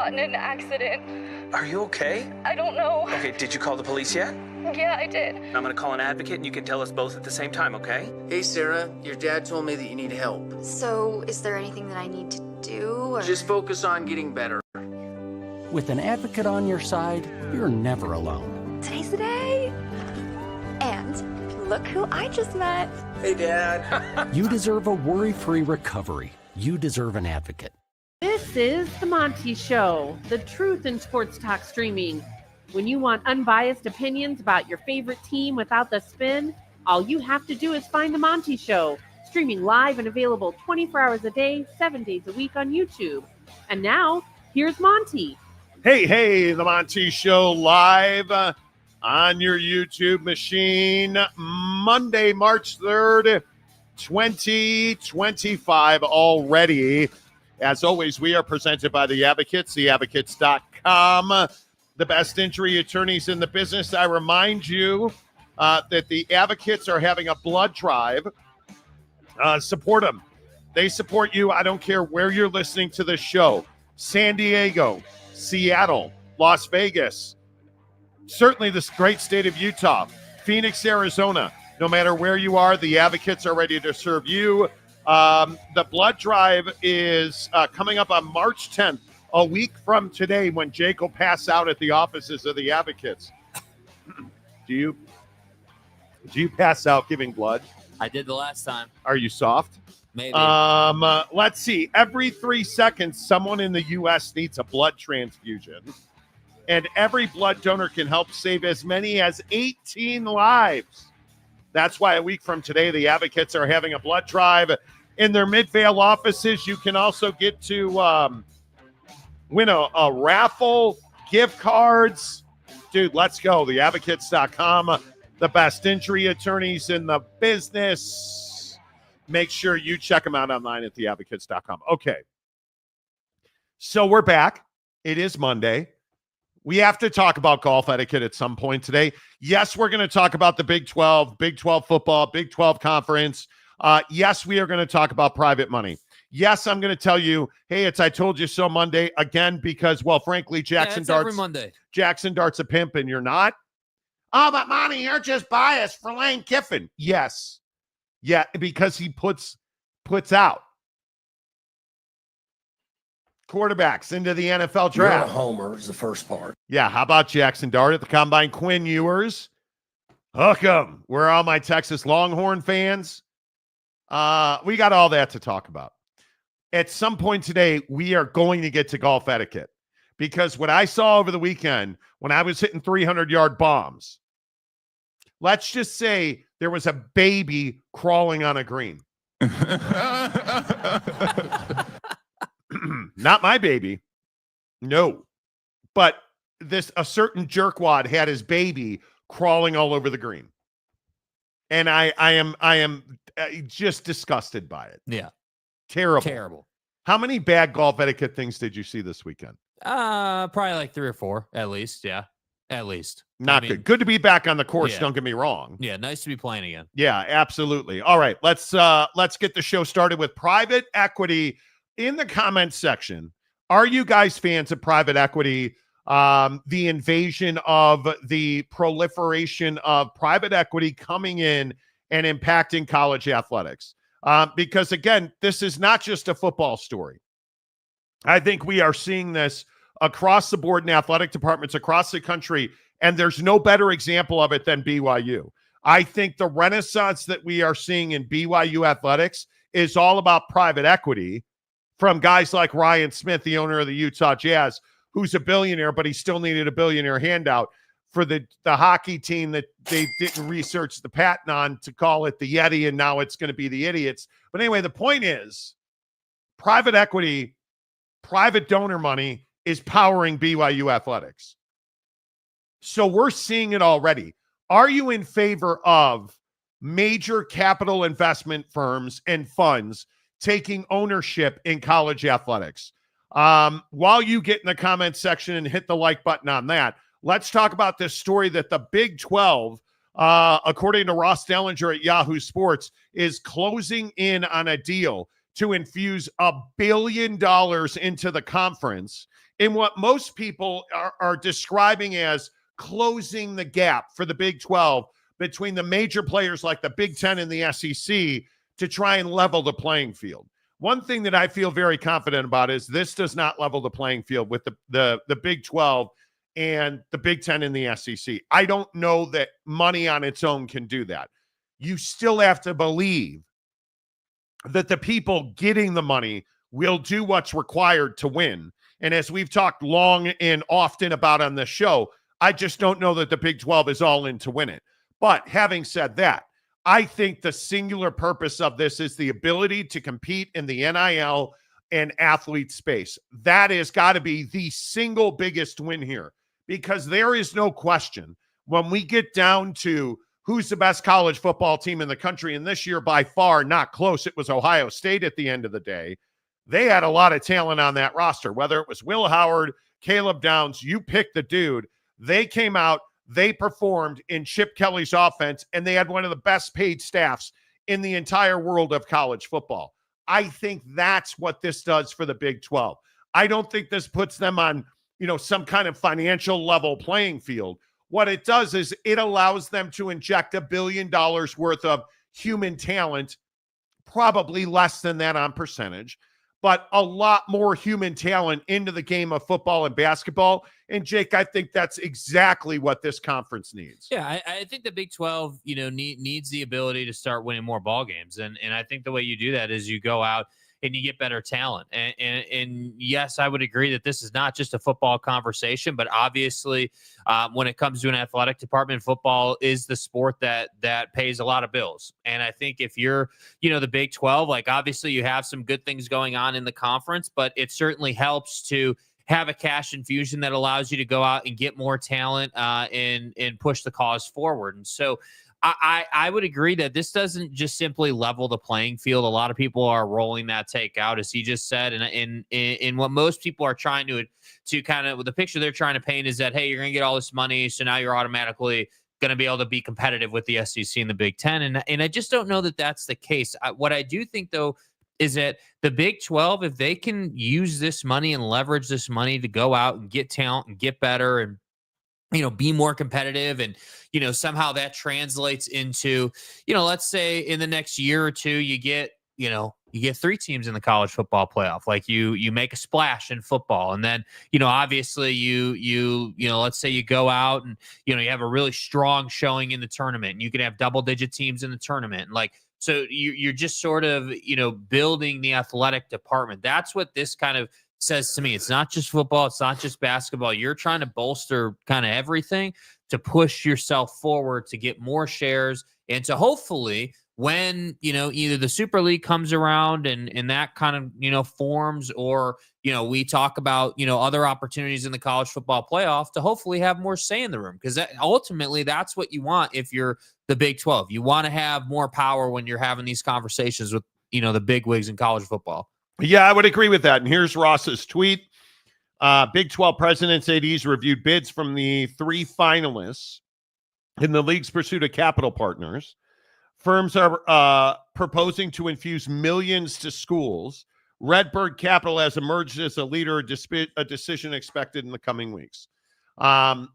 got in an accident. Are you okay? I don't know. Okay, did you call the police yet? Yeah, I did. I'm gonna call an advocate and you can tell us both at the same time, okay? Hey, Sarah, your dad told me that you need help. So, is there anything that I need to do, or...? Just focus on getting better. With an advocate on your side, you're never alone. Today's the day! And look who I just met. Hey, Dad. You deserve a worry-free recovery. You deserve an advocate. This is The Monty Show, the truth in sports talk streaming. When you want unbiased opinions about your favorite team without the spin, all you have to do is find The Monty Show, streaming live and available 24 hours a day, 7 days a week on YouTube. And now, here's Monty. Hey, The Monty Show live on your YouTube machine. Monday, March 3rd, 2025 already. As always, we are presented by The Advocates, theadvocates.com, the best injury attorneys in the business. I remind you that The Advocates are having a blood drive. Support them. They support you. I don't care where you're listening to the show. San Diego, Seattle, Las Vegas, certainly this great state of Utah, Phoenix, Arizona. No matter where you are, The Advocates are ready to serve you. The blood drive is coming up on March 10th, a week from today, when Jake will pass out at the offices of The Advocates. Do you pass out giving blood? I did the last time. Are you soft? Maybe. Let's see. Every 3 seconds, someone in the U.S. needs a blood transfusion. And every blood donor can help save as many as 18 lives. That's why a week from today, The Advocates are having a blood drive in their Midvale offices. You can also get to win a raffle, gift cards. Dude, let's go. Theadvocates.com, the best injury attorneys in the business. Make sure you check them out online at theadvocates.com. Okay. So we're back. It is Monday. We have to talk about golf etiquette at some point today. Yes, we're going to talk about the Big 12 football, Big 12 conference. Yes, we are going to talk about private money. Yes, I'm going to tell you, hey, it's I Told You So Monday again because, well, frankly, Jaxson every Monday. Jaxson Dart's a pimp and you're not. Oh, but Monty, you're just biased for Lane Kiffin. Yes. Yeah, because he puts out quarterbacks into the NFL draft. You're a homer is the first part. Yeah, how about Jaxson Dart at the Combine? Quinn Ewers. Hook 'em. Where are all my Texas Longhorn fans? We got all that to talk about. At some point today, we are going to get to golf etiquette because what I saw over the weekend when I was hitting 300-yard bombs, let's just say there was a baby crawling on a green. Not my baby. No. But a certain jerkwad had his baby crawling all over the green. And I am just disgusted by it. Yeah. Terrible. How many bad golf etiquette things did you see this weekend? Probably like 3 or 4 at least. Yeah. At least. Not good. Good to be back on the course. Yeah. Don't get me wrong. Yeah. Nice to be playing again. Yeah, absolutely. All right. Let's get the show started with private equity. In the comments section, are you guys fans of private equity? The invasion of the proliferation of private equity coming in and impacting college athletics. Because again, this is not just a football story. I think we are seeing this across the board in athletic departments across the country, and there's no better example of it than BYU. I think the renaissance that we are seeing in BYU athletics is all about private equity from guys like Ryan Smith, the owner of the Utah Jazz, who's a billionaire, but he still needed a billionaire handout for the hockey team that they didn't research the patent on to call it the Yeti, and now it's going to be the Idiots. But anyway, the point is private equity, private donor money is powering BYU athletics. So we're seeing it already. Are you in favor of major capital investment firms and funds taking ownership in college athletics? While you get in the comments section and hit the like button on that, let's talk about this story that the Big 12, according to Ross Dellinger at Yahoo Sports, is closing in on a deal to infuse $1 billion into the conference in what most people are describing as closing the gap for the Big 12 between the major players like the Big 10 and the SEC to try and level the playing field. One thing that I feel very confident about is this does not level the playing field with the Big 12 and the Big 10 and the SEC. I don't know that money on its own can do that. You still have to believe that the people getting the money will do what's required to win. And as we've talked long and often about on this show, I just don't know that the Big 12 is all in to win it. But having said that, I think the singular purpose of this is the ability to compete in the NIL and athlete space. That has got to be the single biggest win here, because there is no question when we get down to who's the best college football team in the country, and this year by far not close, it was Ohio State at the end of the day. They had a lot of talent on that roster, whether it was Will Howard, Caleb Downs, you pick the dude. They came out, they performed in Chip Kelly's offense, and they had one of the best paid staffs in the entire world of college football. I think that's what this does for the Big 12. I don't think this puts them on, some kind of financial level playing field. What it does is it allows them to inject $1 billion worth of human talent, probably less than that on percentage, but a lot more human talent into the game of football and basketball. And Jake, I think that's exactly what this conference needs. Yeah, I think the Big 12, needs the ability to start winning more ball games. And I think the way you do that is you go out and you get better talent. And yes, I would agree that this is not just a football conversation, but obviously when it comes to an athletic department, football is the sport that pays a lot of bills. And I think if you're, the Big 12, like obviously you have some good things going on in the conference, but it certainly helps to have a cash infusion that allows you to go out and get more talent and push the cause forward. And so I would agree that this doesn't just simply level the playing field. A lot of people are rolling that take out, as he just said. And in what most people are trying to kind of, the picture they're trying to paint is that, hey, you're going to get all this money, so now you're automatically going to be able to be competitive with the SEC and the Big 10. And I just don't know that that's the case. What I do think, though, is that the Big 12, if they can use this money and leverage this money to go out and get talent and get better and be more competitive, and, somehow that translates into, let's say in the next year or two, you get 3 teams in the college football playoff. Like you make a splash in football. And then, obviously you let's say you go out and, you have a really strong showing in the tournament, and you can have double-digit teams in the tournament. Like, so you're just sort of, building the athletic department. That's what this kind of says to me. It's not just football. It's not just basketball. You're trying to bolster kind of everything to push yourself forward, to get more shares, and to hopefully when, either the Super League comes around and that kind of, forms, or, we talk about, other opportunities in the college football playoff to hopefully have more say in the room. Because ultimately that's what you want if you're the Big 12. You want to have more power when you're having these conversations with, the big wigs in college football. Yeah, I would agree with that. And here's Ross's tweet. Big 12 presidents, ADs reviewed bids from the 3 finalists in the league's pursuit of capital partners. Firms are proposing to infuse millions to schools. Redbird Capital has emerged as a leader, a decision expected in the coming weeks. I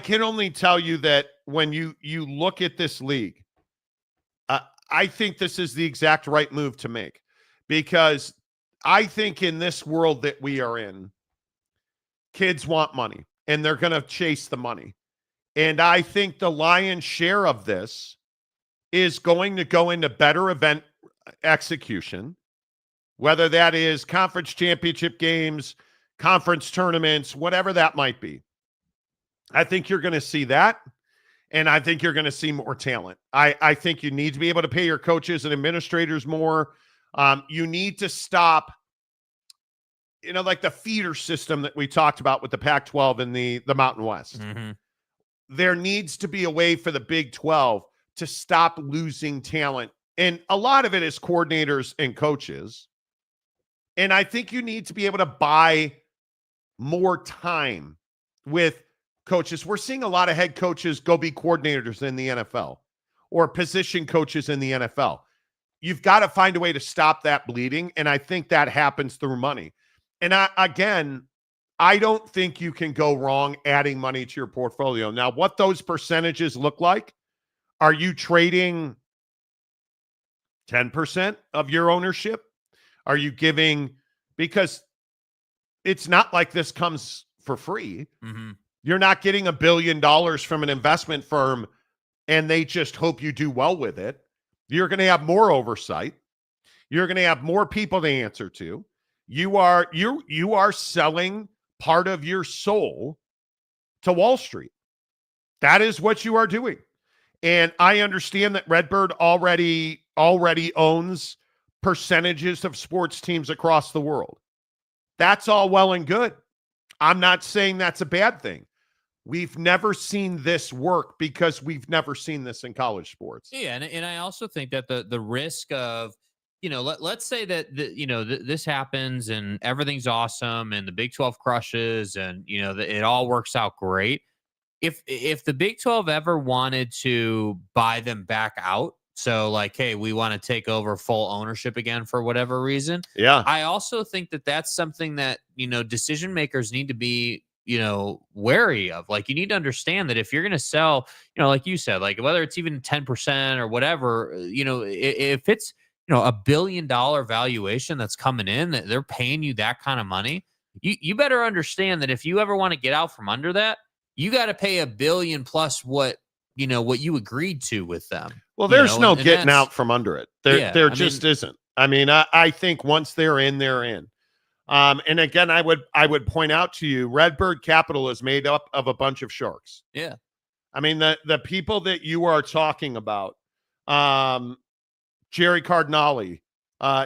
can only tell you that when you look at this league, I think this is the exact right move to make, because I think in this world that we are in, kids want money and they're going to chase the money. And I think the lion's share of this is going to go into better event execution, whether that is conference championship games, conference tournaments, whatever that might be. I think you're going to see that. And I think you're going to see more talent. I think you need to be able to pay your coaches and administrators more. You need to stop, like the feeder system that we talked about with the Pac-12 and the Mountain West. Mm-hmm. There needs to be a way for the Big 12 to stop losing talent. And a lot of it is coordinators and coaches. And I think you need to be able to buy more time with coaches. We're seeing a lot of head coaches go be coordinators in the NFL or position coaches in the NFL. you've got to find a way to stop that bleeding. And I think that happens through money. And I don't think you can go wrong adding money to your portfolio. Now, what those percentages look like, are you trading 10% of your ownership? Are you giving, because it's not like this comes for free. Mm-hmm. You're not getting $1 billion from an investment firm and they just hope you do well with it. You're going to have more oversight. You're going to have more people to answer to. You are selling part of your soul to Wall Street. That is what you are doing. And I understand that Redbird already owns percentages of sports teams across the world. That's all well and good. I'm not saying that's a bad thing. We've never seen this work because we've never seen this in college sports. Yeah, and I also think that the risk of, let's say that this happens and everything's awesome and the Big 12 crushes and it all works out great. If the Big 12 ever wanted to buy them back out, so like, hey, we want to take over full ownership again for whatever reason. Yeah. I also think that that's something that, decision makers need to be, wary of. Like, you need to understand that if you're going to sell, like you said, like whether it's even 10% or whatever, if it's, $1 billion valuation that's coming in, that they're paying you that kind of money, you better understand that if you ever want to get out from under that, you got to pay $1 billion plus what you agreed to with them. Well, there's no getting out from under it. There just isn't. I mean, I think once they're in, they're in. And again, I would point out to you, Redbird Capital is made up of a bunch of sharks. Yeah. I mean, the people that you are talking about, Jerry Cardinale,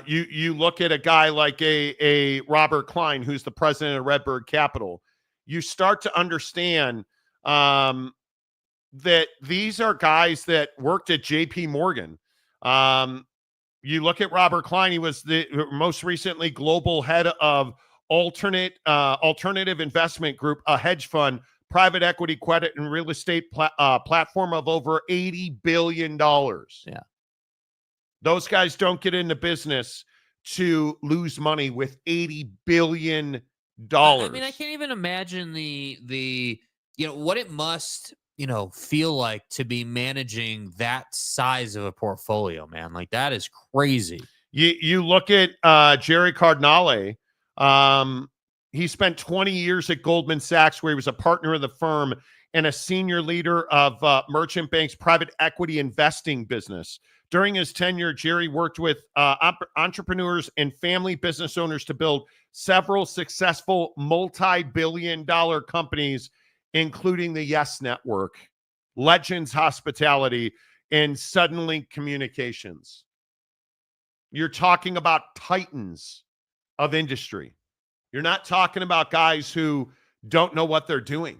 you look at a guy like a Robert Klein, who's the president of Redbird Capital, you start to understand that these are guys that worked at JP Morgan. You look at Robert Klein, he was the most recently global head of Alternative Investment Group, a hedge fund, private equity, credit, and real estate platform of over $80 billion. Yeah. Those guys don't get into business to lose money with $80 billion. I mean, I can't even imagine the what it must feel like to be managing that size of a portfolio, man. Like, that is crazy. You look at Jerry Cardinale. He spent 20 years at Goldman Sachs, where he was a partner of the firm and a senior leader of Merchant Bank's private equity investing business. During his tenure, Jerry worked with entrepreneurs and family business owners to build several successful multi-billion-dollar companies, including the Yes Network, Legends Hospitality, and Suddenlink Communications. You're talking about titans of industry. You're not talking about guys who don't know what they're doing.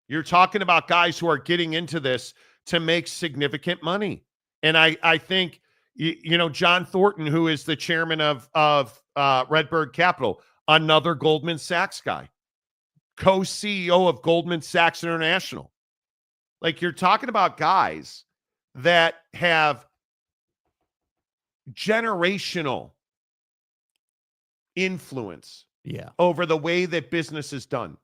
You're talking about guys who are getting into this to make significant money. And I think, John Thornton, who is the chairman of Redbird Capital, another Goldman Sachs guy, co-CEO of Goldman Sachs International. Like, you're talking about guys that have generational influence over the way that business is done.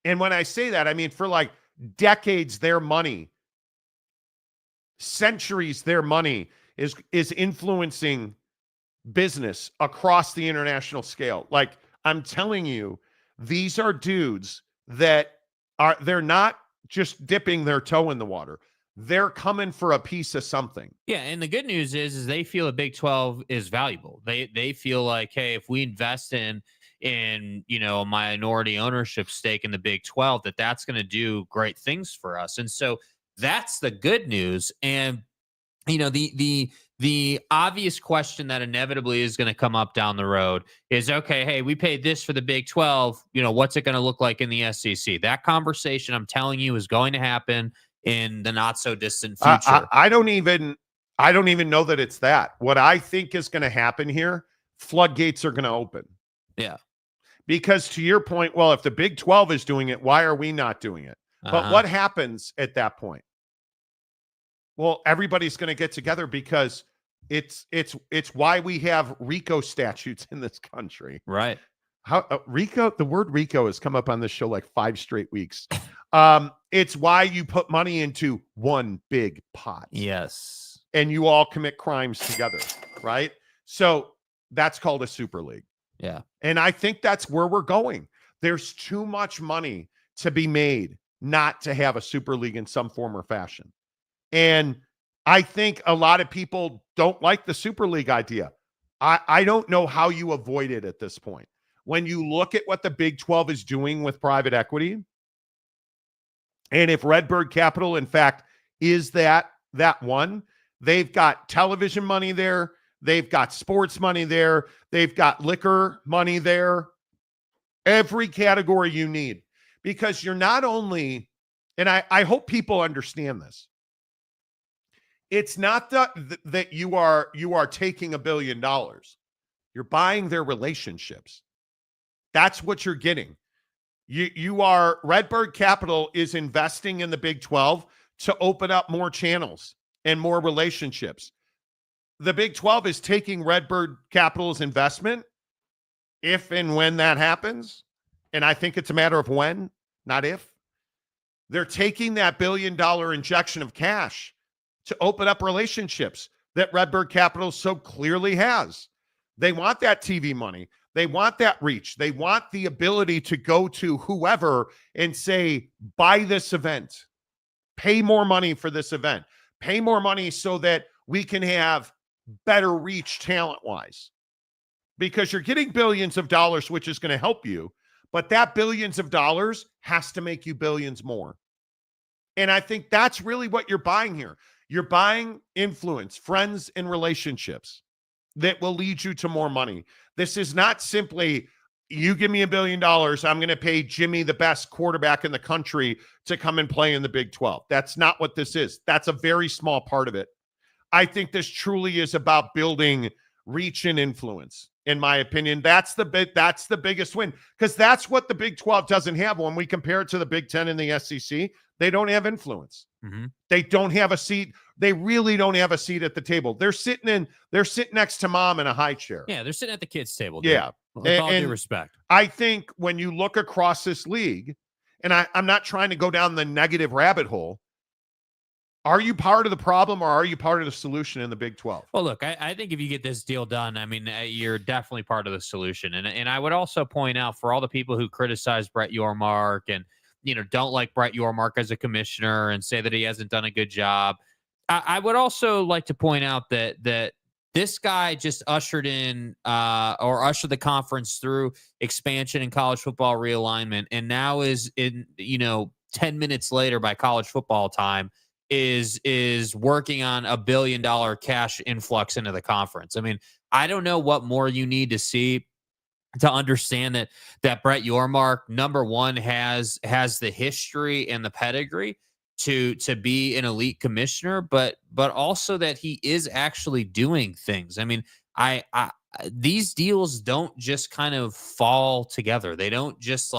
And when I say that, I mean, for like decades, their money, centuries, their money is influencing business across the international scale. Like, I'm telling you, these are dudes that they're not just dipping their toe in the water. They're coming for a piece of something. Yeah, and the good news is they feel the Big 12 is valuable. They feel like, hey, if we invest in a minority ownership stake in the Big 12, that's going to do great things for us. And so that's the good news. And the obvious question that inevitably is going to come up down the road is, okay, hey, we paid this for the Big 12. What's it going to look like in the SEC? That conversation, I'm telling you, is going to happen in the not so distant future. I don't even know that it's that. What I think is going to happen here, floodgates are going to open. Yeah. Because to your point, well, if the Big 12 is doing it, why are we not doing it? But what happens at that point? Well, everybody's going to get together because It's why we have RICO statutes in this country. Right. How RICO, the word RICO has come up on this show like 5 straight weeks. It's why you put money into one big pot. Yes. And you all commit crimes together, right? So that's called a super league. Yeah. And I think that's where we're going. There's too much money to be made not to have a super league in some form or fashion. And I think a lot of people don't like the super league idea. I don't know how you avoid it at this point. When you look at what the Big 12 is doing with private equity, and if Redbird Capital, in fact, is that one, they've got television money there, they've got sports money there, they've got liquor money there, every category you need. Because you're not only, and I hope people understand this, it's not that you are taking $1 billion. You're buying their relationships. That's what you're getting. You are, Redbird Capital is investing in the Big 12 to open up more channels and more relationships. The Big 12 is taking Redbird Capital's investment if and when that happens. And I think it's a matter of when, not if. They're taking that $1 billion injection of cash to open up relationships that Redbird Capital so clearly has. They want that TV money. They want that reach. They want the ability to go to whoever and say, buy this event, pay more money for this event, pay more money so that we can have better reach talent-wise. Because you're getting billions of dollars, which is going to help you, but that billions of dollars has to make you billions more. And I think that's really what you're buying here. You're buying influence, friends, and relationships that will lead you to more money. This is not simply, you give me $1 billion, I'm going to pay Jimmy, the best quarterback in the country, to come and play in the Big 12. That's not what this is. That's a very small part of it. I think this truly is about building reach and influence. In my opinion, that's the biggest win, because that's what the Big 12 doesn't have. When we compare it to the Big 10 and the SEC, they don't have influence. Mm-hmm. They don't have a seat. They really don't have a seat at the table. They're sitting next to mom in a high chair. Yeah, they're sitting at the kids' table. Dude. Yeah. With all due respect. I think when you look across this league, and I'm not trying to go down the negative rabbit hole, are you part of the problem or are you part of the solution in the Big 12? Well, look, I think if you get this deal done, I mean, you're definitely part of the solution. And I would also point out, for all the people who criticize Brett Yormark and, don't like Brett Yormark as a commissioner and say that he hasn't done a good job, I would also like to point out that this guy just ushered in or ushered the conference through expansion and college football realignment, and now is in 10 minutes later by college football time is working on $1 billion cash influx into the conference. I mean, I don't know what more you need to see to understand that Brett Yormark, number one, has the history and the pedigree to be an elite commissioner, but also that he is actually doing things. I mean, I these deals don't just kind of fall together. They don't just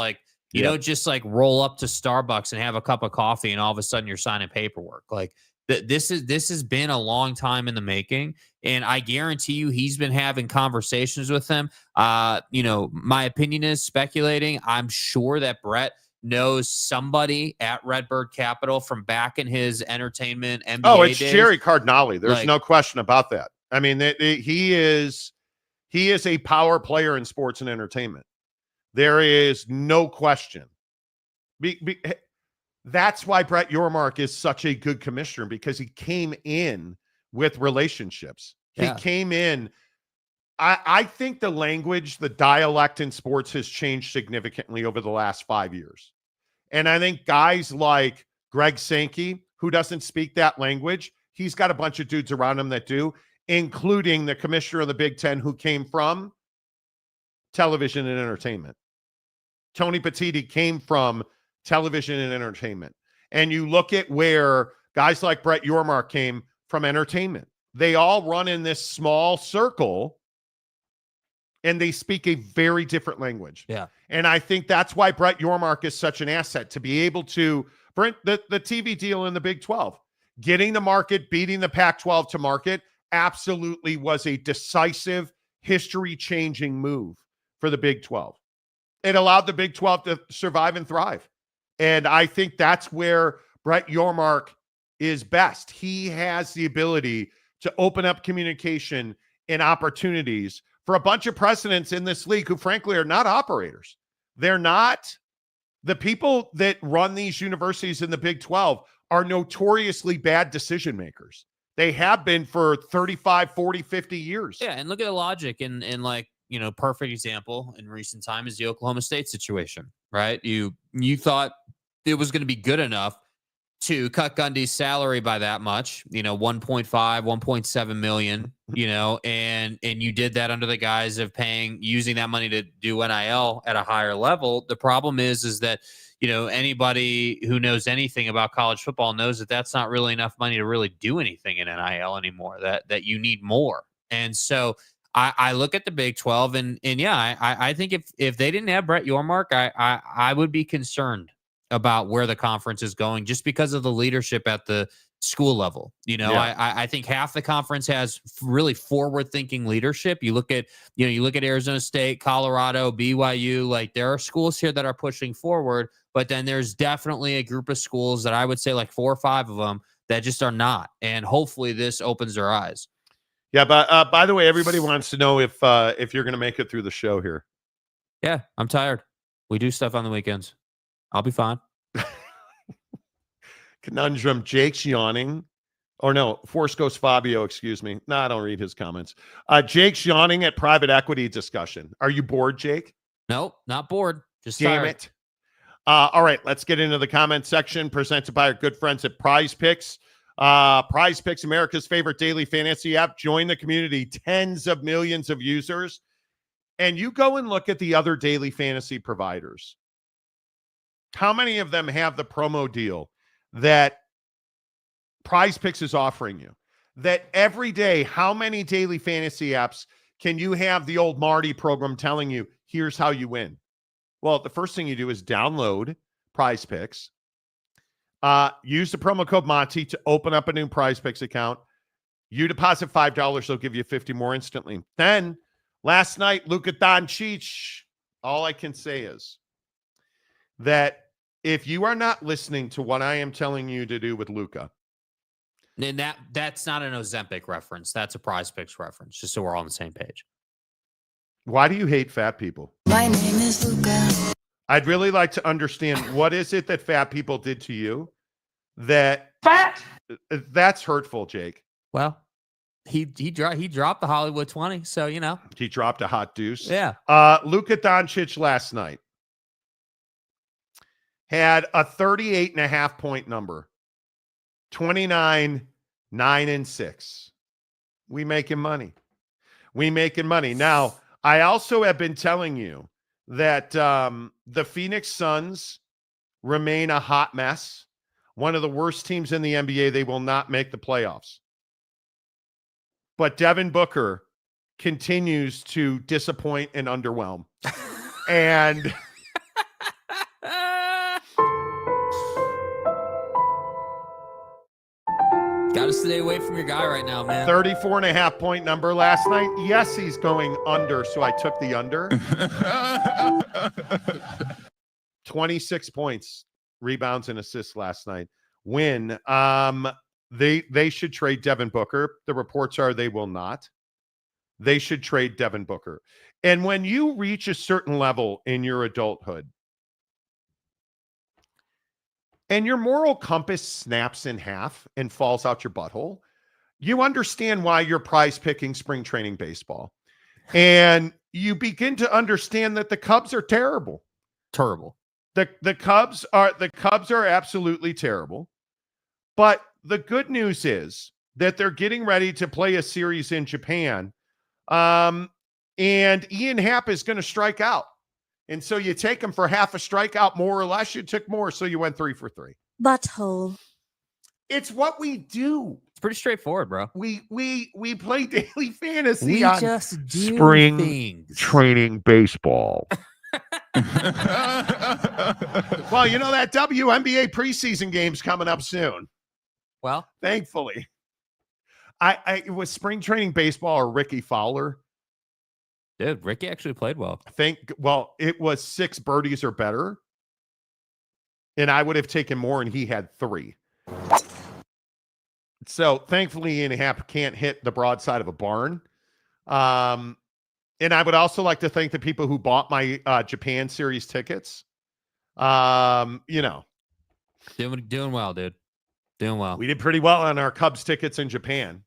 you don't just roll up to Starbucks and have a cup of coffee and all of a sudden you're signing paperwork. Like this has been a long time in the making, and I guarantee you he's been having conversations with them. My opinion is speculating. I'm sure that Brett knows somebody at Redbird Capital from back in his entertainment NBA Oh, it's days. Jerry Cardinale. There's no question about that. I mean, he is a power player in sports and entertainment. There is no question. That's why Brett Yormark is such a good commissioner, because he came in with relationships. Yeah. He came in. I think the language, the dialect in sports has changed significantly over the last 5 years. And I think guys like Greg Sankey, who doesn't speak that language, he's got a bunch of dudes around him that do, including the commissioner of the Big 10 who came from television and entertainment. Tony Petitti came from television and entertainment. And you look at where guys like Brett Yormark came from entertainment. They all run in this small circle and they speak a very different language. Yeah. And I think that's why Brett Yormark is such an asset, to be able to bring the TV deal in the Big 12, getting the market, beating the Pac-12 to market, absolutely was a decisive, history-changing move for the Big 12. It allowed the Big 12 to survive and thrive. And I think that's where Brett Yormark is best. He has the ability to open up communication and opportunities for a bunch of presidents in this league who, frankly, are not operators. They're not. The people that run these universities in the Big 12 are notoriously bad decision makers. They have been for 35, 40, 50 years. Yeah, and look at the logic and like, perfect example in recent time is the Oklahoma State situation, right? You thought it was going to be good enough to cut Gundy's salary by that much, 1.5, 1.7 million, and you did that under the guise of using that money to do NIL at a higher level. The problem is that, anybody who knows anything about college football knows that that's not really enough money to really do anything in NIL anymore, that you need more. And so I look at the Big 12 and yeah, I think if they didn't have Brett Yormark, I would be concerned about where the conference is going just because of the leadership at the school level. I think half the conference has really forward-thinking leadership. You look at Arizona State, Colorado, BYU, like there are schools here that are pushing forward, but then there's definitely a group of schools that I would say like 4 or 5 of them that just are not. And hopefully this opens their eyes. Yeah, but by the way, everybody wants to know if you're going to make it through the show here. Yeah, I'm tired. We do stuff on the weekends. I'll be fine. Conundrum, Jake's yawning. Or no, Force Ghost Fabio, excuse me. No, I don't read his comments. Jake's yawning at private equity discussion. Are you bored, Jake? Nope, not bored. Just Damn tired. it. All right, let's get into the comment section presented by our good friends at Prize Picks. Prize Picks, America's favorite daily fantasy app. Join the community, tens of millions of users. And you go and look at the other daily fantasy providers. How many of them have the promo deal that Prize Picks is offering you? That every day, how many daily fantasy apps can you have the old Marty program telling you, here's how you win? Well, the first thing you do is download Prize Picks. Use the promo code Monty to open up a new Prize Picks account. You deposit $5, they'll give you 50 more instantly. Then, last night, Luka Doncic, all I can say is that if you are not listening to what I am telling you to do with Luka. And that's not an Ozempic reference. That's a Prize Picks reference, just so we're all on the same page. Why do you hate fat people? My name is Luka. I'd really like to understand what is it that fat people did to you that that's hurtful, Jake. Well, he dropped the Hollywood 20, so He dropped a hot deuce. Yeah. Luka Doncic last night had a 38.5 point number, 29, 9, and 6. We making money. Now, I also have been telling you that the Phoenix Suns remain a hot mess. One of the worst teams in the NBA. They will not make the playoffs. But Devin Booker continues to disappoint and underwhelm. And got to stay away from your guy right now, man. 34.5 point number last night. Yes, he's going under, so I took the under. 26 points, rebounds, and assists last night. Win. They should trade Devin Booker. The reports are they will not. They should trade Devin Booker. And when you reach a certain level in your adulthood and your moral compass snaps in half and falls out your butthole, you understand why you're prize picking spring training baseball. And you begin to understand that the Cubs are terrible. Terrible. The Cubs are absolutely terrible. But the good news is that they're getting ready to play a series in Japan. And Ian Happ is going to strike out. And so you take him for half a strikeout, more or less. You took more, so you went 3 for 3. Butthole. It's what we do. It's pretty straightforward, bro. We play daily fantasy We on just do spring things. training baseball. Well, you know that WNBA preseason game's coming up soon. Well, Thankfully. It was spring training baseball or Ricky Fowler. Dude, Ricky actually played well. It was 6 birdies or better. And I would have taken more, and he had 3. So thankfully, Ian Happ can't hit the broadside of a barn. And I would also like to thank the people who bought my Japan series tickets. Doing well, dude. Doing well. We did pretty well on our Cubs tickets in Japan.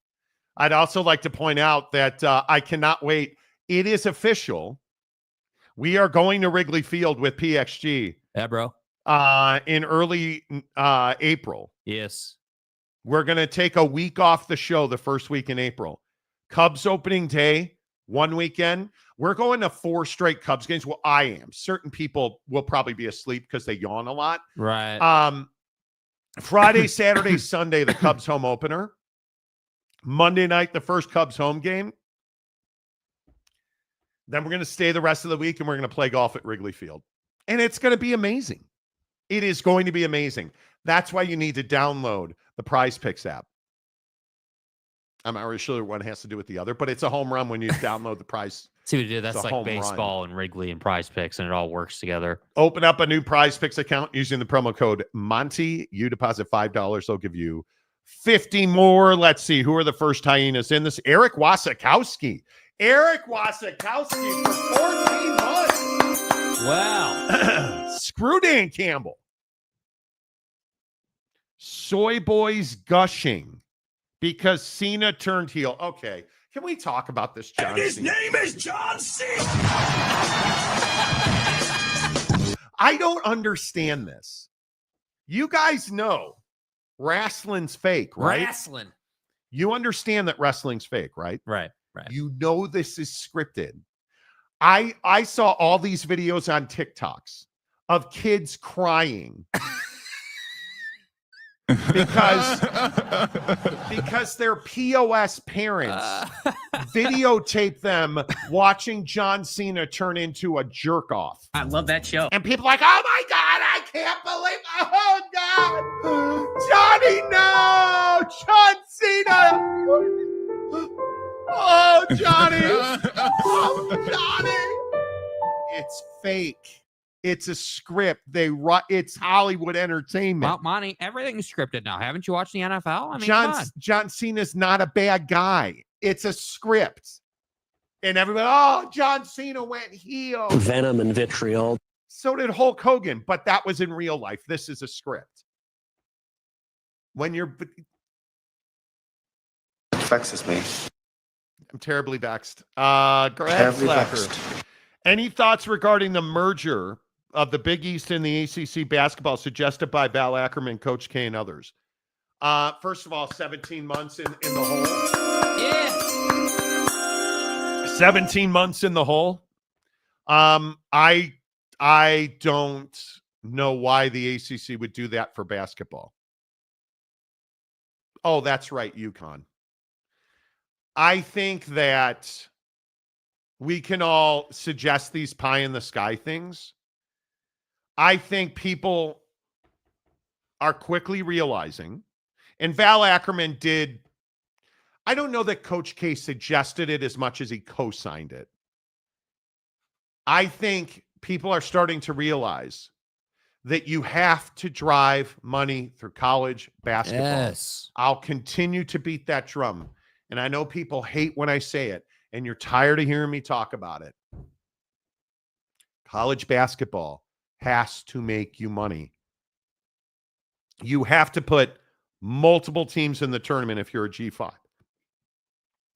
I'd also like to point out that I cannot wait. It is official. We are going to Wrigley Field with PXG. Yeah, bro. In early April. Yes. We're going to take a week off the show the first week in April. Cubs opening day, one weekend. We're going to 4 straight Cubs games. Well, I am. Certain people will probably be asleep because they yawn a lot. Right. Friday, Saturday, Sunday, the Cubs home opener. Monday night, the first Cubs home game. Then we're going to stay the rest of the week, and we're going to play golf at Wrigley Field. And it's going to be amazing. It is going to be amazing. That's why you need to download the Prize Picks app. I'm not really sure one has to do with the other, but it's a home run when you download the Prize. See what you do? That's It's a like home baseball and Wrigley and Prize Picks, and it all works together. Open up a new Prize Picks account using the promo code Monty. You deposit $5. They'll give you 50 more. Let's see. Who are the first hyenas in this? Eric Wasikowski. Eric Wasikowski for 14 months. Wow. Screw Dan Campbell. Soy boys gushing because Cena turned heel. Okay. Can we talk about this, John Cena? His name is John Cena. I don't understand this. You guys know wrestling's fake, right? Wrestling. You understand that wrestling's fake, right? Right. You know this is scripted. I saw all these videos on TikToks of kids crying because their POS parents videotape them watching John Cena turn into a jerk off. I love that show. And people are like, oh my God, I can't believe, oh God, Johnny, no, John Cena. Oh, Johnny. Oh, Johnny. It's fake. It's a script. It's Hollywood entertainment. Well, Monty, everything's scripted now. Haven't you watched the NFL? I mean, John Cena's not a bad guy. It's a script. And everybody, oh, John Cena went heel. Venom and vitriol. So did Hulk Hogan, but that was in real life. This is a script. When you're... Vexes me. I'm terribly vexed. Greg Slacker. Any thoughts regarding the merger of the Big East and the ACC basketball suggested by Val Ackerman, Coach K, and others? First of all, 17 months in the hole. Yeah. 17 months in the hole. I don't know why the ACC would do that for basketball. Oh, that's right, UConn. I think that we can all suggest these pie in the sky things. I think people are quickly realizing, and Val Ackerman did, I don't know that Coach K suggested it as much as he co-signed it. I think people are starting to realize that you have to drive money through college basketball. Yes. I'll continue to beat that drum. And I know people hate when I say it, and you're tired of hearing me talk about it. College basketball has to make you money. You have to put multiple teams in the tournament if you're a G5.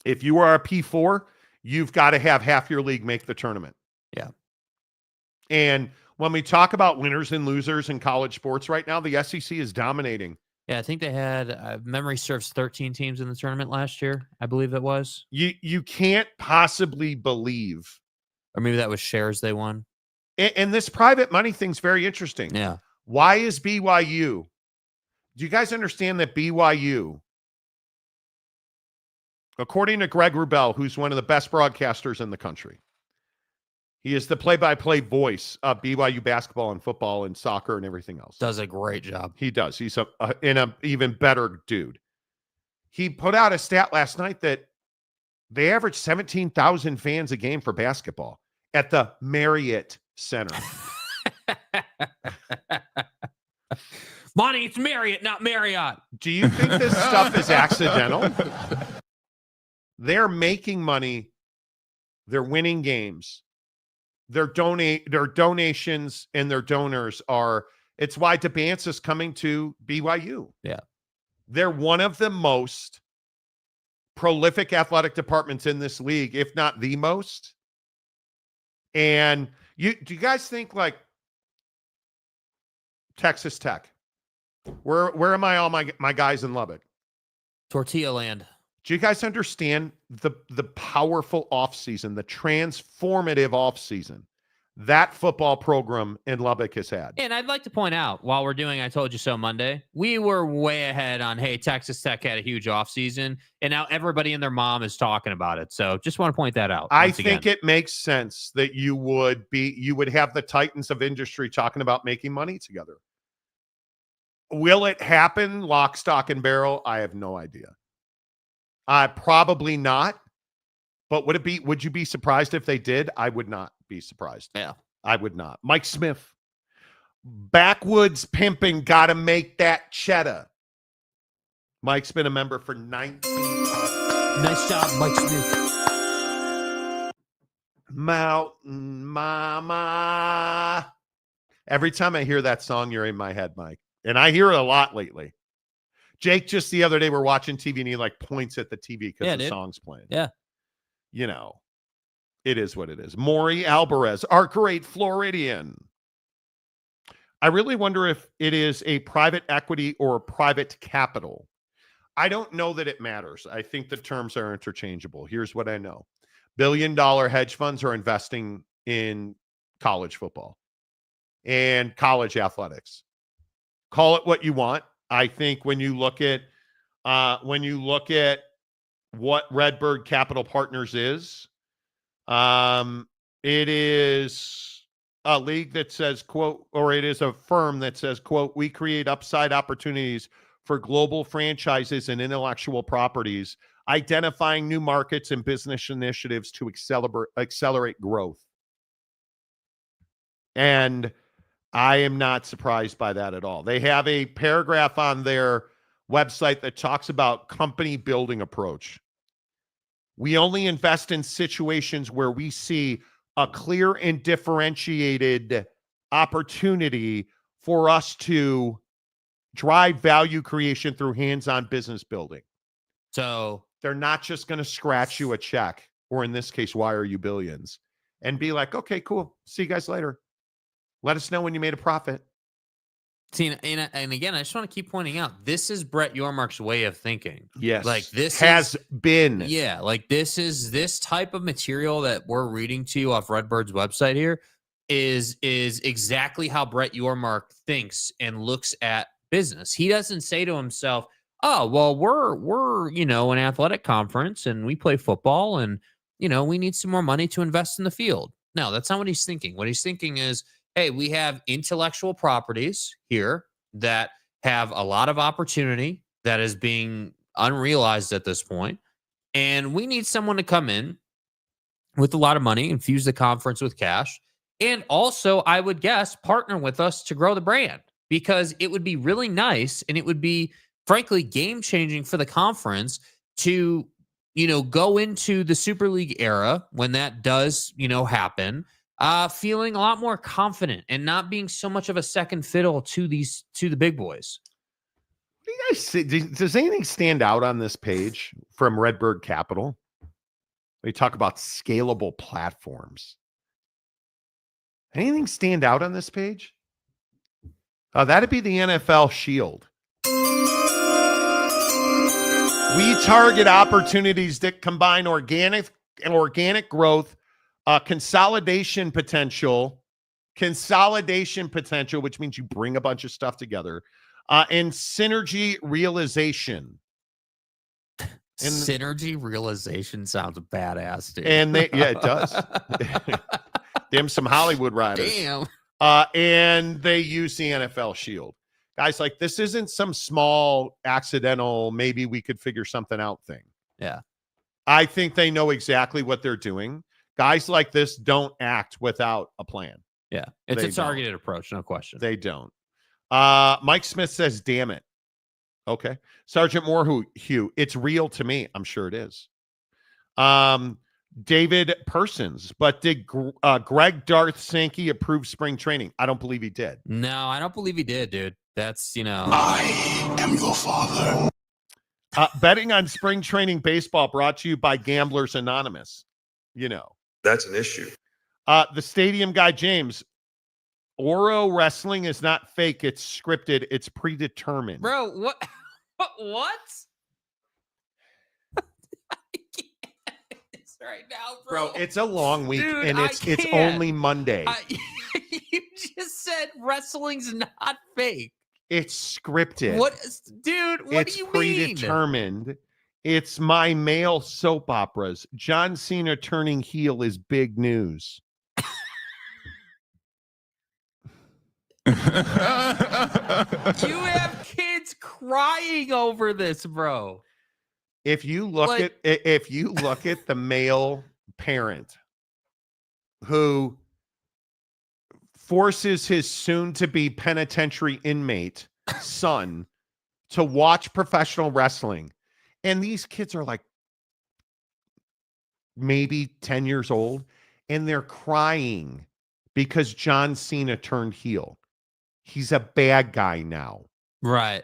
If you are a P4, you've got to have half your league make the tournament. Yeah. And when we talk about winners and losers in college sports right now, the SEC is dominating. Yeah, I think they had, memory serves, 13 teams in the tournament last year, I believe it was. You can't possibly believe. Or maybe that was shares they won. And this private money thing's very interesting. Yeah. Why is BYU? Do you guys understand that BYU, according to Greg Wrubell, who's one of the best broadcasters in the country, he is the play-by-play voice of BYU basketball and football and soccer and everything else. Does a great job. He does. He's an even better dude. he put out a stat last night that they average 17,000 fans a game for basketball at the Marriott Center. Monty, it's Marriott, not Marriott. Do you think this stuff is accidental? They're making money. They're winning games. Their donations and their donors are, it's why DeBance is coming to BYU. Yeah. They're one of the most prolific athletic departments in this league, if not the most. And do you guys think like Texas Tech? Where am I all my guys in Lubbock? Tortilla land. Do you guys understand the powerful offseason, the transformative offseason that football program in Lubbock has had? And I'd like to point out, while we're doing I Told You So Monday, we were way ahead on, hey, Texas Tech had a huge offseason, and now everybody and their mom is talking about it. So just want to point that out. I think it makes sense that you would have the titans of industry talking about making money together. Will it happen lock, stock, and barrel? I have no idea. Probably not. But would you be surprised if they did? I would not be surprised. Yeah. I would not. Mike Smith, backwoods pimping, got to make that cheddar. Mike's been a member for 19 years. Nice job, Mike Smith. Mountain Mama. Every time I hear that song, you're in my head, Mike. And I hear it a lot lately. Jake, just the other day, we're watching TV and he like points at the TV because the song's playing. Yeah. You know, it is what it is. Maury Alvarez, our great Floridian. I really wonder if it is a private equity or a private capital. I don't know that it matters. I think the terms are interchangeable. Here's what I know. Billion-dollar hedge funds are investing in college football and college athletics. Call it what you want. I think when you look at what Redbird Capital Partners is, it is a league that says, quote, or it is a firm that says, quote, we create upside opportunities for global franchises and intellectual properties, identifying new markets and business initiatives to accelerate growth. And I am not surprised by that at all. They have a paragraph on their website that talks about company building approach. We only invest in situations where we see a clear and differentiated opportunity for us to drive value creation through hands-on business building. So they're not just going to scratch you a check, or in this case, wire you billions, and be like, okay, cool. See you guys later. Let us know when you made a profit. See, and again, I just want to keep pointing out, this is Brett Yormark's way of thinking. Yes. Like this has been. Yeah. Like this type of material that we're reading to you off Redbird's website here is exactly how Brett Yormark thinks and looks at business. He doesn't say to himself, oh, well, we're, an athletic conference and we play football and, we need some more money to invest in the field. No, that's not what he's thinking. What he's thinking is, hey, we have intellectual properties here that have a lot of opportunity that is being unrealized at this point, and we need someone to come in with a lot of money, infuse the conference with cash, and also, I would guess, partner with us to grow the brand, because it would be really nice and it would be, frankly, game-changing for the conference to, go into the Super League era when that does, happen, feeling a lot more confident and not being so much of a second fiddle to the big boys. What do you guys see? Does anything stand out on this page from Redbird Capital? They talk about scalable platforms. Anything stand out on this page? That'd be the NFL Shield. We target opportunities that combine organic growth, consolidation potential, which means you bring a bunch of stuff together, and synergy realization. And synergy realization sounds badass, dude. And it does. Them some Hollywood writers. Damn. And they use the NFL Shield. Guys, like, this isn't some small accidental, maybe we could figure something out thing. Yeah. I think they know exactly what they're doing. Guys like this don't act without a plan. Yeah. It's They a targeted approach, no question. They don't. Mike Smith says, damn it. Okay. Sergeant Moore, Hugh, it's real to me. I'm sure it is. David Persons, but did Greg Darth Sankey approve spring training? I don't believe he did. No, I don't believe he did, dude. That's, I am your father. Betting on spring training baseball brought to you by Gamblers Anonymous. You know. That's an issue. The stadium guy, James, Oro wrestling is not fake. It's scripted. It's predetermined. Bro, what? What? It's right now, bro. It's a long week, Dude, and it's only Monday. You just said wrestling's not fake. It's scripted. What, dude? What it's do you predetermined. It's my male soap operas. John Cena turning heel is big news. You have kids crying over this, bro. If you look at the male parent who forces his soon-to-be penitentiary inmate son to watch professional wrestling, and these kids are like maybe 10 years old, and they're crying because John Cena turned heel. He's a bad guy now. Right.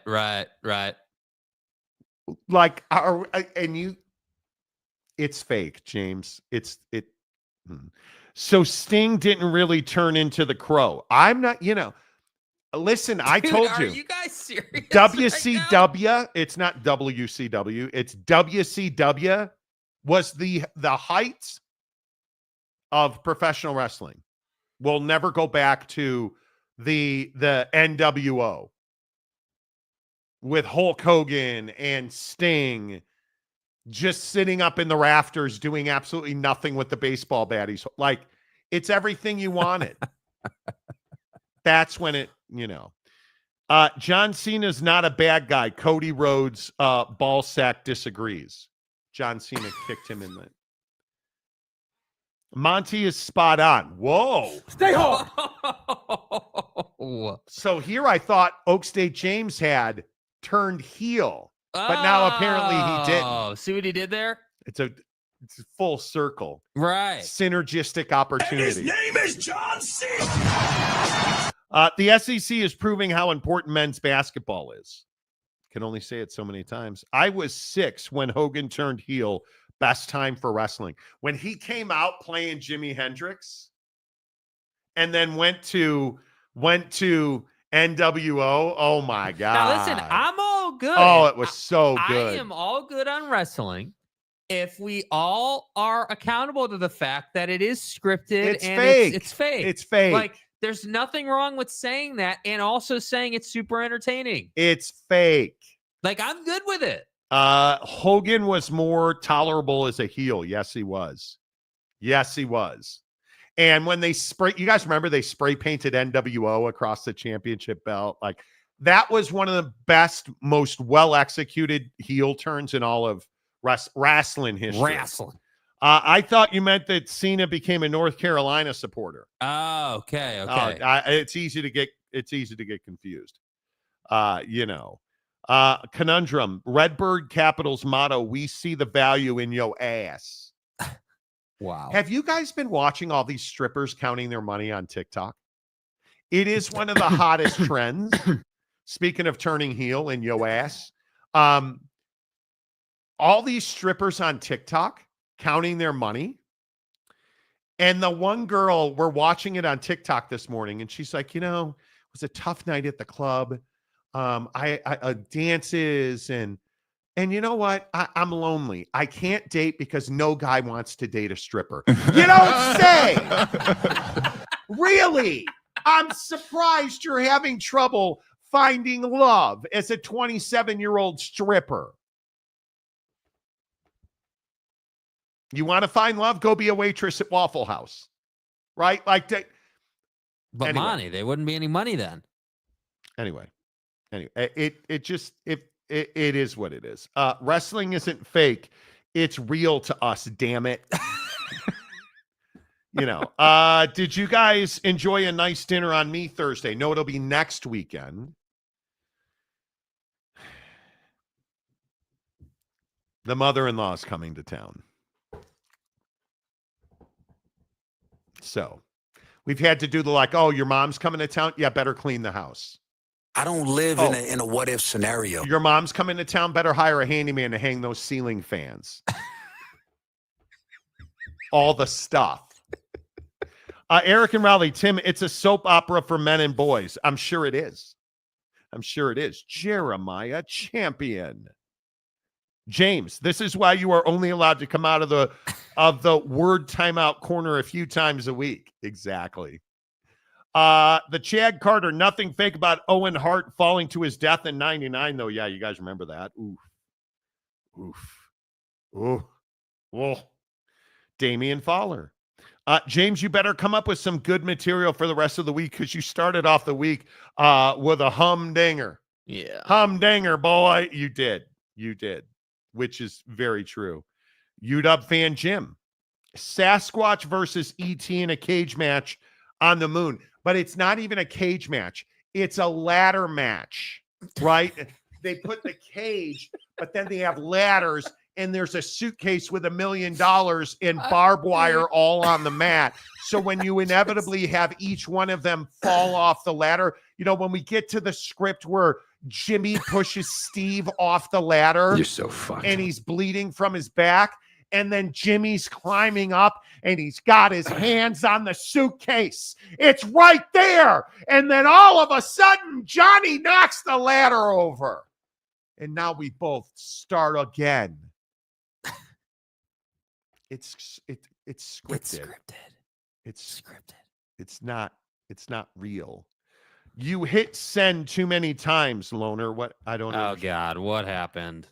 Like, it's fake, James. So Sting didn't really turn into the Crow. I'm not, listen, I told you. Are you guys serious? WCW, right, it's not WCW, it's WCW was the height of professional wrestling. We'll never go back to the NWO with Hulk Hogan and Sting just sitting up in the rafters doing absolutely nothing with the baseball baddies. Like, it's everything you wanted. That's when it, John Cena's not a bad guy. Cody Rhodes, ball sack disagrees. John Cena kicked him in the... Monty is spot on. Whoa. Stay home. So here I thought Oak State James had turned heel, but now apparently he didn't. Oh, see what he did there? It's a full circle. Right. Synergistic opportunity. And his name is John Cena. The SEC is proving how important men's basketball is. Can only say it so many times. I was 6 when Hogan turned heel. Best time for wrestling. When he came out playing Jimi Hendrix and then went to NWO. Oh my God. Now listen, I'm all good. Oh, it was so good. I am all good on wrestling if we all are accountable to the fact that it is scripted It's and fake. it's fake. It's fake. Like, there's nothing wrong with saying that and also saying it's super entertaining. It's fake. Like, I'm good with it. Hogan was more tolerable as a heel. Yes, he was. Yes, he was. And when they you guys remember they spray painted NWO across the championship belt? Like, that was one of the best, most well executed heel turns in all of wrestling history. I thought you meant that Cena became a North Carolina supporter. Oh, okay. It's easy to get confused. Conundrum. Redbird Capital's motto: "We see the value in your ass." Wow. Have you guys been watching all these strippers counting their money on TikTok? It is one of the hottest trends. Speaking of turning heel in yo ass, all these strippers on TikTok counting their money. And the one girl, we're watching it on TikTok this morning, and she's like, it was a tough night at the club. I dances and you know what? I'm lonely. I can't date because no guy wants to date a stripper. You don't say. Really? I'm surprised you're having trouble finding love as a 27-year-old stripper. You want to find love? Go be a waitress at Waffle House. Right? Like that. But anyway. money, there wouldn't be any money then. Anyway. Anyway, it is what it is. Wrestling isn't fake. It's real to us, damn it. Did you guys enjoy a nice dinner on me Thursday? No, it'll be next weekend. The mother-in-law is coming to town. So we've had to do your mom's coming to town? Yeah, better clean the house. I don't live in a what if scenario. Your mom's coming to town, better hire a handyman to hang those ceiling fans. All the stuff. Eric and Raleigh, Tim, it's a soap opera for men and boys. I'm sure it is. Jeremiah Champion. James, this is why you are only allowed to come out of the word timeout corner a few times a week. Exactly. The Chad Carter, nothing fake about Owen Hart falling to his death in 99, though. Yeah, you guys remember that. Oof. Damian Fowler. James, you better come up with some good material for the rest of the week because you started off the week with a humdinger. Yeah. Humdinger, boy. You did. Which is very true. UW fan Jim. Sasquatch versus ET in a cage match on the moon. But it's not even a cage match. It's a ladder match, right? They put the cage, but then they have ladders, and there's a suitcase with $1 million and barbed wire all on the mat. So when you inevitably have each one of them fall off the ladder, when we get to the script where Jimmy pushes Steve off the ladder. You're so funny. And he's bleeding from his back. And then Jimmy's climbing up and he's got his hands on the suitcase. It's right there. And then all of a sudden, Johnny knocks the ladder over. And now we both start again. It's scripted. It's scripted. It's not real. You hit send too many times, Loner. What? I don't know. Oh God, what happened?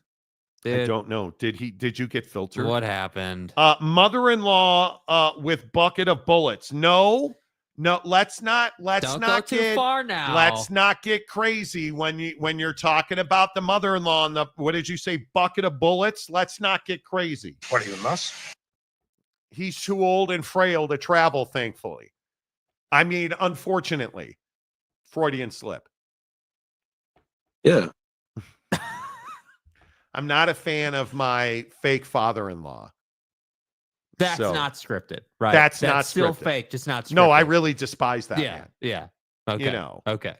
I don't know. Did you get filtered? What happened? Mother-in-law with bucket of bullets. No, let's not Don't not go too far now. Let's not get crazy when you're talking about the mother-in-law and the, what did you say, bucket of bullets? Let's not get crazy. What are you, nuts? He's too old and frail to travel, thankfully. I mean, unfortunately. Freudian slip. Yeah. I'm not a fan of my fake father-in-law. That's not scripted, right? That's not still scripted. fake, just not scripted. No, I really despise that. Yeah, Man. yeah. Okay. Okay.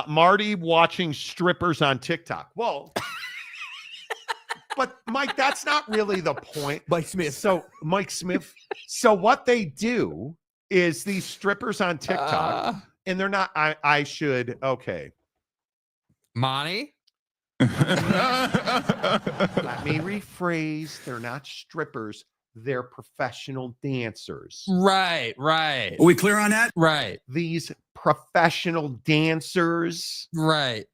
Marty watching strippers on TikTok. Well, but Mike, that's not really the point. Mike Smith. So what they do is these strippers on TikTok, and they're not. Okay. Monty. Let me rephrase. They're not strippers. They're professional dancers. Right. Are we clear on that? Right. These professional dancers. Right.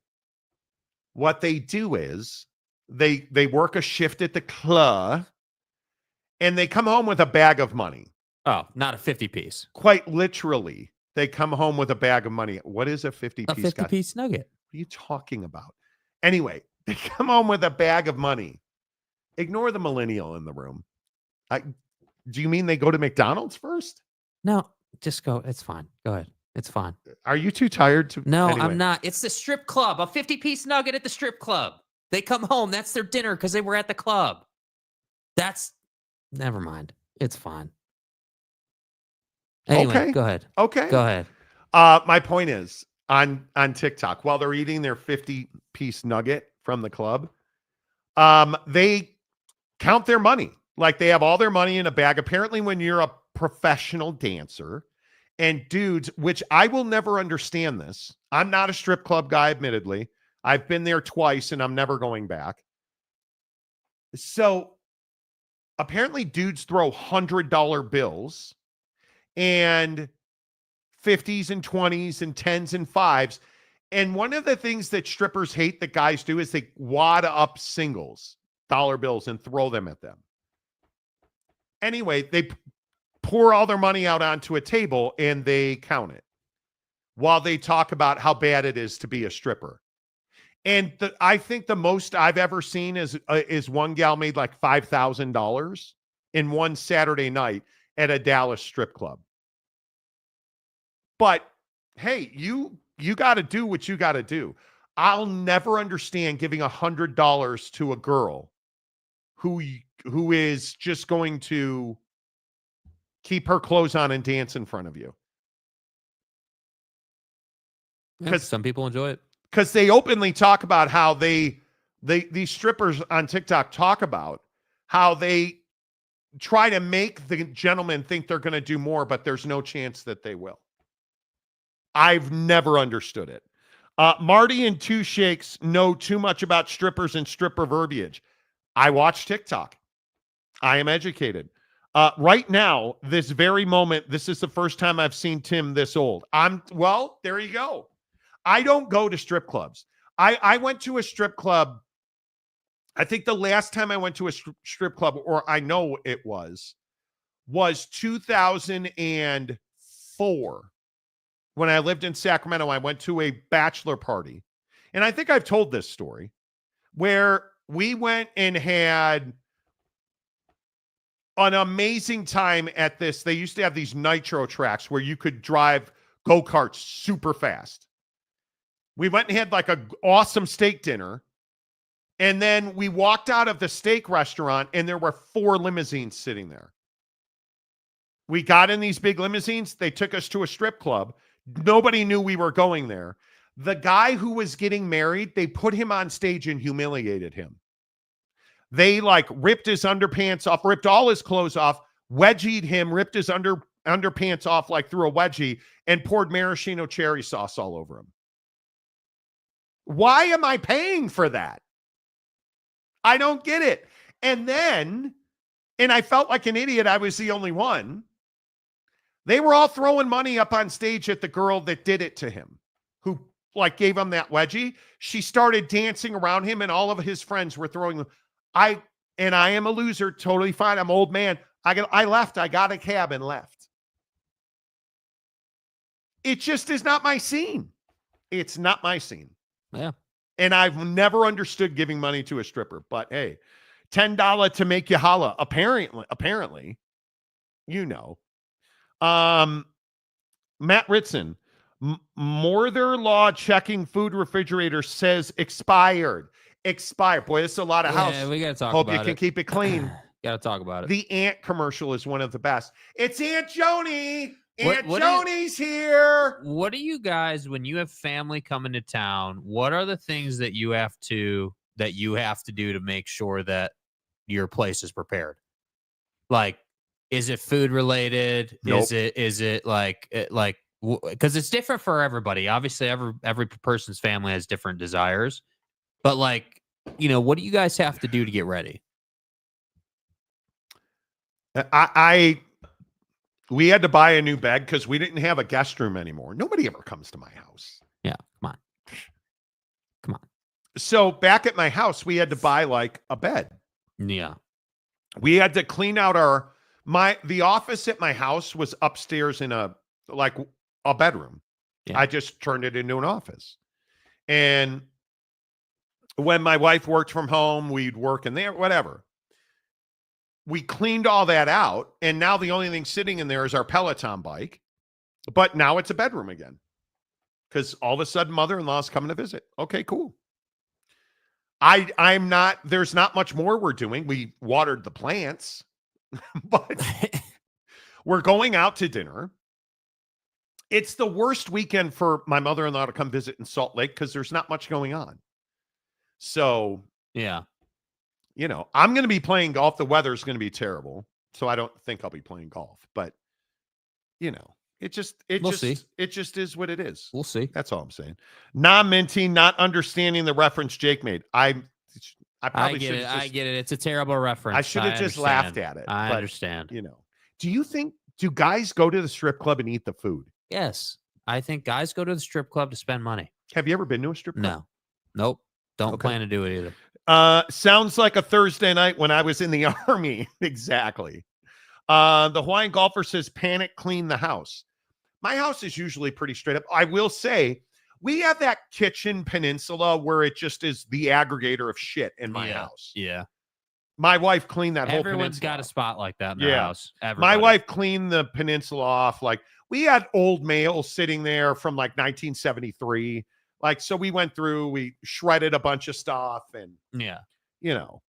What they do is they work a shift at the club and they come home with a bag of money. Oh, not a 50-piece. Quite literally, they come home with a bag of money. What is a 50-piece? A 50-piece nugget. What are you talking about? Anyway, they come home with a bag of money. Ignore the millennial in the room. Do you mean they go to McDonald's first? No, just go. It's fine. Go ahead. It's fine. Are you too tired to? No, anyway. I'm not. It's the strip club. A 50-piece nugget at the strip club. They come home. That's their dinner because they were at the club. Never mind. It's fine. Anyway, okay. Go ahead. Okay. Go ahead. My point is on TikTok, while they're eating their 50-piece nugget from the club, they count their money. Like they have all their money in a bag. Apparently, when you're a professional dancer and dudes, which I will never understand this. I'm not a strip club guy, admittedly. I've been there twice and I'm never going back. So apparently dudes throw $100 bills and 50s and 20s and 10s and 5s. And one of the things that strippers hate that guys do is they wad up singles, dollar bills, and throw them at them. Anyway, they pour all their money out onto a table and they count it while they talk about how bad it is to be a stripper. And I think the most I've ever seen is one gal made like $5,000 in one Saturday night at a Dallas strip club. But hey, you got to do what you got to do. I'll never understand giving $100 to a girl who is just going to keep her clothes on and dance in front of you. Because some people enjoy it. Because they openly talk about how these strippers on TikTok talk about how they try to make the gentleman think they're going to do more, but there's no chance that they will. I've never understood it. Marty and Two Shakes know too much about strippers and stripper verbiage. I watch TikTok. I am educated. Right now, this very moment, this is the first time I've seen Tim this old. Well, there you go. I don't go to strip clubs. I went to a strip club. I think the last time I went to a strip club, or I know it was 2004. When I lived in Sacramento, I went to a bachelor party. And I think I've told this story where we went and had an amazing time at this. They used to have these nitro tracks where you could drive go-karts super fast. We went and had like an awesome steak dinner. And then we walked out of the steak restaurant and there were 4 limousines sitting there. We got in these big limousines. They took us to a strip club. Nobody knew we were going there. The guy who was getting married, they put him on stage and humiliated him. They like ripped his underpants off, ripped all his clothes off, wedgied him, ripped his underpants off like through a wedgie, and poured maraschino cherry sauce all over him. Why am I paying for that? I don't get it. And I felt like an idiot. I was the only one. They were all throwing money up on stage at the girl that did it to him, who like gave him that wedgie. She started dancing around him and all of his friends were throwing them. I am a loser. Totally fine. I'm an old man. I left. I got a cab and left. It just is not my scene. It's not my scene. Yeah. And I've never understood giving money to a stripper, but hey, $10 to make you holla. Apparently, you know. Matt Ritson, Morther Law checking food refrigerator says expired. Boy, this is a lot of house. Yeah, we gotta talk Hope about you can keep it clean. Gotta talk about it. The Aunt commercial is one of the best. It's Aunt Joni. Aunt What Joni's here. What do you guys, when you have family coming to town, what are the things that you have to do to make sure that your place is prepared? Like, is it food related? Nope. Is it like because it's different for everybody. Obviously, every person's family has different desires, but like, what do you guys have to do to get ready? We had to buy a new bed because we didn't have a guest room anymore. Nobody ever comes to my house. Yeah, come on. So back at my house, we had to buy like a bed. Yeah. We had to clean out the office at my house was upstairs in a bedroom. Yeah. I just turned it into an office. And when my wife worked from home, we'd work in there, whatever. We cleaned all that out, and now the only thing sitting in there is our Peloton bike. But now it's a bedroom again because all of a sudden mother-in-law's coming to visit. Okay, cool. There's not much more we're doing. We watered the plants, but we're going out to dinner. It's the worst weekend for my mother-in-law to come visit in Salt Lake because there's not much going on. So, yeah. I'm going to be playing golf. The weather's going to be terrible. So I don't think I'll be playing golf, but it just is what it is. We'll see. That's all I'm saying. Minty, not understanding the reference Jake made. I probably get it. I get it. It's a terrible reference. I should have just laughed at it. I understand. Do guys go to the strip club and eat the food? Yes. I think guys go to the strip club to spend money. Have you ever been to a strip club? No. Nope. Don't plan to do it either. Sounds like a Thursday night when I was in the Army. Exactly. The Hawaiian golfer says, panic, clean the house. My house is usually pretty straight up. I will say, We have that kitchen peninsula where it just is the aggregator of shit in my house. Yeah. My wife cleaned that whole peninsula. Everyone's got a spot like that in their house. My Everybody. wife cleaned the peninsula off. Like, we had old mail sitting there from like 1973. Like, so we went through, we shredded a bunch of stuff and, you know,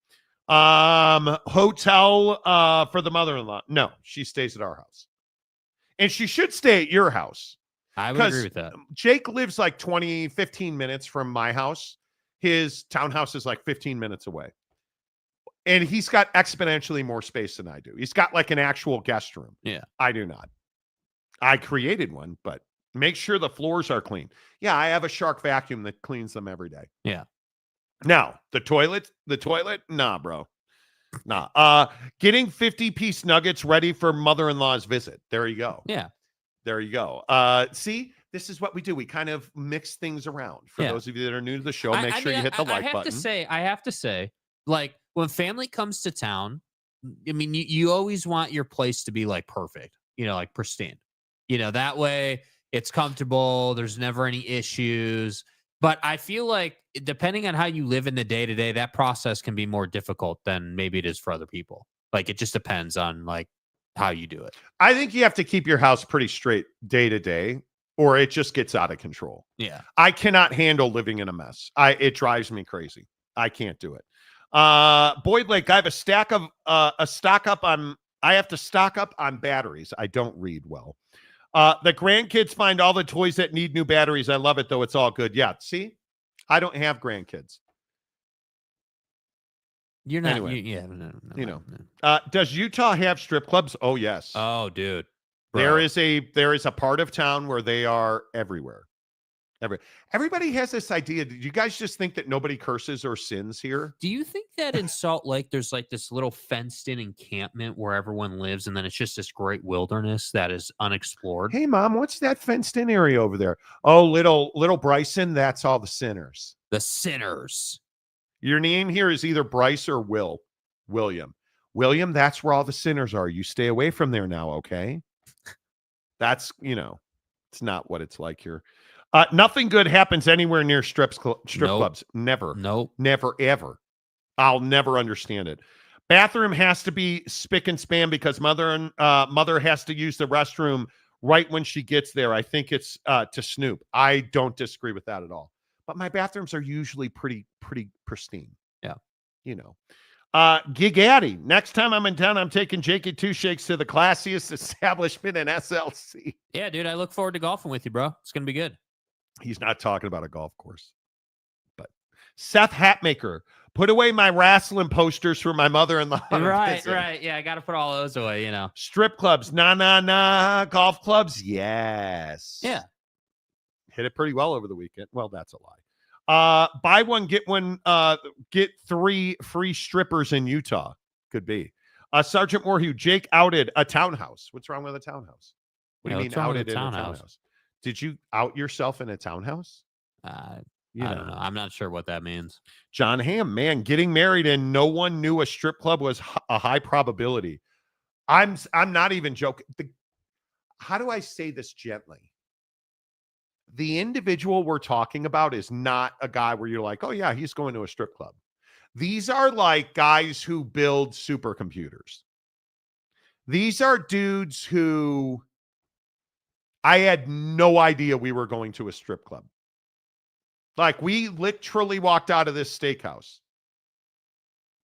hotel for the mother-in-law. No, she stays at our house. And she should stay at your house. I would agree with that. Jake lives like 15 minutes from my house. His townhouse is like 15 minutes away. And he's got exponentially more space than I do. He's got like an actual guest room. Yeah. I do not. I created one, but make sure the floors are clean. Yeah, I have a Shark vacuum that cleans them every day. Yeah. Now, the toilet, nah, bro. Nah. Getting 50-piece nuggets ready for mother-in-law's visit. There you go. Yeah. There you go. See, this is what we do. We kind of mix things around. For those of you that are new to the show, make sure you hit the like button. I have to say, like, when family comes to town, I mean, you always want your place to be like perfect, like pristine. That way it's comfortable. There's never any issues. But I feel like depending on how you live in the day-to-day, that process can be more difficult than maybe it is for other people. Like, it just depends on like how you do it. I think you have to keep your house pretty straight day to day, or it just gets out of control. Yeah. I cannot handle living in a mess. It drives me crazy. I can't do it. Boyd Lake, I have I have to stock up on batteries. I don't read well. The grandkids find all the toys that need new batteries. I love it, though. It's all good. Yeah. See, I don't have grandkids. You're not. Anyway, No. Does Utah have strip clubs? Oh, yes. Oh, dude. Bro. There is a part of town where they are everywhere. Everybody has this idea. Did you guys just think that nobody curses or sins here? Do you think that in Salt Lake there's like this little fenced-in encampment where everyone lives, and then it's just this great wilderness that is unexplored? Hey, Mom, what's that fenced-in area over there? Oh, little Bryson. That's all the sinners. The sinners. Your name here is either Bryce or William. William, that's where all the sinners are. You stay away from there now, okay? That's, it's not what it's like here. Nothing good happens anywhere near strip clubs. Never. Nope. Never, ever. I'll never understand it. Bathroom has to be spick and span because mother has to use the restroom right when she gets there. I think it's to snoop. I don't disagree with that at all. But my bathrooms are usually pretty pristine. Yeah. Gig Addy. Next time I'm in town, I'm taking Jakey Two Shakes to the classiest establishment in SLC. Yeah, dude. I look forward to golfing with you, bro. It's going to be good. He's not talking about a golf course. But Seth Hatmaker, put away my wrestling posters for my mother-in-law. Right. Yeah, I got to put all those away, Strip clubs, nah. Golf clubs, yes. Yeah. Hit it pretty well over the weekend. Well, that's a lie. Buy one, get one, get 3 free strippers in Utah. Could be. Sergeant Moorhue, Jake outed a townhouse. What's wrong with a townhouse? What do you mean outed in a townhouse? Did you out yourself in a townhouse? I don't know. I'm not sure what that means. John Hamm, man, getting married and no one knew a strip club was a high probability. I'm not even joking. How do I say this gently? The individual we're talking about is not a guy where you're like, oh yeah, he's going to a strip club. These are like guys who build supercomputers. These are dudes who I had no idea we were going to a strip club. Like, we literally walked out of this steakhouse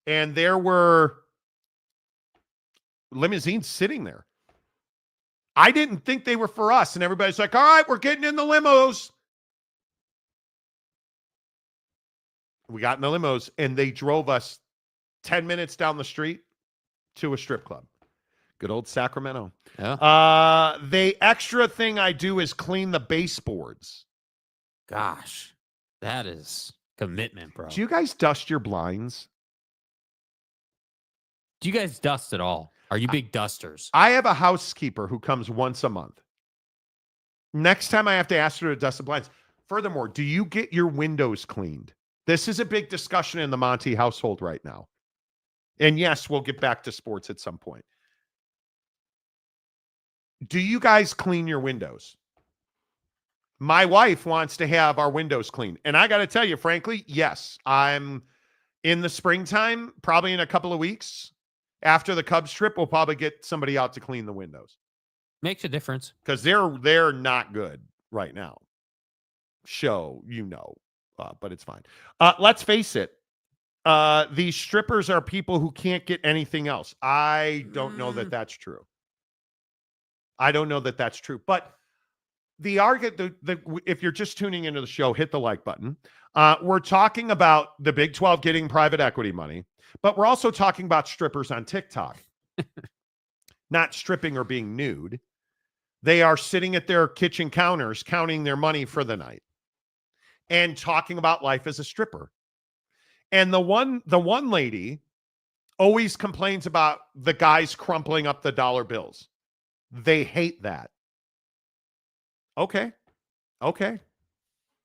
and there were limousines sitting there. I didn't think they were for us. And everybody's like, all right, we're getting in the limos. We got in the limos and they drove us 10 minutes down the street to a strip club. Good old Sacramento. Yeah. The extra thing I do is clean the baseboards. Gosh, that is commitment, bro. Do you guys dust your blinds? Do you guys dust at all? Are you big dusters? I have a housekeeper who comes once a month. Next time I have to ask her to dust the blinds. Furthermore, do you get your windows cleaned? This is a big discussion in the Monty household right now. And yes, we'll get back to sports at some point. Do you guys clean your windows? My wife wants to have our windows cleaned. And I got to tell you, frankly, yes, I'm in the springtime, probably in a couple of weeks after the Cubs trip, we'll probably get somebody out to clean the windows. Makes a difference. Because they're not good right now. But it's fine. Let's face it. These strippers are people who can't get anything else. I don't know that that's true. But the argument, if you're just tuning into the show, hit the like button. We're talking about the Big 12 getting private equity money, but we're also talking about strippers on TikTok. Not stripping or being nude. They are sitting at their kitchen counters counting their money for the night and talking about life as a stripper. And the one lady always complains about the guys crumpling up the dollar bills. They hate that. Okay.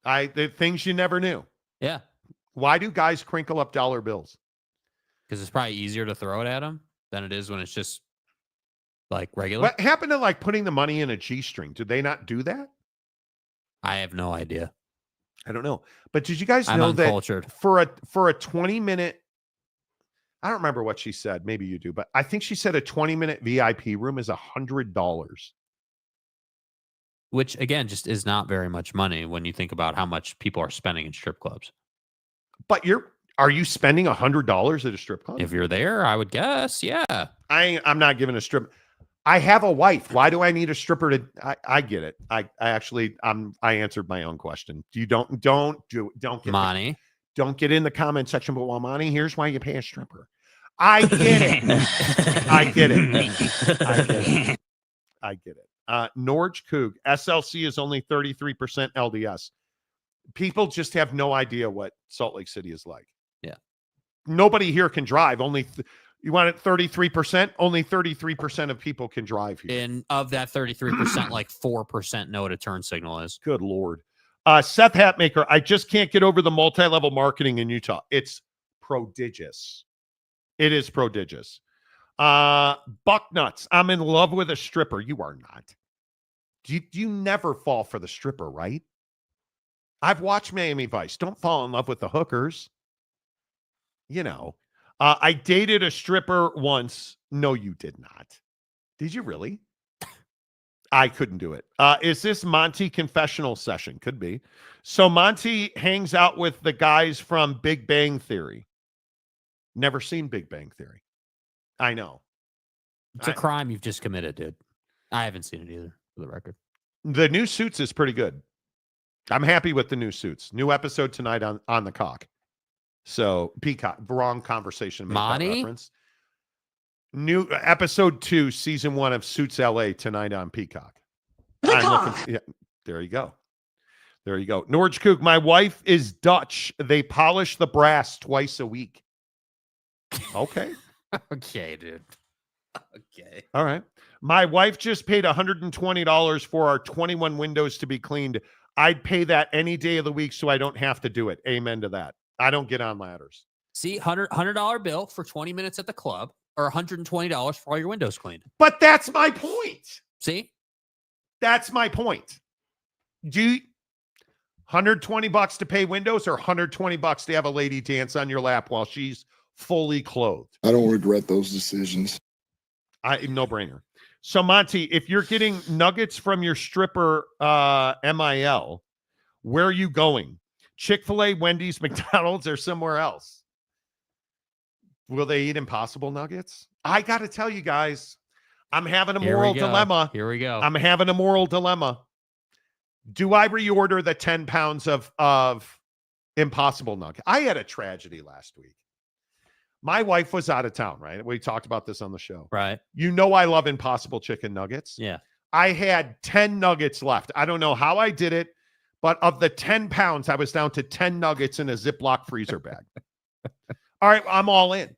The things you never knew. Yeah. Why do guys crinkle up dollar bills? Because it's probably easier to throw it at them than it is when it's just like regular. What happened to like putting the money in a G-string? Did they not do that? I have no idea. I don't know. But did you guys I'm know uncultured. that for a 20-minute, I don't remember what she said. Maybe you do, but I think she said a 20-minute VIP room is $100. Which, again, just is not very much money when you think about how much people are spending in strip clubs. But are you spending $100 at a strip club? If you're there, I would guess, yeah. I'm not giving a strip. I have a wife. Why do I need a stripper to? I get it. I answered my own question. Don't get Monty. Don't get in the comment section. But well, Monty, here's why you pay a stripper. I get it. I get it. Norge Coog, SLC is only 33% LDS. People just have no idea what Salt Lake City is like. Yeah. Nobody here can drive. You want it 33%? Only 33% of people can drive here. And of that 33%, like 4% know what a turn signal is. Good Lord. Seth Hatmaker, I just can't get over the multi-level marketing in Utah. It's prodigious. It is prodigious. Bucknuts, I'm in love with a stripper. You are not. You never fall for the stripper, right? I've watched Miami Vice. Don't fall in love with the hookers. You know. I dated a stripper once. No, you did not. Did you really? I couldn't do it. Is this Monty confessional session? Could be. So Monty hangs out with the guys from Big Bang Theory. Never seen Big Bang Theory. I know. It's a crime you've just committed, dude. I haven't seen it either, for the record. The new Suits is pretty good. I'm happy with the new Suits. New episode tonight on the Cock. So Peacock, wrong conversation. Monty? New episode 2, season 1 of Suits LA tonight on Peacock. There you go. Norge Kook, my wife is Dutch. They polish the brass twice a week. Okay. Okay, dude. Okay. All right. My wife just paid $120 for our 21 windows to be cleaned. I'd pay that any day of the week so I don't have to do it. Amen to that. I don't get on ladders. See, $100 bill for 20 minutes at the club or $120 for all your windows cleaned. But that's my point. See? That's my point. Do you $120 to pay windows or $120 to have a lady dance on your lap while she's fully clothed? I don't regret those decisions. No brainer. So Monty, if you're getting nuggets from your stripper MIL, where are you going? Chick-fil-A, Wendy's, McDonald's, or somewhere else? Will they eat Impossible Nuggets? I got to tell you guys, I'm having a moral dilemma. Here we go. I'm having a moral dilemma. Do I reorder the 10 pounds of Impossible Nugget? I had a tragedy last week. My wife was out of town, right? We talked about this on the show. Right. You know I love Impossible Chicken Nuggets. Yeah. I had 10 nuggets left. I don't know how I did it, but of the 10 pounds, I was down to 10 nuggets in a Ziploc freezer bag. All right, I'm all in.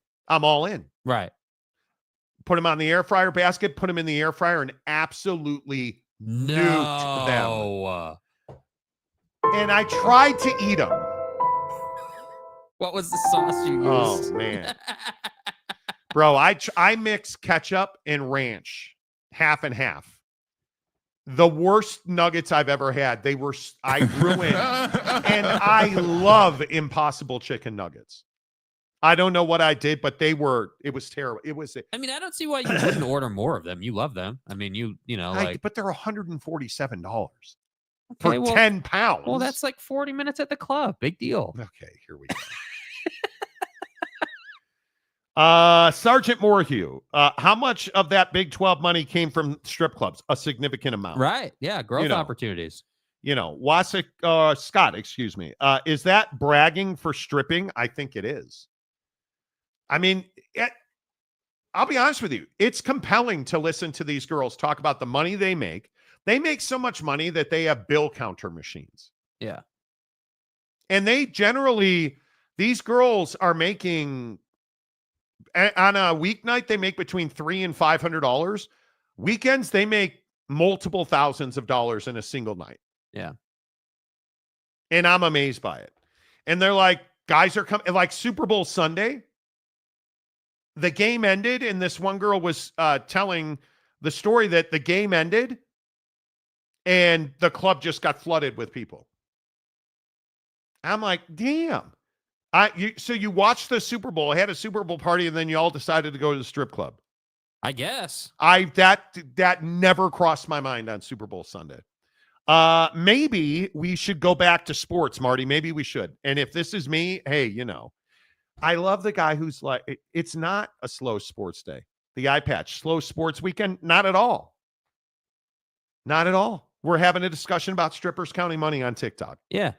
Right. Put them on the air fryer basket, put them in the air fryer, and absolutely nuked them. And I tried to eat them. What was the sauce you used? Oh, man. Bro, I mix ketchup and ranch, half and half. the worst nuggets I've ever had. I ruined, and I love Impossible Chicken Nuggets. I don't know what I did, but it was terrible. I mean, I don't see why you wouldn't order more of them. You love them. I mean, you know, but they're $147 okay, for 10 pounds. Well, that's like 40 minutes at the club. Big deal. Okay, here we go. Sergeant Morhew, how much of that Big 12 money came from strip clubs? A significant amount. Right. Yeah. Growth opportunities. Scott, excuse me. Is that bragging for stripping? I think it is. I mean, I'll be honest with you. It's compelling to listen to these girls talk about the money they make. They make so much money that they have bill counter machines. Yeah. And these girls are making, on a weeknight, they make between $300 and $500. Weekends, they make multiple thousands of dollars in a single night. Yeah. And I'm amazed by it. And they're like, guys are coming, like Super Bowl Sunday. The game ended, and this one girl was telling the story that the game ended, and the club just got flooded with people. I'm like, damn. So you watched the Super Bowl, had a Super Bowl party, and then you all decided to go to the strip club. I guess. That never crossed my mind on Super Bowl Sunday. Maybe we should go back to sports, Marty. Maybe we should. And if this is me, hey, I love the guy who's like, it's not a slow sports day. The eye patch, slow sports weekend, not at all. Not at all. We're having a discussion about strippers counting money on TikTok. Yeah.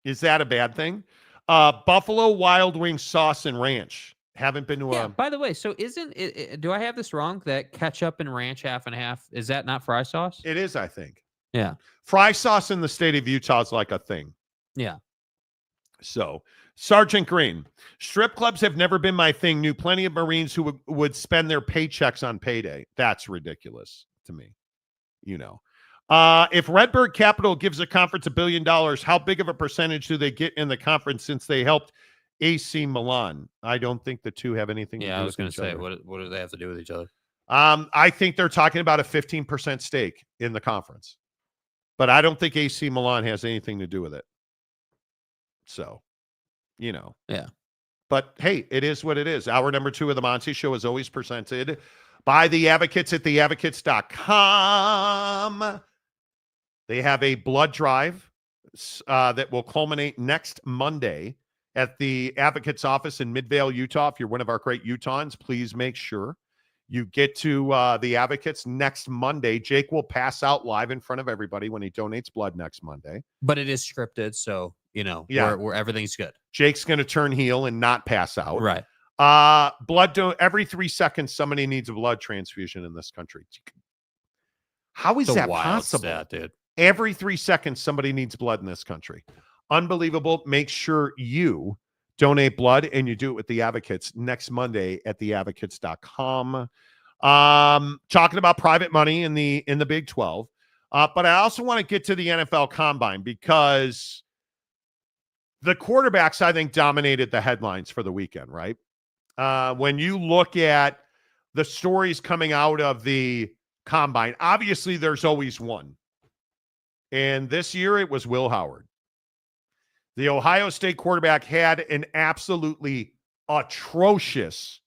Is that a bad thing? Buffalo Wild Wings sauce and ranch. Haven't been to By the way, so isn't it, do I have this wrong? That ketchup and ranch half and half, is that not fry sauce? It is, I think. Yeah. Fry sauce in the state of Utah is like a thing. Yeah. So, Sergeant Green, strip clubs have never been my thing. Knew plenty of Marines who would spend their paychecks on payday. That's ridiculous to me. If Redbird Capital gives a conference $1 billion, how big of a percentage do they get in the conference since they helped AC Milan? I don't think the two have anything to do with each other. Yeah, I was going to say, what do they have to do with each other? I think they're talking about a 15% stake in the conference. But I don't think AC Milan has anything to do with it. So, Yeah. But hey, it is what it is. Hour number 2 of the Monty Show is always presented by the Advocates at theadvocates.com. They have a blood drive that will culminate next Monday at the Advocates office in Midvale, Utah. If you're one of our great Utahns, please make sure you get to the Advocates next Monday. Jake will pass out live in front of everybody when he donates blood next Monday. But it is scripted, so, where everything's good. Jake's going to turn heel and not pass out. Right. Every 3 seconds, somebody needs a blood transfusion in this country. How is that possible? Stat, dude. Every 3 seconds, somebody needs blood in this country. Unbelievable. Make sure you donate blood, and you do it with the Advocates next Monday at theadvocates.com. Talking about private money in the Big 12. But I also want to get to the NFL Combine because the quarterbacks, I think, dominated the headlines for the weekend, right? When you look at the stories coming out of the Combine, obviously there's always one. And this year it was Will Howard. The Ohio State quarterback had an absolutely atrocious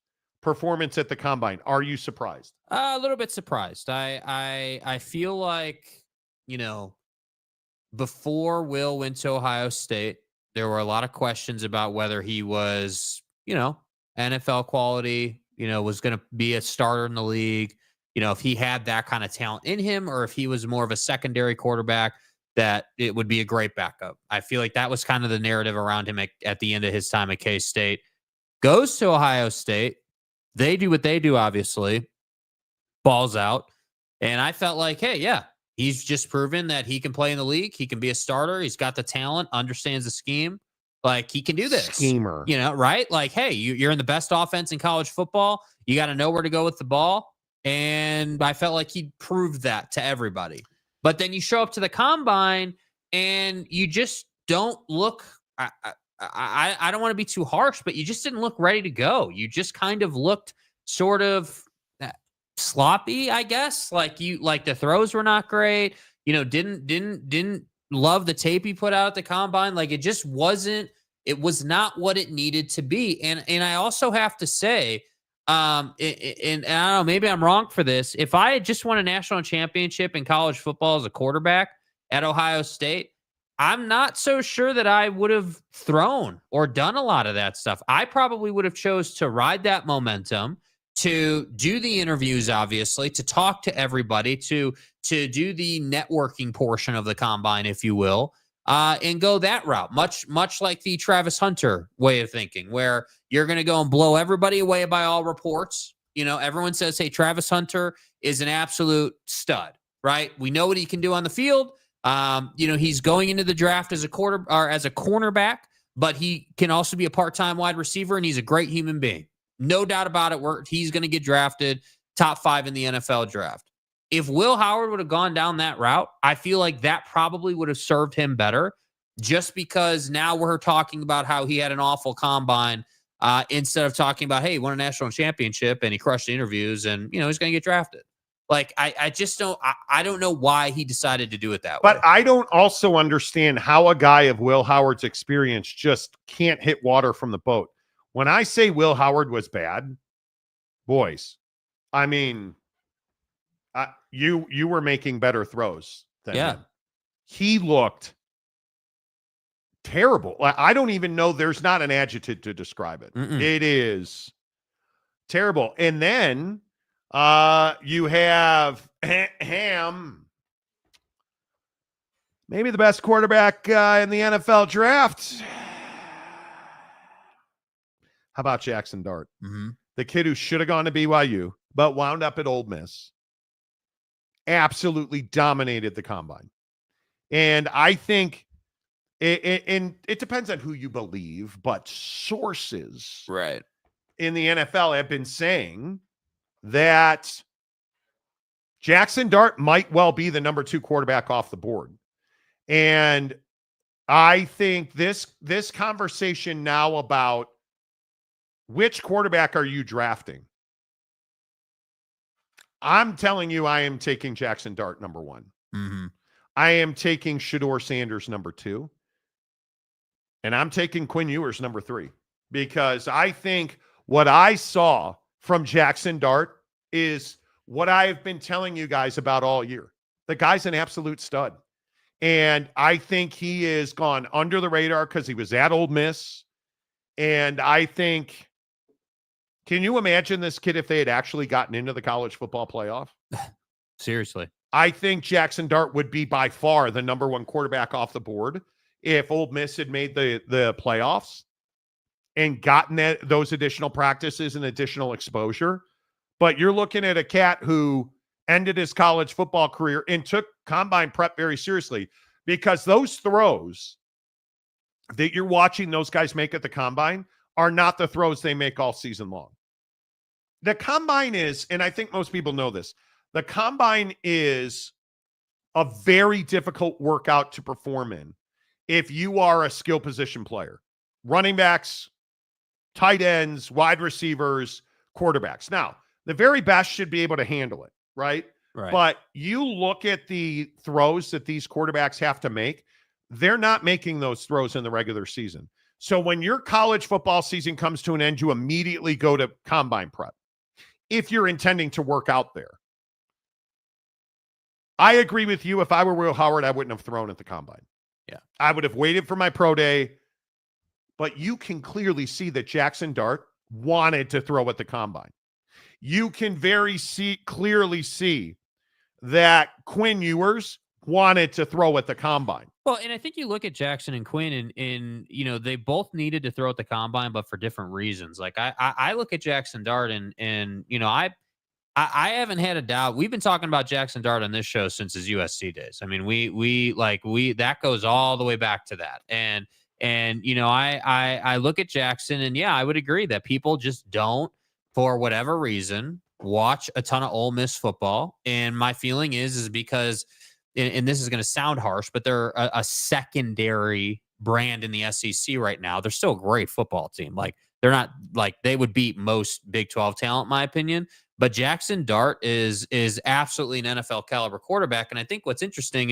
performance at the Combine. Are you surprised? A little bit surprised. I feel like, before Will went to Ohio State, there were a lot of questions about whether he was, NFL quality, was going to be a starter in the league, if he had that kind of talent in him, or if he was more of a secondary quarterback, that it would be a great backup. I feel like that was kind of the narrative around him at the end of his time at K-State. Goes to Ohio State. They do what they do, obviously. Balls out. And I felt like, hey, yeah, he's just proven that he can play in the league. He can be a starter. He's got the talent, understands the scheme. Like, he can do this. Schemer. Right? Like, hey, you're in the best offense in college football. You got to know where to go with the ball. And I felt like he proved that to everybody. But then you show up to the Combine and you just don't look, I don't want to be too harsh, but you just didn't look ready to go. You just kind of looked sort of, sloppy, I guess. Like the throws were not great. Didn't love the tape he put out at the combine. Like it just wasn't. It was not what it needed to be. And I also have to say, and I don't know, maybe I'm wrong for this. If I had just won a national championship in college football as a quarterback at Ohio State, I'm not so sure that I would have thrown or done a lot of that stuff. I probably would have chose to ride that momentum, to do the interviews, obviously, to talk to everybody, to do the networking portion of the combine, if you will, and go that route. Much like the Travis Hunter way of thinking, where you're going to go and blow everybody away by all reports. Everyone says, hey, Travis Hunter is an absolute stud, right? We know what he can do on the field. He's going into the draft as a cornerback, but he can also be a part-time wide receiver, and he's a great human being. No doubt about it. He's going to get drafted top 5 in the NFL draft. If Will Howard would have gone down that route, I feel like that probably would have served him better, just because now we're talking about how he had an awful combine instead of talking about, hey, he won a national championship and he crushed the interviews and, he's going to get drafted. Like, I just don't, I don't know why he decided to do it that way. But I don't also understand how a guy of Will Howard's experience just can't hit water from the boat. When I say Will Howard was bad, boys, I mean, you were making better throws than him. He looked terrible. I don't even know. There's not an adjective to describe it. It is terrible. And then you have Ham, maybe the best quarterback in the NFL draft. How about Jaxson Dart? The kid who should have gone to BYU, but wound up at Ole Miss. Absolutely dominated the combine. And I think it depends on who you believe, but sources in the NFL have been saying that Jaxson Dart might well be the number 2 quarterback off the board. And I think this conversation now about which quarterback are you drafting? I'm telling you, I am taking Jaxson Dart number 1. I am taking Shedeur Sanders number 2. And I'm taking Quinn Ewers number 3. Because I think what I saw from Jaxson Dart is what I've been telling you guys about all year. The guy's an absolute stud. And I think he is gone under the radar because he was at Ole Miss. And I think, can you imagine this kid if they had actually gotten into the college football playoff? Seriously. I think Jaxson Dart would be by far the number 1 quarterback off the board if Ole Miss had made the playoffs and gotten those additional practices and additional exposure. But you're looking at a cat who ended his college football career and took combine prep very seriously, because those throws that you're watching those guys make at the combine are not the throws they make all season long. The combine is, and I think most people know this, the combine is a very difficult workout to perform in if you are a skill position player. Running backs, tight ends, wide receivers, quarterbacks. Now, the very best should be able to handle it, right? But you look at the throws that these quarterbacks have to make, they're not making those throws in the regular season. So when your college football season comes to an end, you immediately go to combine prep if you're intending to work out there. I agree with you. If I were Will Howard, I wouldn't have thrown at the combine. Yeah. I would have waited for my pro day. But you can clearly see that Jaxson Dart wanted to throw at the combine. You can clearly see that Quinn Ewers wanted to throw at the combine. Well, and I think you look at Jaxson and Quinn and they both needed to throw at the combine, but for different reasons. Like I look at Jaxson Dart and I haven't had a doubt. We've been talking about Jaxson Dart on this show since his USC days. I mean, we that goes all the way back to that. And I look at Jaxson and I would agree that people just don't, for whatever reason, watch a ton of Ole Miss football. And my feeling is because, and this is going to sound harsh, but they're a secondary brand in the SEC right now. They're still a great football team. Like they're not like they would beat most Big 12 talent, in my opinion, But Jaxson Dart is absolutely an NFL caliber quarterback. And I think what's interesting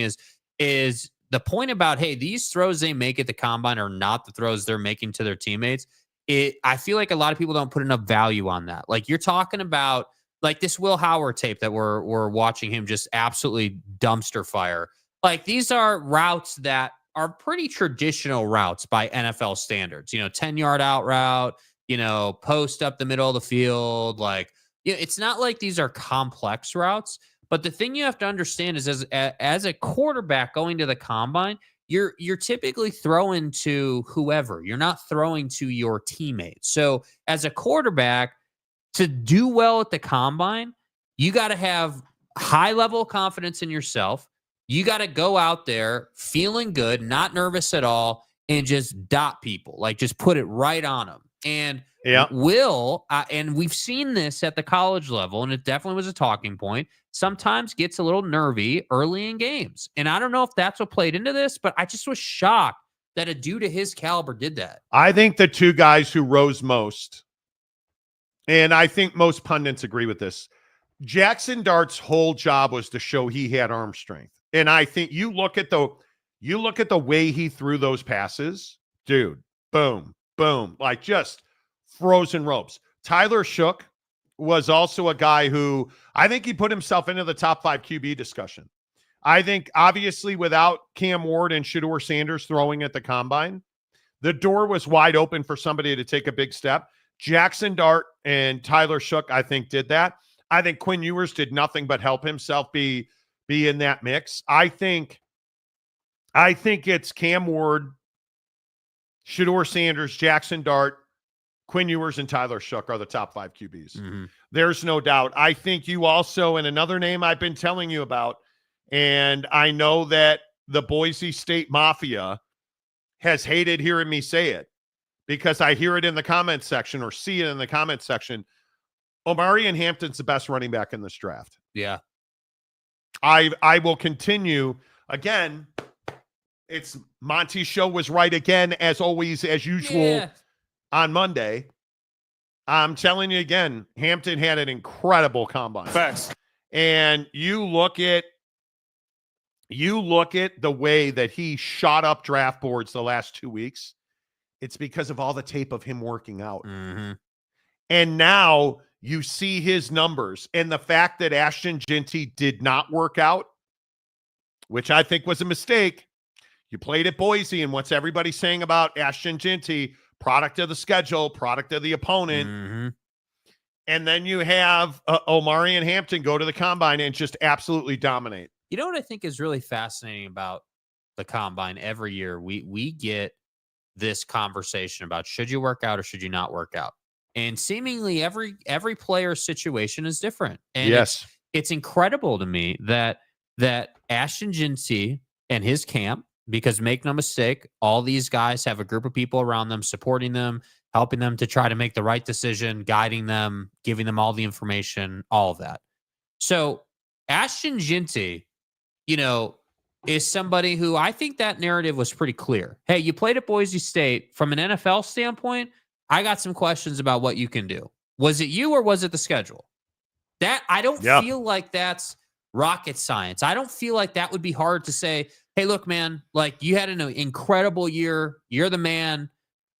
is the point about, hey, these throws they make at the combine are not the throws they're making to their teammates. I feel like a lot of people don't put enough value on that. Like you're talking about like this Will Howard tape that we're watching him just absolutely dumpster fire. Like these are routes that are pretty traditional routes by NFL standards, 10-yard out route, post up the middle of the field. Like, it's not like these are complex routes, but the thing you have to understand is as a quarterback going to the combine, you're typically throwing to whoever. You're not throwing to your teammates. So as a quarterback, to do well at the combine, you got to have high level of confidence in yourself. You got to go out there feeling good, not nervous at all, and just dot people, like just put it right on them. And and we've seen this at the college level, and it definitely was a talking point, sometimes gets a little nervy early in games. And I don't know if that's what played into this, but I just was shocked that a dude of his caliber did that. I think the two guys who rose most, and I think most pundits agree with this, Jaxson Dart's whole job was to show he had arm strength. And I think you look at the way he threw those passes, dude, boom, boom, like just frozen ropes. Tyler Shook was also a guy who I think he put himself into the top 5 QB discussion. I think obviously without Cam Ward and Shedeur Sanders throwing at the combine, the door was wide open for somebody to take a big step. Jaxson Dart and Tyler Shook, I think, did that. I think Quinn Ewers did nothing but help himself be in that mix. I think it's Cam Ward, Shedeur Sanders, Jaxson Dart, Quinn Ewers, and Tyler Shook are the top 5 QBs. Mm-hmm. There's no doubt. I think you also, and another name I've been telling you about, and I know that the Boise State Mafia has hated hearing me say it because I hear it in the comments section or see it in the comments section. Omarion Hampton's the best running back in this draft. Yeah. I will continue. Again, it's Monty's show was right again, as always, as usual, on Monday. I'm telling you again, Hampton had an incredible combine. Facts. And you look at the way that he shot up draft boards the last 2 weeks. It's because of all the tape of him working out. Mm-hmm. And now you see his numbers, and the fact that Ashton Jeanty did not work out, which I think was a mistake. You played at Boise, and what's everybody saying about Ashton Jeanty? Product of the schedule, product of the opponent. Mm-hmm. And then you have Omarion Hampton go to the combine and just absolutely dominate. You know what I think is really fascinating about the combine? Every year we get this conversation about should you work out or should you not work out? And seemingly every player's situation is different. And yes, it's incredible to me that Ashton Jeanty and his camp, because make no mistake, all these guys have a group of people around them, supporting them, helping them to try to make the right decision, guiding them, giving them all the information, all of that. So Ashton Jeanty, is somebody who I think that narrative was pretty clear. Hey, you played at Boise State. From an NFL standpoint, I got some questions about what you can do. Was it you or was it the schedule? That I don't feel like that's rocket science. I don't feel like that would be hard to say, hey, look, man, like you had an incredible year. You're the man.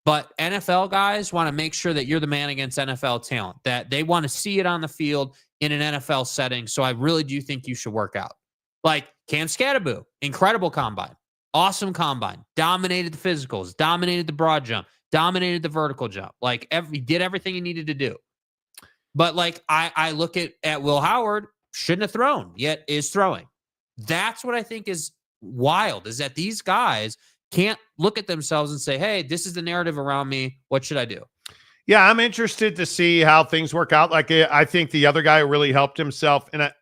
But NFL guys want to make sure that you're the man against NFL talent, that they want to see it on the field in an NFL setting. So I really do think you should work out. Like Cam Scatterbo, incredible combine, awesome combine, dominated the physicals, dominated the broad jump, dominated the vertical jump. Like he did everything he needed to do. But like I look at Will Howard, shouldn't have thrown, yet is throwing. That's what I think is wild, is that these guys can't look at themselves and say, hey, this is the narrative around me. What should I do? Yeah, I'm interested to see how things work out. Like I think the other guy who really helped himself, one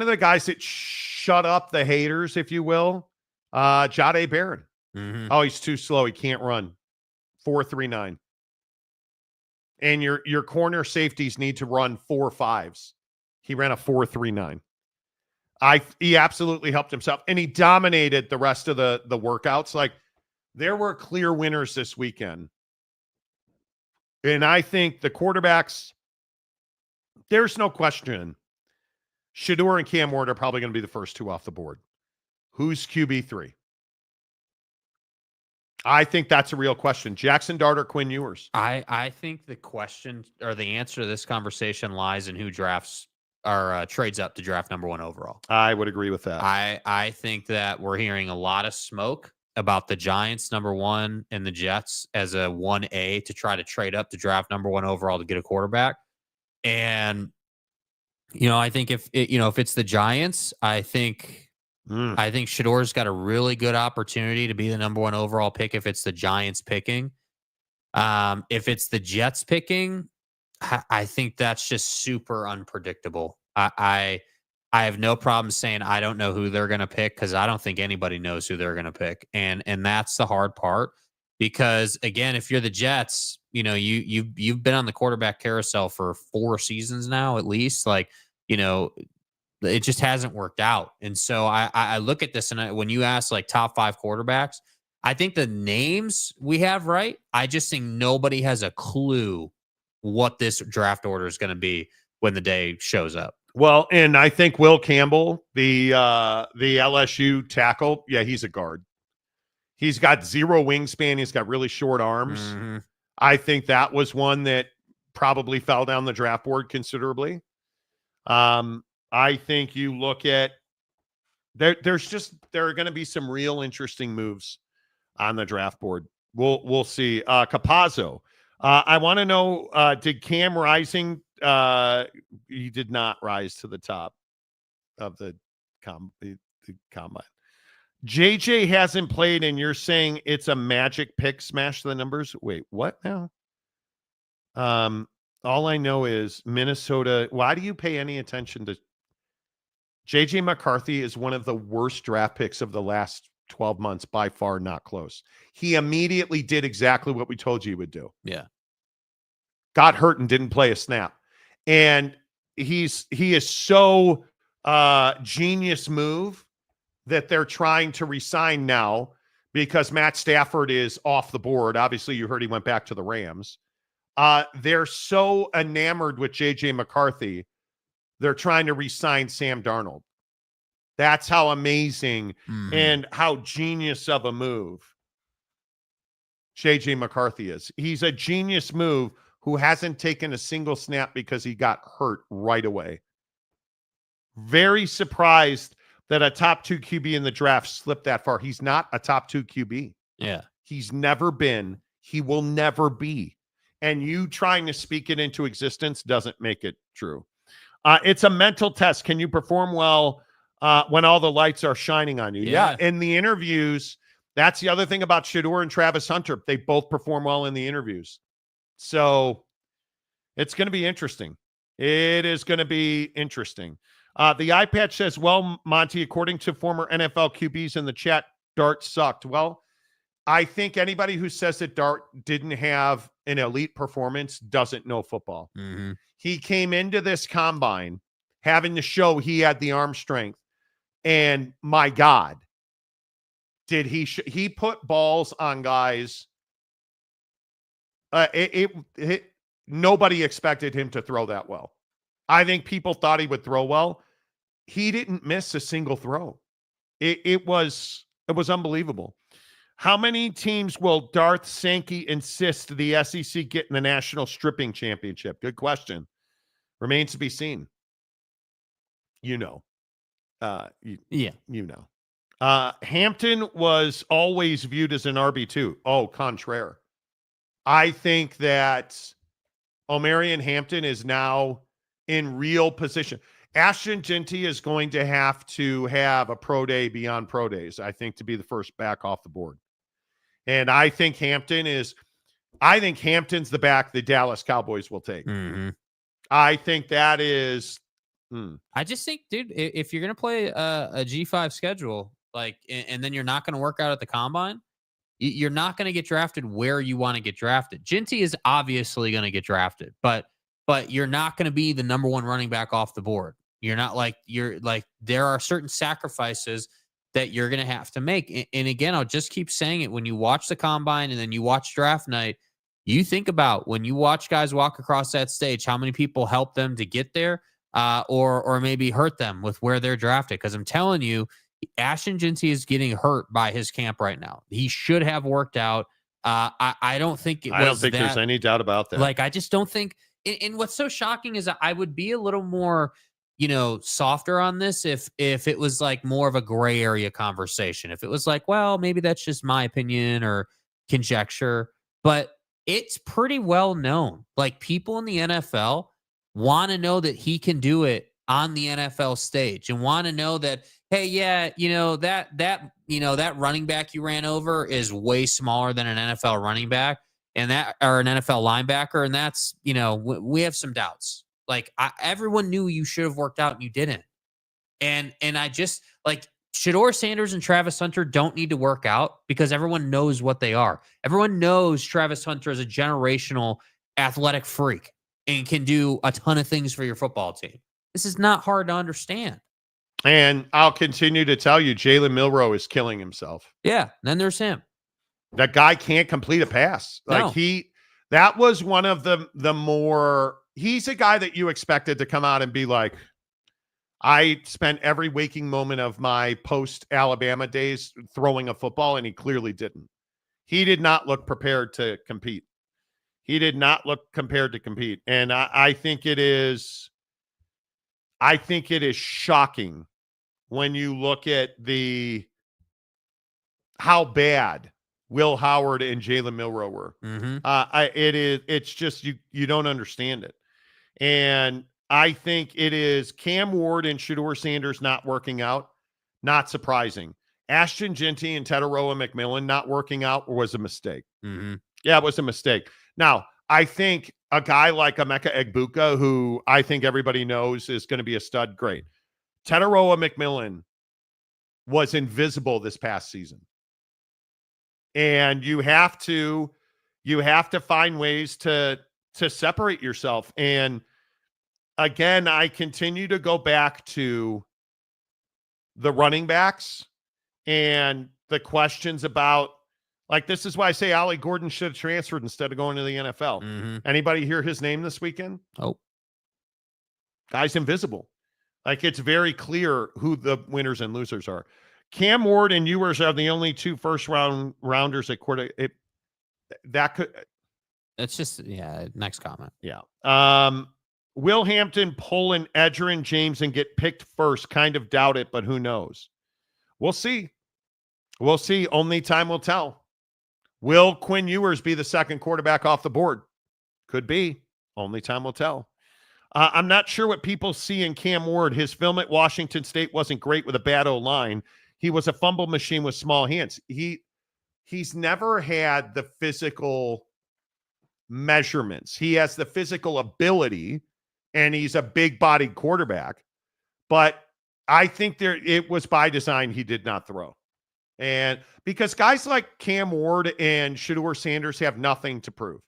of the guys that shut up the haters, if you will, Jahdae Barron. Mm-hmm. Oh, he's too slow. He can't run. 4.39. And your corner safeties need to run 4.5s. He ran a 4.39. He absolutely helped himself, and he dominated the rest of the workouts. Like there were clear winners this weekend. And I think the quarterbacks, there's no question. Shedeur and Cam Ward are probably going to be the first two off the board. Who's QB3? I think that's a real question. Jaxson Dart or Quinn Ewers? I think the question or the answer to this conversation lies in who drafts or trades up to draft number 1 overall. I would agree with that. I think that we're hearing a lot of smoke about the Giants number 1 and the Jets as a 1A to try to trade up to draft number 1 overall to get a quarterback. And I think if it's the Giants, I think Shedeur's got a really good opportunity to be the number 1 overall pick if it's the Giants picking. If it's the Jets picking, I think that's just super unpredictable. I have no problem saying I don't know who they're going to pick because I don't think anybody knows who they're going to pick, and that's the hard part. Because again, if you're the Jets, you've been on the quarterback carousel for 4 seasons now at least. It just hasn't worked out. And so I look at this and when you ask like top 5 quarterbacks, I think the names we have right. I just think nobody has a clue what this draft order is going to be when the day shows up. Well, and I think Will Campbell, the LSU tackle, he's a guard. He's got 0 wingspan. He's got really short arms. Mm-hmm. I think that was one that probably fell down the draft board considerably. I think you look at there are going to be some real interesting moves on the draft board. We'll see. Capazzo. I want to know, did Cam Rising he did not rise to the top of the combine. JJ hasn't played, and you're saying it's a magic pick, smash the numbers. Wait, what now? All I know is Minnesota. Why do you pay any attention to JJ McCarthy? Is one of the worst draft picks of the last 12 months, by far, not close. He immediately did exactly what we told you he would do. Yeah. Got hurt and didn't play a snap. And he is so genius move that they're trying to resign now because Matt Stafford is off the board. Obviously, you heard he went back to the Rams. They're so enamored with J.J. McCarthy, they're trying to re-sign Sam Darnold. That's how amazing and how genius of a move J.J. McCarthy is. He's a genius move who hasn't taken a single snap because he got hurt right away. Very surprised that a top 2 QB in the draft slipped that far. He's not a top 2 QB. Yeah. He's never been. He will never be. And you trying to speak it into existence doesn't make it true. It's a mental test. Can you perform well when all the lights are shining on you? Yeah. In the interviews, that's the other thing about Shedeur and Travis Hunter. They both perform well in the interviews. So it's going to be interesting. It is going to be interesting. The iPad says, well, Monty, according to former NFL QBs in the chat, Dart sucked. Well, I think anybody who says that Dart didn't have an elite performance doesn't know football. Mm-hmm. He came into this combine having to show he had the arm strength. And my God, did he put balls on guys. Nobody expected him to throw that well. I think people thought he would throw well. He didn't miss a single throw. It was unbelievable. How many teams will Darth Sankey insist the SEC get in the National Stripping Championship? Good question. Remains to be seen. You know. You know. Hampton was always viewed as an RB2. Oh, contraire. I think that Omarion Hampton is now in real position. Ashton Genty is going to have a pro day beyond pro days, I think, to be the first back off the board. And I think Hampton's the back the Dallas Cowboys will take. Mm-hmm. I think that is. I just think, dude, if you're going to play a G5 schedule, and then you're not going to work out at the combine, you're not going to get drafted where you want to get drafted. Genty is obviously going to get drafted, but you're not going to be the number 1 running back off the board. You're not there are certain sacrifices that you're going to have to make. And again, I'll just keep saying it. When you watch the combine and then you watch draft night, You think about when you watch guys walk across that stage, how many people help them to get there, or maybe hurt them with where they're drafted. Because I'm telling you, Ashton Jeanty is getting hurt by his camp right now. He should have worked out. I don't think I don't think there's any doubt about that. Like, I just don't think. And what's so shocking is that I would be a little more, softer on this if it was like more of a gray area conversation. If it was like, well, maybe that's just my opinion or conjecture, but it's pretty well known. Like, people in the NFL want to know that he can do it on the NFL stage and want to know that, hey, yeah, that running back you ran over is way smaller than an NFL running back and that, or an NFL linebacker. And that's, we have some doubts. Like, everyone knew you should have worked out and you didn't. And I just like, Shedeur Sanders and Travis Hunter don't need to work out because everyone knows what they are. Everyone knows Travis Hunter is a generational athletic freak and can do a ton of things for your football team. This is not hard to understand. And I'll continue to tell you, Jalen Milroe is killing himself. Yeah, then there's him. That guy can't complete a pass. No. That was one of the more, he's a guy that you expected to come out and be like, I spent every waking moment of my post-Alabama days throwing a football, and he clearly didn't. He did not look prepared to compete. And I think it is shocking when you look at how bad Will Howard and Jalen Milroe were. Mm-hmm. It's just, you don't understand it. And I think it is Cam Ward and Shedeur Sanders not working out. Not surprising. Ashton Jeanty and Tetaroa McMillan not working out was a mistake. Mm-hmm. Yeah, it was a mistake. Now, I think a guy like Emeka Egbuka, who I think everybody knows is going to be a stud, great. Tetaroa McMillan was invisible this past season. And you have to find ways to separate yourself. And again, I continue to go back to the running backs and the questions about, like, this is why I say Ollie Gordon should have transferred instead of going to the NFL. Mm-hmm. Anybody hear his name this weekend? Oh. Guy's invisible. Like, it's very clear who the winners and losers are. Cam Ward and Ewers are the only two first-rounders at quarter. It's just, yeah, next comment. Yeah. Will Hampton pull an Edgerrin James and get picked first? Kind of doubt it, but who knows? We'll see. Only time will tell. Will Quinn Ewers be the second quarterback off the board? Could be. Only time will tell. I'm not sure what people see in Cam Ward. His film at Washington State wasn't great with a bad O-line. He was a fumble machine with small hands. He's never had the physical measurements. He has the physical ability, and he's a big-bodied quarterback. But I think it was by design he did not throw. And because guys like Cam Ward and Shedeur Sanders have nothing to prove.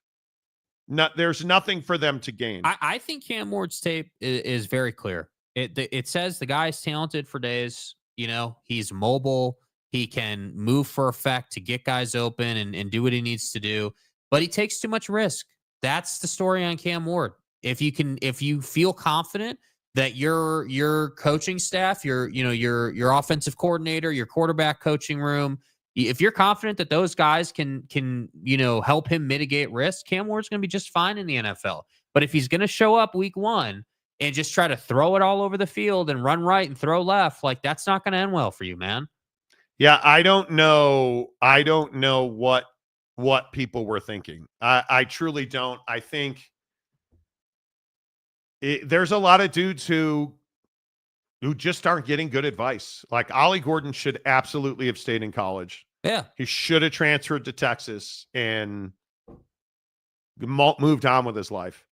There's nothing for them to gain. I think Cam Ward's tape is very clear. It says the guy's talented for days. He's mobile. He can move for effect to get guys open and do what he needs to do. But he takes too much risk. That's the story on Cam Ward. If you feel confident that your coaching staff, your offensive coordinator, your quarterback coaching room, if you're confident that those guys can help him mitigate risk, Cam Ward's going to be just fine in the NFL. But if he's going to show up week one and just try to throw it all over the field and run right and throw left, like, that's not going to end well for you, man. Yeah, I don't know what people were thinking. I truly don't. I think there's a lot of dudes who just aren't getting good advice. Like, Ollie Gordon should absolutely have stayed in college. Yeah. He should have transferred to Texas and moved on with his life.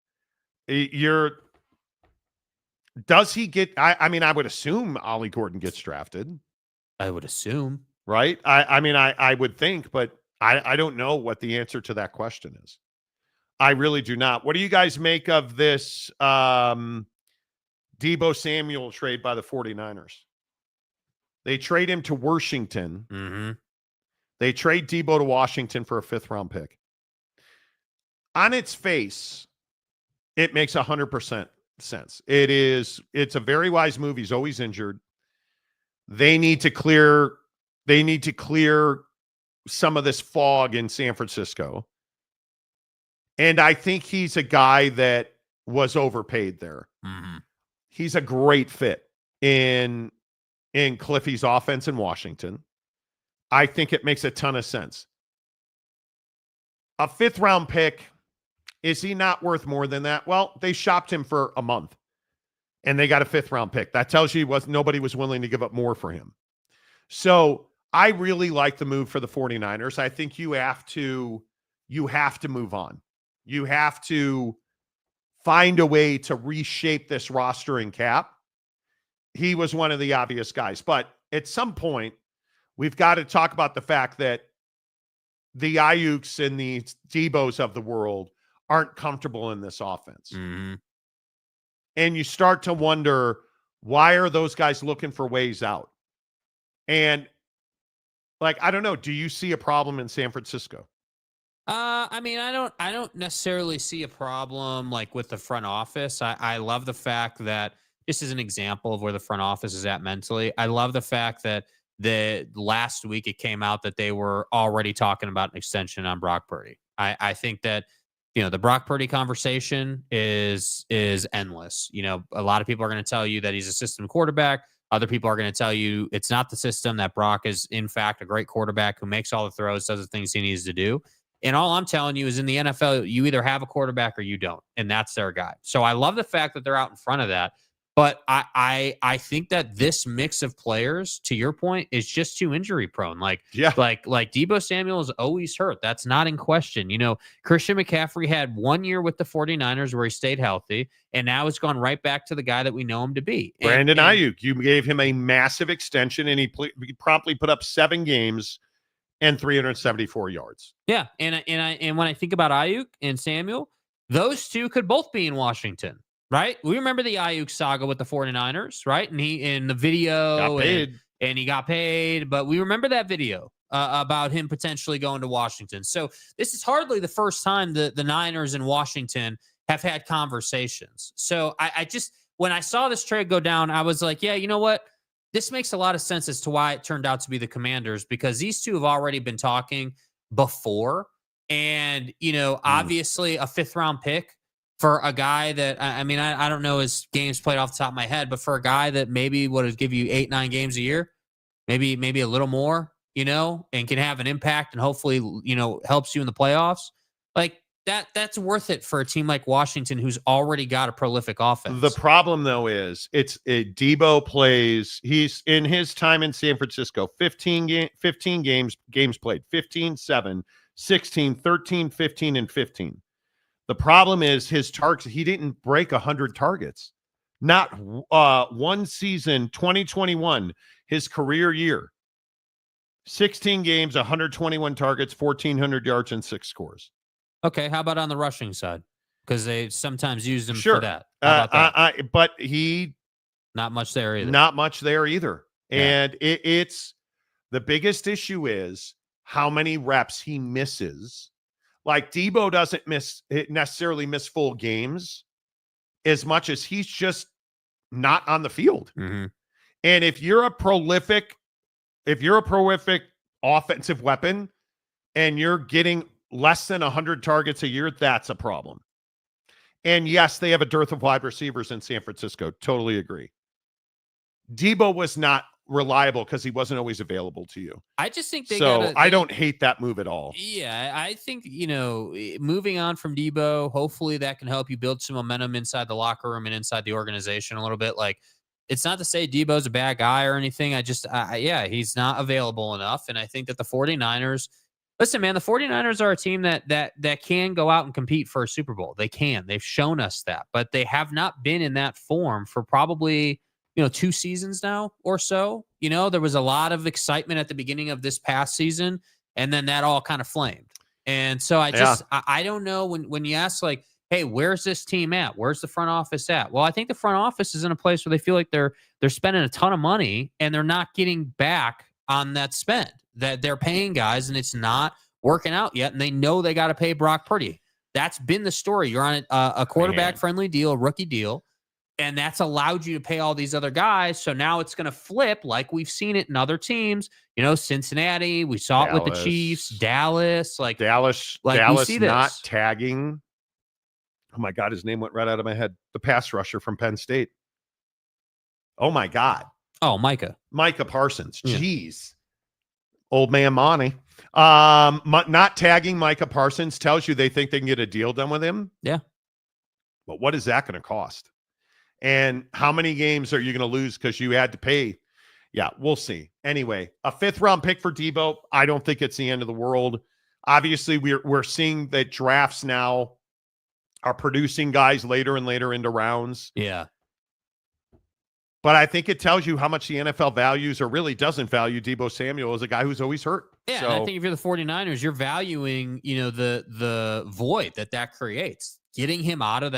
Does he get, I would assume Ollie Gordon gets drafted. I would assume. Right? I would think, but I don't know what the answer to that question is. I really do not. What do you guys make of this Deebo Samuel trade by the 49ers? They trade him to Washington. Mm-hmm. They trade Deebo to Washington for a 5th-round pick. on its face, it makes 100% sense. It's a very wise move. He's always injured. They need to clear some of this fog in San Francisco. And I think he's a guy that was overpaid there. Mm-hmm. He's a great fit in Cliffy's offense in Washington. I think it makes a ton of sense. A 5th round pick, is he not worth more than that? Well, they shopped him for a month and they got a 5th round pick. That tells you nobody was willing to give up more for him. So I really like the move for the 49ers. I think you have to move on. You have to find a way to reshape this roster and cap. He was one of the obvious guys, but at some point we've got to talk about the fact that the Ayuks and the Debos of the world aren't comfortable in this offense. Mm-hmm. And you start to wonder, why are those guys looking for ways out? And I don't know. Do you see a problem in San Francisco? I mean, I don't necessarily see a problem with the front office. I love the fact that this is an example of where the front office is at mentally. I love the fact that the last week it came out that they were already talking about an extension on Brock Purdy. I think that, the Brock Purdy conversation is endless. A lot of people are going to tell you that he's a system quarterback. Other people are going to tell you it's not the system, that Brock is, in fact, a great quarterback who makes all the throws, does the things he needs to do. And all I'm telling you is in the NFL, you either have a quarterback or you don't, and that's their guy. So I love the fact that they're out in front of that. But I think that this mix of players, to your point, is just too injury prone. Like Deebo Samuel is always hurt. That's not in question. Christian McCaffrey had 1 year with the 49ers where he stayed healthy, and now it's gone right back to the guy that we know him to be. Brandon Ayuk, you gave him a massive extension, and he promptly put up 7 games and 374 yards. Yeah, and when I think about Ayuk and Samuel, those two could both be in Washington. Right? We remember the Ayuk saga with the 49ers, right? And he in the video got paid. And he got paid, but we remember that video about him potentially going to Washington. So this is hardly the first time the Niners and Washington have had conversations. So I just, when I saw this trade go down, I was like, yeah, you know what? This makes a lot of sense as to why it turned out to be the Commanders, because these two have already been talking before. And, obviously a 5th round pick for a guy that, I don't know his games played off the top of my head, but for a guy that maybe would give you 8-9 games a year, maybe a little more, and can have an impact and hopefully, helps you in the playoffs, that's worth it for a team like Washington, who's already got a prolific offense. The problem, though, is Debo plays. He's in his time in San Francisco, 15 games played, 15, 7, 16, 13, 15, and 15. The problem is his targets. He didn't break 100 targets. Not one season, 2021, his career year. 16 games, 121 targets, 1,400 yards, and 6 scores. Okay, how about on the rushing side? Because they sometimes use him for that. How about that? But he... Not much there either. Not much there either. Yeah. And it's... The biggest issue is how many reps he misses. Debo doesn't necessarily miss full games as much as he's just not on the field. Mm-hmm. And if you're a prolific offensive weapon and you're getting less than 100 targets a year, that's a problem. And yes, they have a dearth of wide receivers in San Francisco. Totally agree. Debo was not reliable because he wasn't always available to you. I just think I don't hate that move at all. Yeah, I think, moving on from Debo, hopefully that can help you build some momentum inside the locker room and inside the organization a little bit. It's not to say Debo's a bad guy or anything. He's not available enough. And I think that the 49ers, listen, man, the 49ers are a team that can go out and compete for a Super Bowl. They can. They've shown us that. But they have not been in that form for probably 2 seasons now or so. There was a lot of excitement at the beginning of this past season, and then that all kind of flamed. And so I don't know when you ask hey, where's this team at? Where's the front office at? Well, I think the front office is in a place where they feel like they're spending a ton of money and they're not getting back on that spend that they're paying guys, and it's not working out yet. And they know they got to pay Brock Purdy. That's been the story. You're on a quarterback-friendly deal, a rookie deal, and that's allowed you to pay all these other guys. So now it's going to flip like we've seen it in other teams. Cincinnati, we saw it with the Chiefs, Dallas. Dallas we see this. Not tagging. Oh, my God, his name went right out of my head. The pass rusher from Penn State. Oh, my God. Oh, Micah Parsons. Yeah. Jeez. Old man Monty. Not tagging Micah Parsons tells you they think they can get a deal done with him. Yeah. But what is that going to cost? And how many games are you going to lose because you had to pay? Yeah, we'll see. Anyway, a 5th-round pick for Debo. I don't think it's the end of the world. Obviously, we're seeing that drafts now are producing guys later and later into rounds. Yeah. But I think it tells you how much the NFL values or really doesn't value Deebo Samuel as a guy who's always hurt. Yeah, so, and I think if you're the 49ers, you're valuing, the void that creates. Getting him out of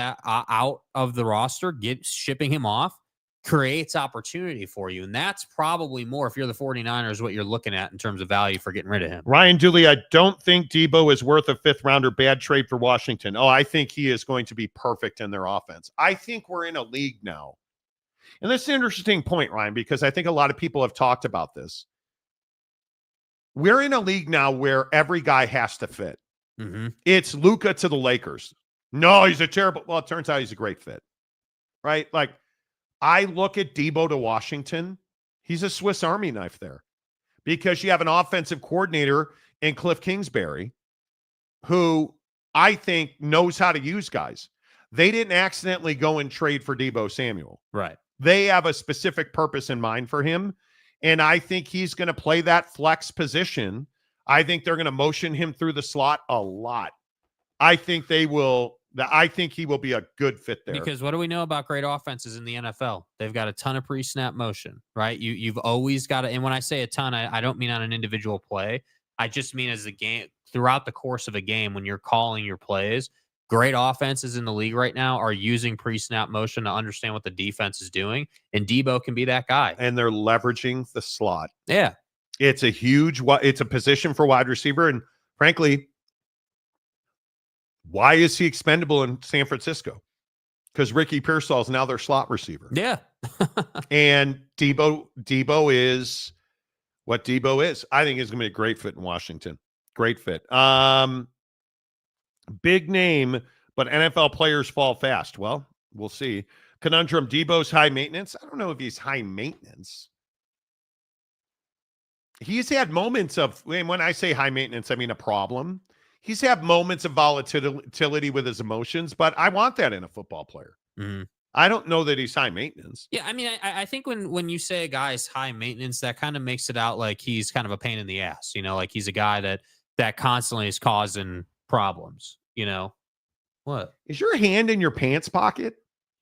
the roster, shipping him off creates opportunity for you. And that's probably more, if you're the 49ers, what you're looking at in terms of value for getting rid of him. Ryan Dooley, I don't think Debo is worth a 5th-rounder. Bad trade for Washington. Oh, I think he is going to be perfect in their offense. I think we're in a league now. And that's an interesting point, Ryan, because I think a lot of people have talked about this. We're in a league now where every guy has to fit. Mm-hmm. It's Luka to the Lakers. No, he's a terrible. Well, it turns out he's a great fit, right? Like, I look at Debo to Washington. He's a Swiss Army knife there because you have an offensive coordinator in Cliff Kingsbury who I think knows how to use guys. They didn't accidentally go and trade for Deebo Samuel. Right. They have a specific purpose in mind for him. And I think he's going to play that flex position. I think they're going to motion him through the slot a lot. I think he will be a good fit there. Because what do we know about great offenses in the NFL? They've got a ton of pre-snap motion, right? You've always got to, and when I say a ton, I don't mean on an individual play. I just mean as the game, throughout the course of a game, when you're calling your plays. Great offenses in the league right now are using pre-snap motion to understand what the defense is doing, and Debo can be that guy. And they're leveraging the slot. Yeah. It's a position for wide receiver, and frankly, why is he expendable in San Francisco? Because Ricky Pearsall is now their slot receiver. Yeah. And Debo is what Debo is. I think he's going to be a great fit in Washington. Great fit. Big name, but NFL players fall fast. Well, we'll see. Conundrum, Debo's high maintenance. I don't know if he's high maintenance. He's had moments of, and when I say high maintenance, I mean a problem. He's had moments of volatility with his emotions, but I want that in a football player. Mm-hmm. I don't know that he's high maintenance. Yeah, I mean, I think when you say a guy is high maintenance, that kind of makes it out like he's kind of a pain in the ass. Like he's a guy that constantly is causing problems. What? Is your hand in your pants pocket?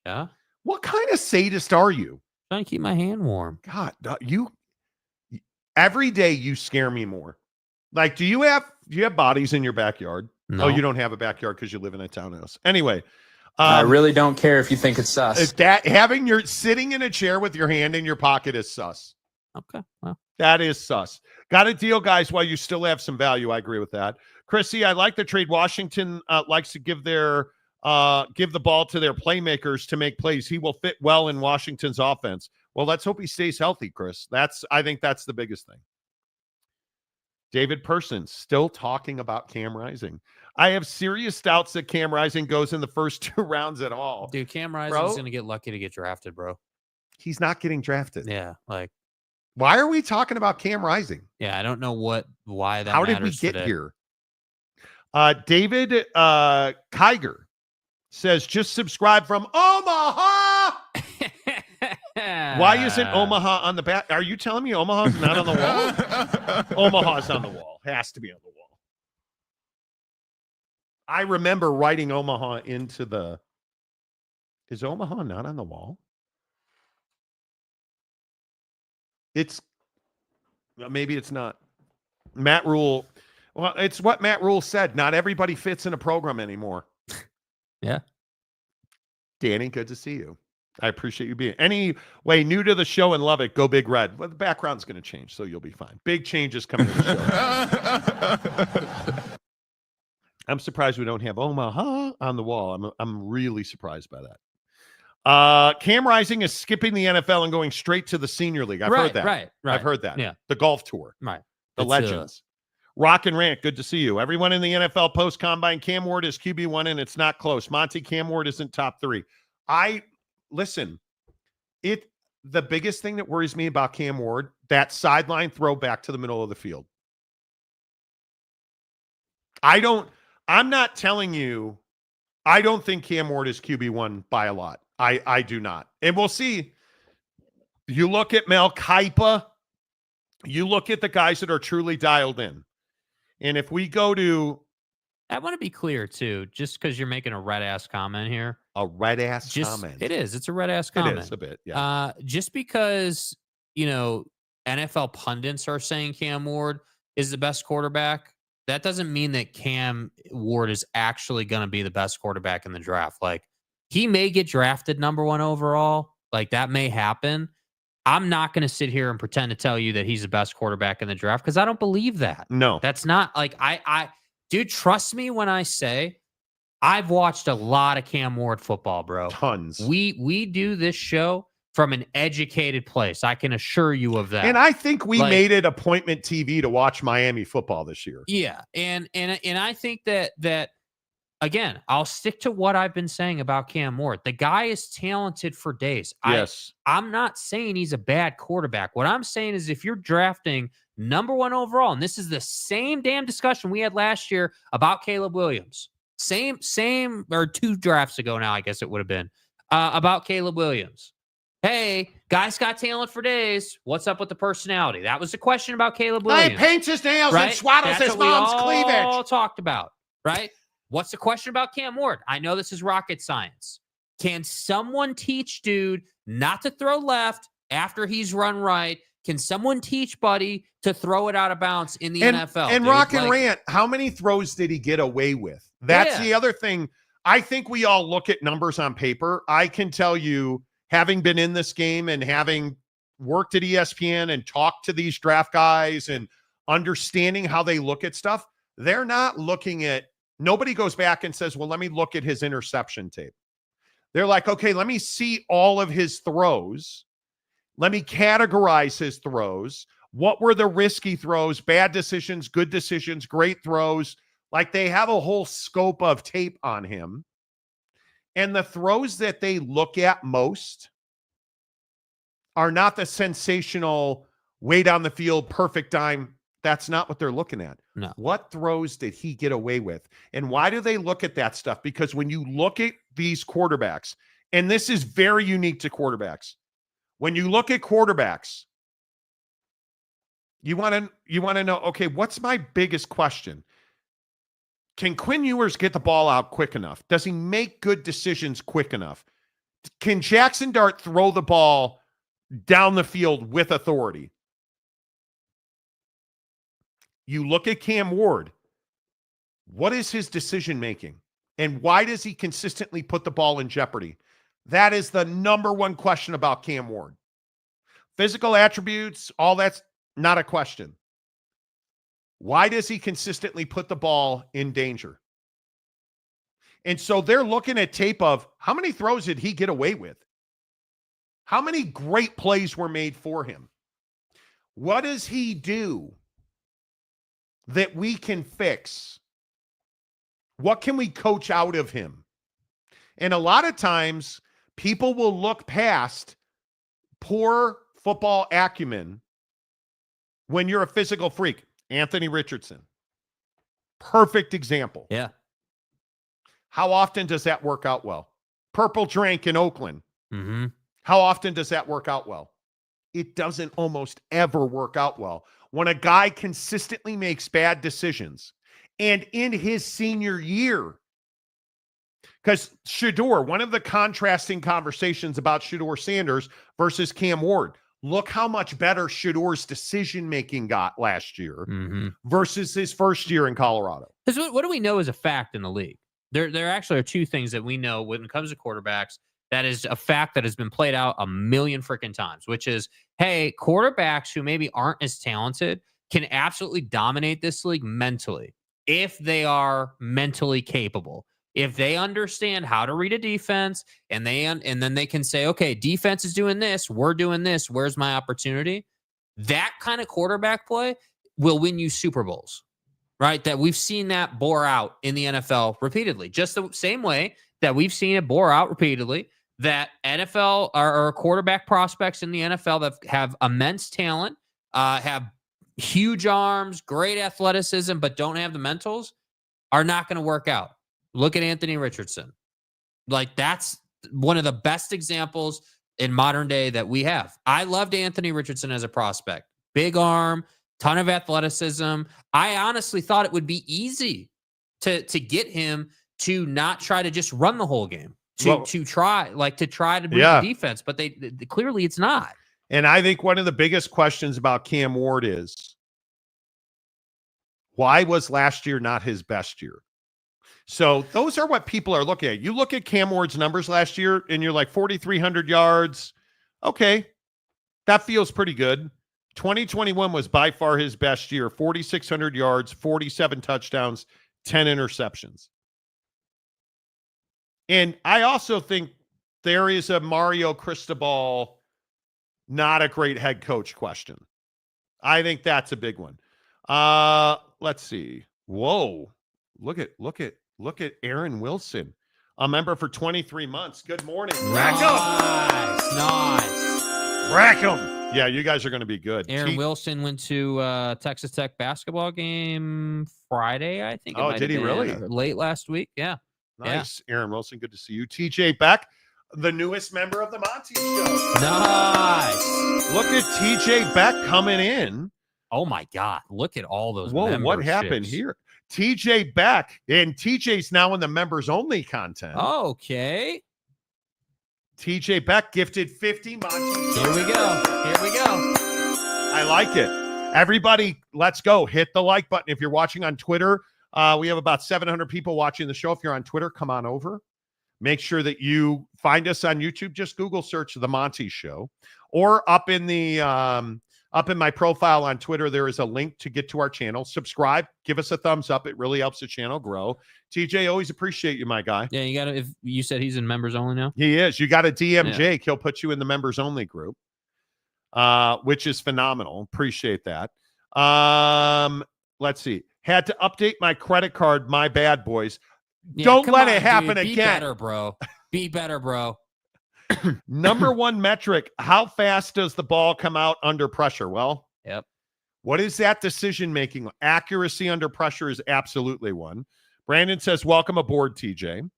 Yeah. What kind of sadist are you? Trying to keep my hand warm. God, every day you scare me more. Like, do you have bodies in your backyard? No. Oh, you don't have a backyard because you live in a townhouse. Anyway. I really don't care if you think it's sus. Sitting in a chair with your hand in your pocket is sus. Okay. Well. That is sus. Got a deal, guys, while you still have some value. I agree with that. Chrissy, I like the trade. Washington likes to give the ball to their playmakers to make plays. He will fit well in Washington's offense. Well, let's hope he stays healthy, Chris. I think that's the biggest thing. David Person still talking about Cam Rising. I have serious doubts that Cam Rising goes in the first 2 rounds at all. Dude, Cam Rising is going to get lucky to get drafted, bro. He's not getting drafted. Yeah, why are we talking about Cam Rising? Yeah, I don't know why that. How did we get here? David Kiger says, just subscribe from Omaha. Why isn't Omaha on the back? Are you telling me Omaha's not on the wall? Omaha's on the wall. Has to be on the wall. I remember writing Omaha into the... Is Omaha not on the wall? Maybe it's not. Matt Rule... Well, it's what Matt Rule said. Not everybody fits in a program anymore. Yeah. Danny, good to see you. I appreciate you being. Anyway, new to the show and love it, go Big Red. Well, the background's going to change, so you'll be fine. Big changes coming to the show. I'm surprised we don't have Omaha on the wall. I'm really surprised by that. Cam Rising is skipping the NFL and going straight to the senior league. I've heard that. Right. I've heard that. Yeah. The golf tour. Right. The legends. Rock and Rant, good to see you. Everyone in the NFL post-combine, Cam Ward is QB1, and it's not close. Monty, Cam Ward isn't top 3. Listen, the biggest thing that worries me about Cam Ward, that sideline throw back to the middle of the field. I'm not telling you, I don't think Cam Ward is QB1 by a lot. I do not. And we'll see. You look at Mel Kipa, you look at the guys that are truly dialed in. And if we go to... I want to be clear, too, just because you're making a red-ass comment here. A red-ass comment? It is. It's a red-ass comment. It is a bit, yeah. Just because, NFL pundits are saying Cam Ward is the best quarterback, that doesn't mean that Cam Ward is actually going to be the best quarterback in the draft. Like, he may get drafted number 1 overall. Like, that may happen. I'm not going to sit here and pretend to tell you that he's the best quarterback in the draft because I don't believe that. No. That's not like dude, trust me when I say I've watched a lot of Cam Ward football, bro. Tons. We do this show from an educated place. I can assure you of that. And I think we made it appointment TV to watch Miami football this year. Yeah. And I think that again, I'll stick to what I've been saying about Cam Ward. The guy is talented for days. Yes. I'm not saying he's a bad quarterback. What I'm saying is if you're drafting number 1 overall, and this is the same damn discussion we had last year about Caleb Williams. Same, or 2 drafts ago now, I guess it would have been, about Caleb Williams. Hey, guy's got talent for days. What's up with the personality? That was the question about Caleb Williams. He paints his nails and swaddles his mom's cleavage. All talked about, right? What's the question about Cam Ward? I know this is rocket science. Can someone teach dude not to throw left after he's run right? Can someone teach Buddy to throw it out of bounds in the NFL? And Rock and Rant, how many throws did he get away with? That's the other thing. I think we all look at numbers on paper. I can tell you, having been in this game and having worked at ESPN and talked to these draft guys and understanding how they look at stuff, they're not looking at, nobody goes back and says, well, let me look at his interception tape. They're like, okay, let me see all of his throws. Let me categorize his throws. What were the risky throws, bad decisions, good decisions, great throws? Like, they have a whole scope of tape on him. And the throws that they look at most are not the sensational way down the field, perfect dime. That's not what they're looking at. No. What throws did he get away with? And why do they look at that stuff? Because when you look at these quarterbacks, and this is very unique to quarterbacks, when you look at quarterbacks, you want to know, okay, what's my biggest question? Can Quinn Ewers get the ball out quick enough? Does he make good decisions quick enough? Can Jaxson Dart throw the ball down the field with authority? You look at Cam Ward. What is his decision making? And why does he consistently put the ball in jeopardy? That is the number 1 question about Cam Ward. Physical attributes, all that's not a question. Why does he consistently put the ball in danger? And so they're looking at tape of how many throws did he get away with? How many great plays were made for him? What does he do that we can fix? What can we coach out of him? And a lot of times, people will look past poor football acumen when you're a physical freak. Anthony Richardson. Perfect example. Yeah. How often does that work out well? Purple Drink in Oakland. Mm-hmm. How often does that work out well? It doesn't almost ever work out well. When a guy consistently makes bad decisions, and in his senior year, because Shedeur, one of the contrasting conversations about Shedeur Sanders versus Cam Ward, look how much better Shedeur's decision-making got last year versus his first year in Colorado. Because what do we know is a fact in the league? There actually are 2 things that we know when it comes to quarterbacks that is a fact that has been played out a million freaking times, which is, hey, quarterbacks who maybe aren't as talented can absolutely dominate this league mentally. if they are mentally capable. If they understand how to read a defense and then they can say, okay, defense is doing this, we're doing this, where's my opportunity? That kind of quarterback play will win you Super Bowls, right? That we've seen that bore out in the NFL repeatedly, just the same way that we've seen it bore out repeatedly that NFL or quarterback prospects in the NFL that have immense talent, have huge arms, great athleticism, but don't have the mentals are not going to work out. Look at Anthony Richardson. Like, that's one of the best examples in modern day that we have. I loved Anthony Richardson as a prospect. Big arm, ton of athleticism. I honestly thought it would be easy to get him to not try to just run the whole game, to try to bring the defense, but they clearly it's not. And I think one of the biggest questions about Cam Ward is, why was last year not his best year? So those are what people are looking at. You look at Cam Ward's numbers last year, and you're like 4,300 yards. Okay, that feels pretty good. 2021 was by far his best year. 4,600 yards, 47 touchdowns, 10 interceptions. And I also think there is a Mario Cristobal, not a great head coach question. I think that's a big one. Let's see. Whoa. Look at Aaron Wilson, a member for 23 months. Good morning. Rack 'em. Nice. Rack 'em. Yeah, you guys are going to be good. Aaron Wilson went to Texas Tech basketball game Friday, I think. Oh, did he really? Late last week. Yeah. Nice. Yeah. Aaron Wilson, good to see you. TJ Beck, the newest member of the Monty Show. Nice. Look at TJ Beck coming in. Oh, my God. Look at all those Whoa, what happened here? TJ Beck, and TJ's now in the members only content. Okay. TJ Beck gifted 50 Monty. Here we go. I like it. Everybody, let's go. Hit the like button. If you're watching on Twitter, we have about 700 people watching the show. If you're on Twitter, come on over. Make sure that you find us on YouTube. Just Google search The Monty Show. Or up in my profile on Twitter, there is a link to get to our channel. Subscribe. Give us a thumbs up. It really helps the channel grow. TJ, always appreciate you, my guy. Yeah, you got to, if you said he's in members only now? He is. You got to DM Jake. He'll put you in the members only group, which is phenomenal. Appreciate that. Let's see. Had to update my credit card. My bad, boys. Yeah, Don't let it happen again. Be better, bro. Be better, bro. Number one metric, how fast does the ball come out under pressure? Well, yep. What is that decision making? Accuracy under pressure is absolutely one. Brandon says, welcome aboard, TJ.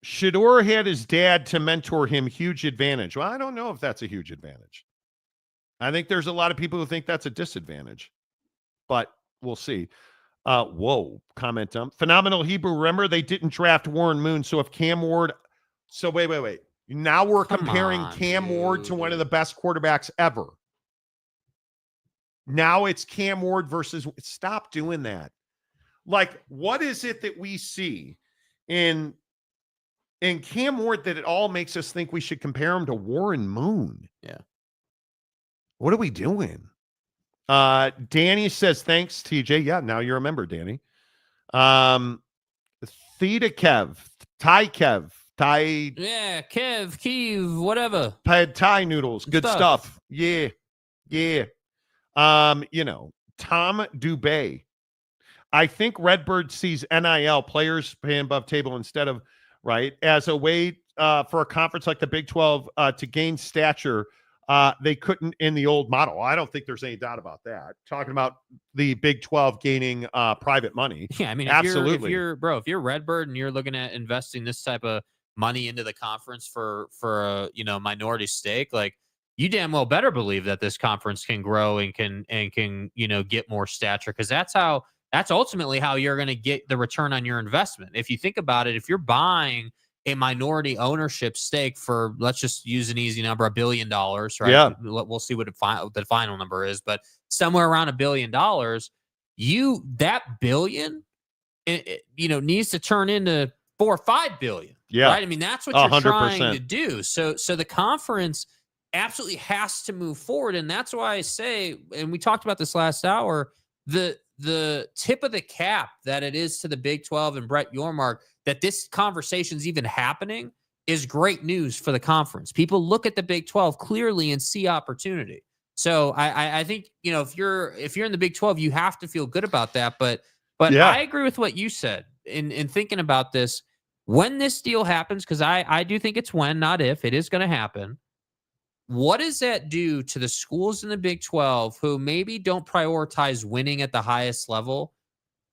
Shador had his dad to mentor him. Huge advantage. Well, I don't know if that's a huge advantage. I think there's a lot of people who think that's a disadvantage, but we'll see. Whoa, comment dump. Phenomenal Hebrew. Remember, they didn't draft Warren Moon. So if Cam Ward, so wait. Now we're comparing Cam Ward to one of the best quarterbacks ever. Now it's Cam Ward versus, stop doing that. Like, what is it that we see in Cam Ward that it all makes us think we should compare him to Warren Moon? Yeah. What are we doing? Danny says, thanks, TJ. Yeah, now you remember, Danny. Theta Kev, Thai Kev, Thai. Yeah, Kev, whatever. Thai noodles. Good stuff. Yeah. Tom Dubay. I think Redbird sees NIL, players paying above table instead of, right, as a way for a conference like the Big 12 to gain stature. They couldn't in the old model. I don't think there's any doubt about that. Talking about the Big 12 gaining private money. Yeah, I mean, absolutely. If you're Redbird and you're looking at investing this type of money into the conference for a minority stake, like, you damn well better believe that this conference can grow and can get more stature, because that's ultimately how you're going to get the return on your investment. If you think about it, if you're buying a minority ownership stake for, let's just use an easy number, $1 billion, right? Yeah. We'll see what the final number is, but somewhere around $1 billion, that billion, needs to turn into $4 or $5 billion. Yeah. Right. I mean, that's what you're 100%. trying to do. So the conference absolutely has to move forward. And that's why I say, and we talked about this last hour, the tip of the cap that it is to the Big 12 and Brett Yormark that this conversation's even happening is great news for the conference. People look at the Big 12 clearly and see opportunity. So I think, if you're in the Big 12, you have to feel good about that. But Yeah. I agree with what you said in thinking about this. When this deal happens, because I do think it's when, not if, it is going to happen. What does that do to the schools in the Big 12 who maybe don't prioritize winning at the highest level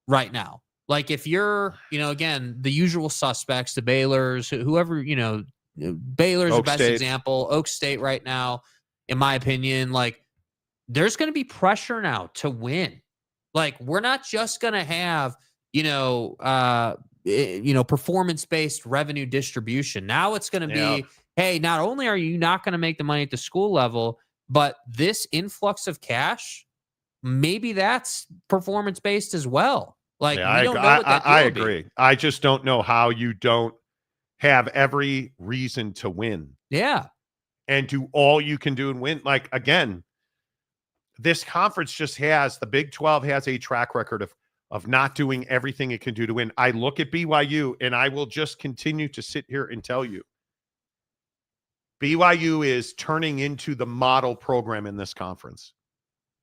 right now? Like if you're, again, the usual suspects, the Baylors, whoever, Baylor's the best State. example, Oak State right now, in my opinion, like there's going to be pressure now to win. Like we're not just going to have, performance-based revenue distribution. Now it's going to be, hey, not only are you not going to make the money at the school level, but this influx of cash, maybe that's performance-based as well. Like we don't know what that deal I will be. agree. I just don't know how you don't have every reason to win. Yeah. And do all you can do and win. Like, again, this conference just has, the Big 12 has a track record of not doing everything it can do to win. I look at BYU, and I will just continue to sit here and tell you, BYU is turning into the model program in this conference.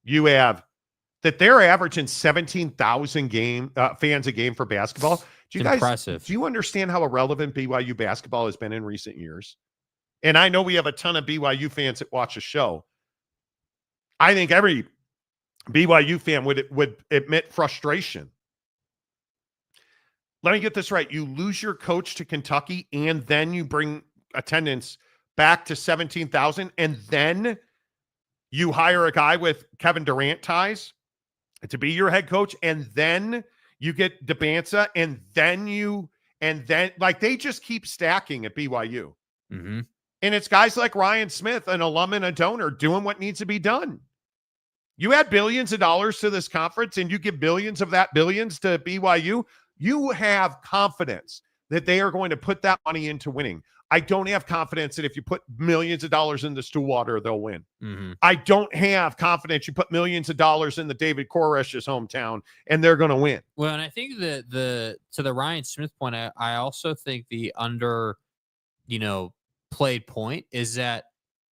You have that they're averaging 17,000 fans a game for basketball. Do you guys, impressive. Do you understand how irrelevant BYU basketball has been in recent years? And I know we have a ton of BYU fans that watch the show. I think every BYU fan would admit frustration. Let me get this right. You lose your coach to Kentucky, and then you bring attendance back to 17,000, and then you hire a guy with Kevin Durant ties to be your head coach, and then you get DeBanza, and then like they just keep stacking at BYU. Mm-hmm. And it's guys like Ryan Smith, an alum and a donor, doing what needs to be done. You add billions of dollars to this conference and you give billions of that billions to BYU. You have confidence that they are going to put that money into winning. I don't have confidence that if you put millions of dollars into Stillwater, they'll win. Mm-hmm. I don't have confidence you put millions of dollars in the David Koresh's hometown and they're going to win. Well, and I think that to the Ryan Smith point, I also think the played point is that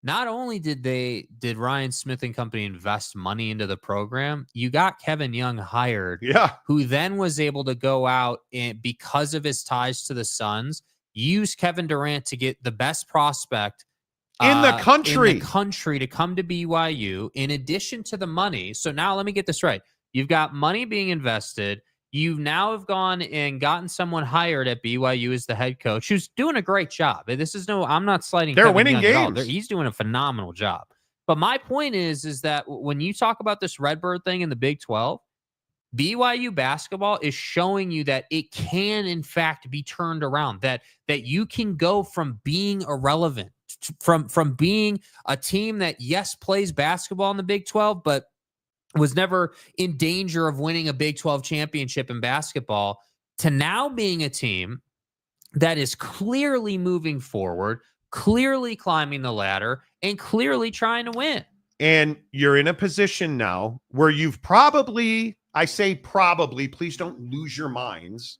not only did Ryan Smith and company invest money into the program, you got Kevin Young hired, who then was able to go out and, because of his ties to the Suns, use Kevin Durant to get the best prospect in the country to come to BYU in addition to the money. So now let me get this right. You've got money being invested. You now have gone and gotten someone hired at BYU as the head coach who's doing a great job. I'm not slighting. They're Kevin winning Young games. He's doing a phenomenal job. But my point is that when you talk about this Redbird thing in the Big 12, BYU basketball is showing you that it can, in fact, be turned around, that you can go from being irrelevant, from being a team that, yes, plays basketball in the Big 12, but was never in danger of winning a Big 12 championship in basketball, to now being a team that is clearly moving forward, clearly climbing the ladder, and clearly trying to win. And you're in a position now where you've probably, I say probably, please don't lose your minds,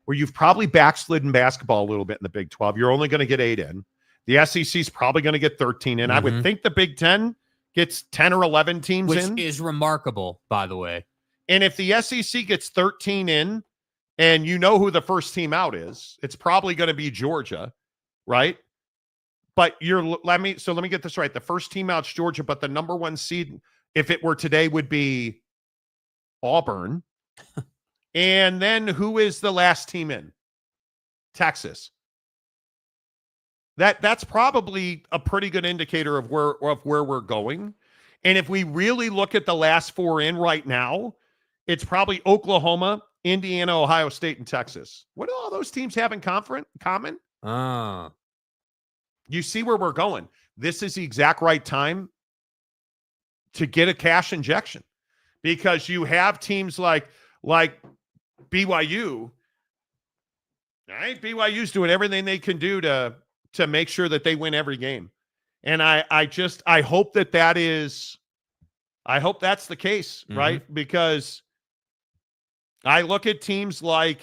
where you've probably backslidden basketball a little bit in the Big 12. You're only going to get 8 in. The SEC is probably going to get 13 in. I would think the Big 10 gets 10 or 11 teams in. Which is remarkable, by the way. And if the SEC gets 13 in, and you know who the first team out is, it's probably going to be Georgia, right? But let me get this right. The first team out's Georgia, but the number 1 seed, if it were today, would be Auburn. And then who is the last team in? Texas. That's probably a pretty good indicator of where we're going. And if we really look at the last 4 in right now, it's probably Oklahoma, Indiana, Ohio State, and Texas. What do all those teams have in common? You see where we're going. This is the exact right time to get a cash injection, because you have teams like BYU. Right? BYU's doing everything they can do to make sure that they win every game. And I hope that is I hope that's the case, right? Because I look at teams like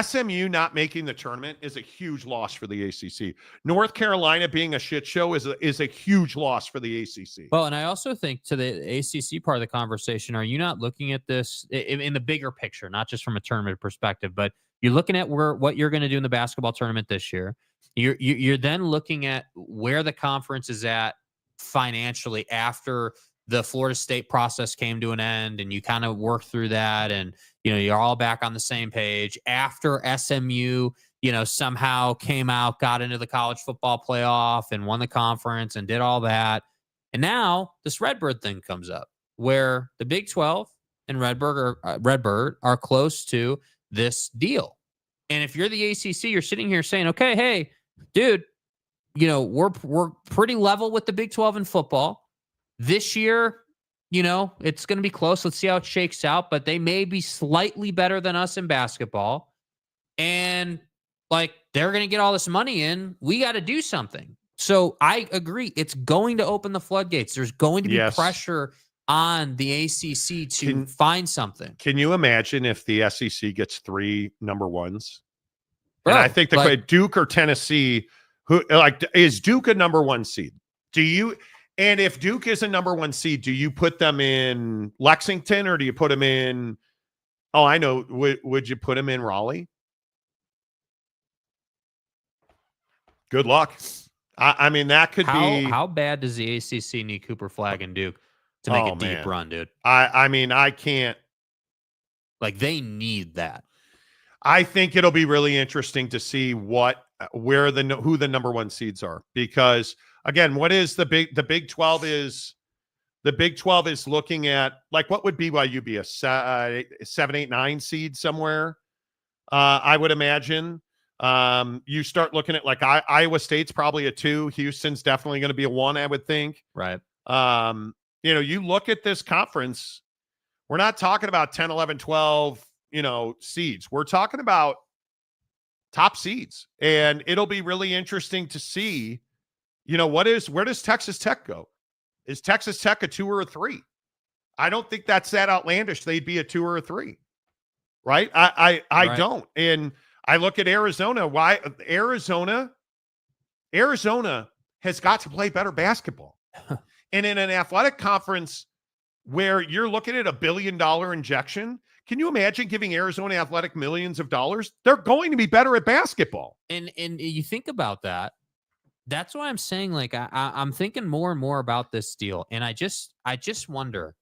SMU not making the tournament is a huge loss for the ACC. North Carolina being a shit show is a huge loss for the ACC. Well, and I also think to the ACC part of the conversation, are you not looking at this in the bigger picture, not just from a tournament perspective, but you're looking at what you're going to do in the basketball tournament this year. You're then looking at where the conference is at financially after the Florida State process came to an end, and you kind of work through that, and you're all back on the same page after SMU, somehow came out, got into the college football playoff and won the conference and did all that. And now this Redbird thing comes up where the Big 12 and Redbird are close to this deal. And if you're the ACC, you're sitting here saying, okay, hey, dude, we're pretty level with the Big 12 in football. This year, it's going to be close. Let's see how it shakes out. But they may be slightly better than us in basketball. And, they're going to get all this money in. We got to do something. So I agree. It's going to open the floodgates. There's going to be pressure on the ACC to find something. Can you imagine if the SEC gets 3 number ones? Bro, and I think Duke or Tennessee, is Duke a number 1 seed? And if Duke is a number 1 seed, do you put them in Lexington or do you put them in? Oh, I know. Would you put them in Raleigh? Good luck. I mean, that could be. How bad does the ACC need Cooper Flagg and Duke to make a deep run, dude? I mean, I can't. They need that. I think it'll be really interesting to see who the number 1 seeds are, because again, what is the Big 12 is the Big 12 is looking at what would BYU be, a 7, 8, 9 seed somewhere? I would imagine. You start looking at Iowa State's probably a 2. Houston's definitely going to be a 1, I would think. Right. You look at this conference, we're not talking about 10, 11, 12, seeds. We're talking about top seeds. And it'll be really interesting to see, where does Texas Tech go? Is Texas Tech a 2 or a 3? I don't think that's that outlandish. They'd be a 2 or a 3. Right? I Right. don't. And I look at Arizona. Why Arizona has got to play better basketball. And in an athletic conference where you're looking at $1 billion injection, can you imagine giving Arizona Athletic millions of dollars? They're going to be better at basketball. And you think about that. That's why I'm saying, I'm thinking more and more about this deal. And I just wonder,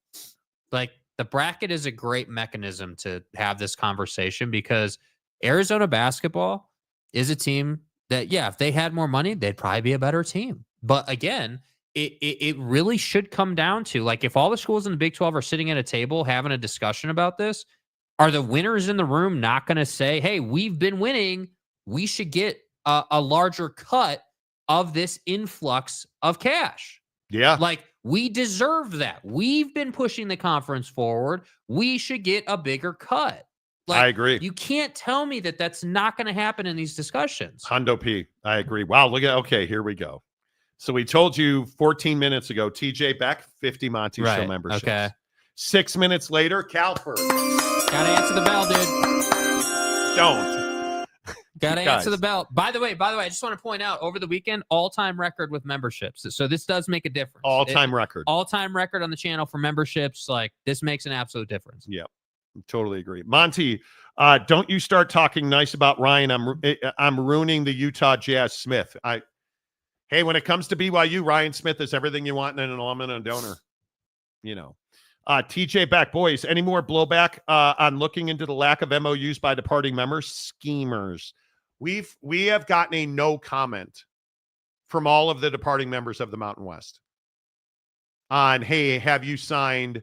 the bracket is a great mechanism to have this conversation, because Arizona basketball is a team that, if they had more money, they'd probably be a better team. But again, it really should come down to, if all the schools in the Big 12 are sitting at a table having a discussion about this, are the winners in the room not going to say, hey, we've been winning, we should get a larger cut of this influx of cash? Yeah. We deserve that. We've been pushing the conference forward. We should get a bigger cut. I agree. You can't tell me that that's not going to happen in these discussions. Hundo P. I agree. Wow. Okay, here we go. So we told you 14 minutes ago, TJ Beck, 50 Monty Show memberships. Okay. 6 minutes later, Calford. Gotta answer the bell, dude. Don't. Gotta answer the bell. By the way, I just want to point out, over the weekend, all-time record with memberships. So this does make a difference. All-time record. All-time record on the channel for memberships. This makes an absolute difference. Yeah. Totally agree. Monty, don't you start talking nice about Ryan. I'm ruining the Utah Jazz Smith. Hey, when it comes to BYU, Ryan Smith is everything you want in an alum and a donor. TJ Beck, boys, any more blowback on looking into the lack of MOUs by departing members? Schemers. We have gotten a no comment from all of the departing members of the Mountain West on, hey, have you sent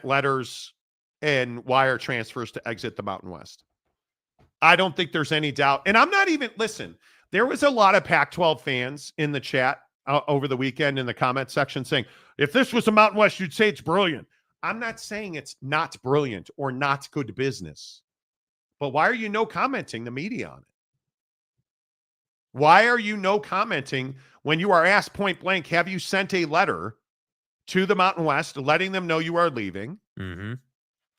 letters and wire transfers to exit the Mountain West? I don't think there's any doubt. And I'm not even, listen, there was a lot of Pac-12 fans in the chat over the weekend in the comment section saying, if this was a Mountain West, you'd say it's brilliant. I'm not saying it's not brilliant or not good business. But why are you no commenting the media on it? Why are you no commenting when you are asked point blank, have you sent a letter to the Mountain West, letting them know you are leaving, Mm-hmm.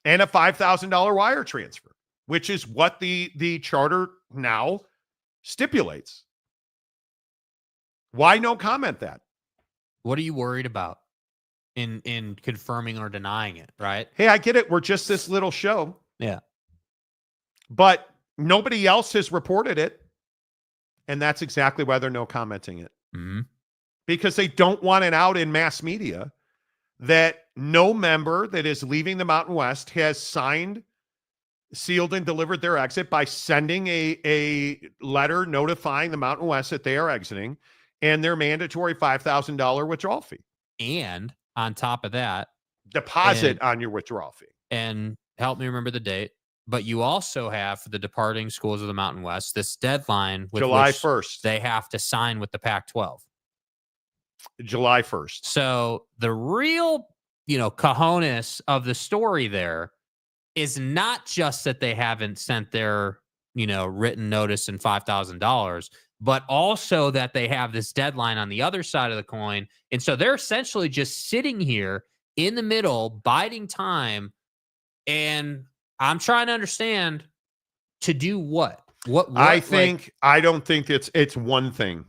and a $5,000 wire transfer, which is what the charter now stipulates. Why no comment that? What are you worried about in confirming or denying it, right? Hey, I get it. We're just this little show. Yeah. But nobody else has reported it. And that's exactly why they're no commenting it. Mm-hmm. Because they don't want it out in mass media that no member that is leaving the Mountain West has signed, sealed, and delivered their exit by sending a letter notifying the Mountain West that they are exiting and their mandatory $5,000 withdrawal fee. And on top of that, deposit on your withdrawal fee. And help me remember the date. But you also have, for the departing schools of the Mountain West, this deadline with July which 1st. They have to sign with the Pac-12. July 1st. So the real, cojones of the story there is not just that they haven't sent their, written notice and $5,000, but also that they have this deadline on the other side of the coin. And so they're essentially just sitting here in the middle, biding time. And I'm trying to understand to do what? What I don't think it's one thing.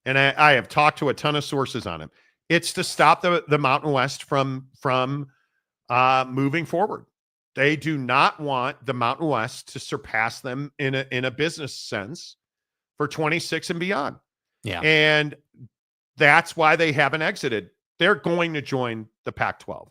And I have talked to a ton of sources on it. It's to stop the Mountain West from moving forward. They do not want the Mountain West to surpass them in a business sense for 26 and beyond. Yeah. And that's why they haven't exited. They're going to join the Pac-12.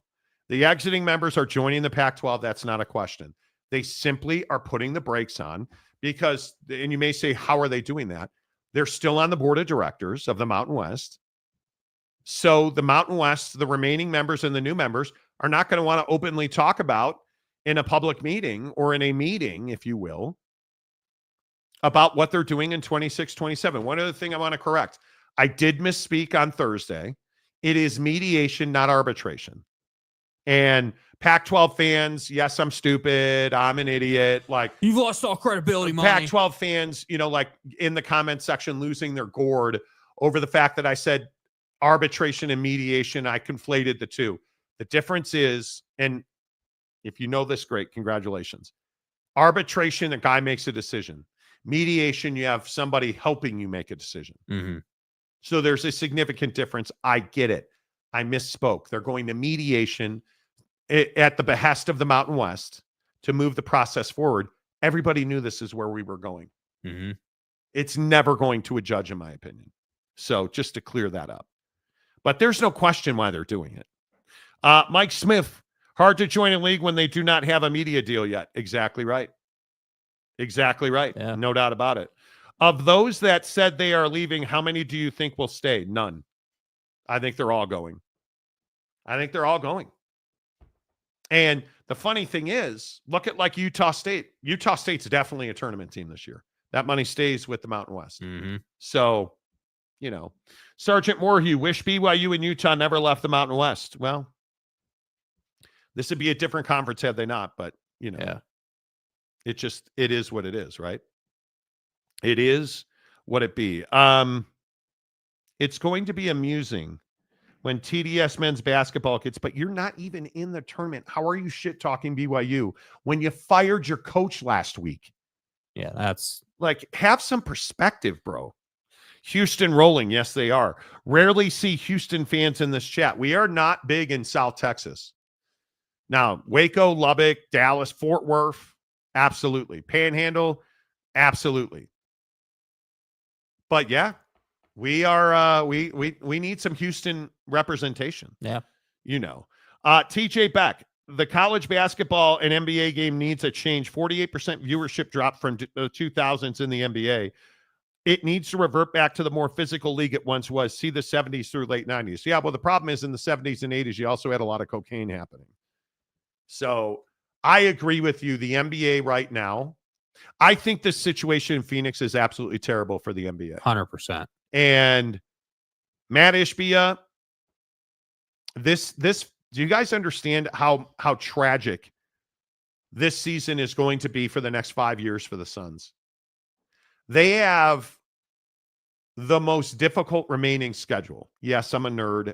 The exiting members are joining the Pac-12. That's not a question. They simply are putting the brakes on because, and you may say, how are they doing that? They're still on the board of directors of the Mountain West. So the Mountain West, the remaining members and the new members are not going to want to openly talk about in a public meeting or in a meeting, if you will, about what they're doing in 26, 27. One other thing I want to correct. I did misspeak on Thursday. It is mediation, not arbitration. And Pac-12 fans, yes, I'm stupid. I'm an idiot. Like, you've lost all credibility, Monty. Pac-12 fans, like in the comment section, losing their gourd over the fact that I said arbitration and mediation. I conflated the two. The difference is, and if you know this, great, congratulations. Arbitration, a guy makes a decision. Mediation, you have somebody helping you make a decision. Mm-hmm. So there's a significant difference. I get it. I misspoke. They're going to mediation at the behest of the Mountain West to move the process forward. Everybody knew this is where we were going. Mm-hmm. It's never going to a judge, in my opinion. So just to clear that up. But there's no question why they're doing it. Mike Smith, hard to join a league when they do not have a media deal yet. Exactly right. Exactly right. Yeah. No doubt about it. Of those that said they are leaving, how many do you think will stay? None. I think they're all going. And the funny thing is, look at like Utah State. Utah State's definitely a tournament team this year. That money stays with the Mountain West. Mm-hmm. So, Sergeant Moorhue, wish BYU and Utah never left the Mountain West. Well, this would be a different conference had they not, but, yeah. it is what it is, right? It is what it be. It's going to be amusing when TDS men's basketball gets, but you're not even in the tournament. How are you shit talking BYU when you fired your coach last week? Yeah, that's like, have some perspective, bro. Houston rolling. Yes, they are. Rarely see Houston fans in this chat. We are not big in South Texas. Now, Waco, Lubbock, Dallas, Fort Worth, absolutely. Panhandle, absolutely. But yeah, we are we need some Houston representation. Yeah. TJ Beck, the college basketball and NBA game needs a change. 48% viewership drop from the 2000s in the NBA. It needs to revert back to the more physical league it once was. See the 70s through late 90s. Yeah, well, the problem is in the 70s and 80s, you also had a lot of cocaine happening. So I agree with you. The NBA right now, I think this situation in Phoenix is absolutely terrible for the NBA. 100%. And Matt Ishbia, this, do you guys understand how tragic this season is going to be for the next 5 years for the Suns? They have the most difficult remaining schedule. Yes, I'm a nerd.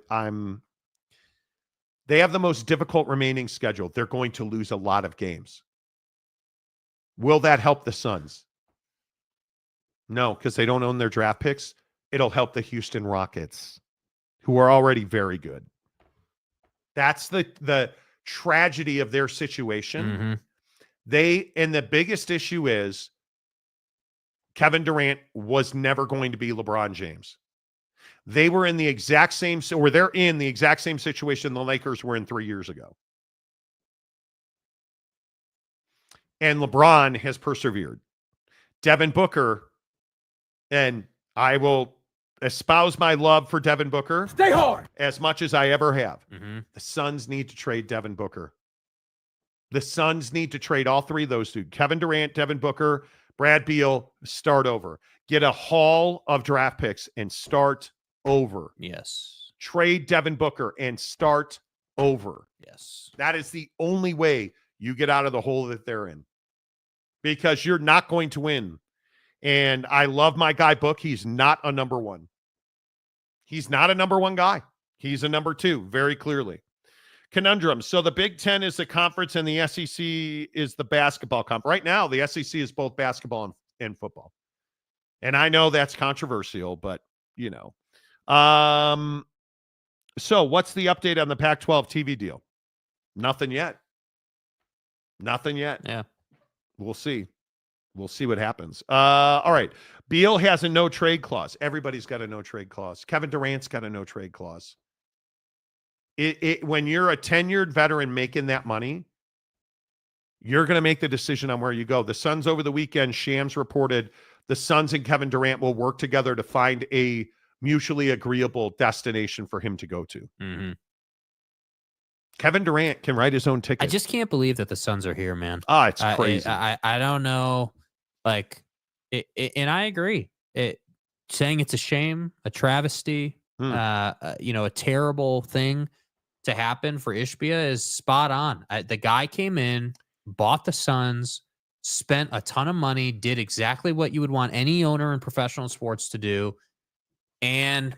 They have the most difficult remaining schedule. They're going to lose a lot of games. Will that help the Suns? No, because they don't own their draft picks. It'll help the Houston Rockets, who are already very good. That's the tragedy of their situation. And the biggest issue is Kevin Durant was never going to be LeBron James. They were in the exact same, or they're in the exact same situation the Lakers were in 3 years ago. And LeBron has persevered. Devin Booker, and I will espouse my love for Devin Booker. Stay hard. As much as I ever have. The Suns need to trade Devin Booker. The Suns need to trade all three of those two. Kevin Durant, Devin Booker, Brad Beal, start over. Get a haul of draft picks and start over. Yes. Trade Devin Booker and start over. Yes. That is the only way you get out of the hole that they're in. Because you're not going to win. And I love my guy Book. He's not a number one. He's not a number one guy. He's a number two, very clearly. Conundrum. So the Big Ten is the conference and the SEC is the basketball conference. Right now, the SEC is both basketball and football. And I know that's controversial, but, you know. So what's the update on the Pac-12 TV deal? Nothing yet. Nothing yet. Yeah. We'll see. We'll see what happens. All right. Beal has a no trade clause. Everybody's got a no trade clause. Kevin Durant's got a no trade clause. When you're a tenured veteran making that money, you're going to make the decision on where you go. The Suns over the weekend, Shams reported the Suns and Kevin Durant will work together to find a mutually agreeable destination for him to go to. Kevin Durant can write his own ticket. I just can't believe that the Suns are here, man. It's crazy. I don't know. Like, and I agree. Saying it's a shame, a travesty, a terrible thing to happen for Ishbia is spot on. The guy came in, bought the Suns, spent a ton of money, did exactly what you would want any owner in professional sports to do, and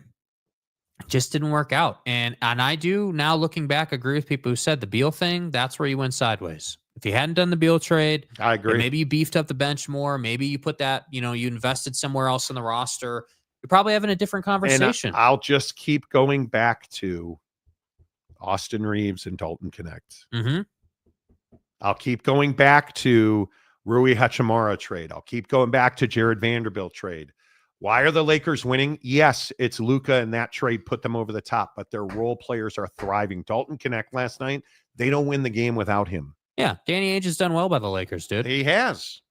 just didn't work out. And I do now, looking back, agree with people who said the Beal thing, that's where you went sideways. If you hadn't done the Beal trade, I agree. Maybe you beefed up the bench more. Maybe you put that, you invested somewhere else in the roster. You're probably having a different conversation. And I'll just keep going back to Austin Reeves and Dalton Connect. I'll keep going back to Rui Hachimura trade. I'll keep going back to Jared Vanderbilt trade. Why are the Lakers winning? Yes, it's Luka, and that trade put them over the top, but their role players are thriving. Dalton Connect last night, they don't win the game without him. Yeah, Danny Ainge has done well by the Lakers, dude. He has.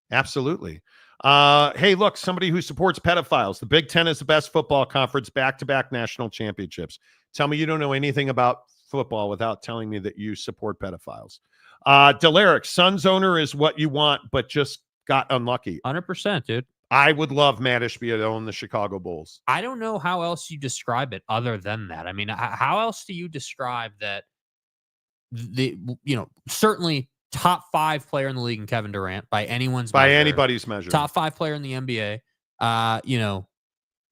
Absolutely. Hey, look, somebody who supports pedophiles. The Big Ten is the best football conference, back-to-back national championships. Tell me you don't know anything about football without telling me that you support pedophiles. Delaric, Suns owner is what you want, but just got unlucky. 100%, dude. I would love Matt Ishbia to own the Chicago Bulls. I don't know how else you describe it other than that. I mean, how else do you describe that? Certainly top 5 player in the league in Kevin Durant by anybody's measure. Top 5 player in the NBA.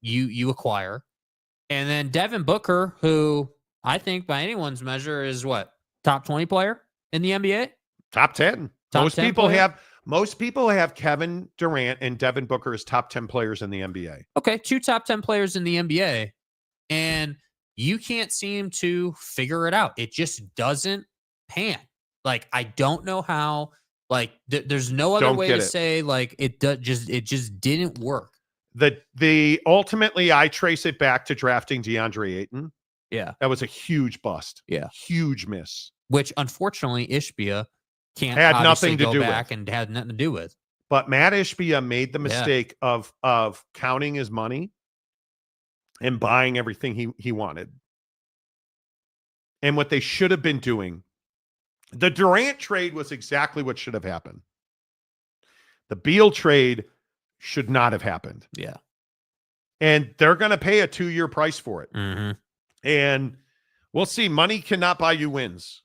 You acquire, and then Devin Booker, who I think by anyone's measure is what, top 20 player in the NBA, top 10. Most people have Kevin Durant and Devin Booker as top 10 players in the NBA. Okay, 2 top 10 players in the NBA, and you can't seem to figure it out. It just doesn't pan. Like, I don't know how. Like, there's no other way to say like it just didn't work. The ultimately, I trace it back to drafting DeAndre Ayton. Yeah, that was a huge bust. Yeah, huge miss. Which unfortunately Ishbia had nothing to do back with and had nothing to do with. But Matt Ishbia made the mistake of counting his money and buying everything he wanted. And what they should have been doing, the Durant trade was exactly what should have happened. The Beal trade should not have happened. Yeah. And they're going to pay a 2-year price for it. And we'll see. Money cannot buy you wins.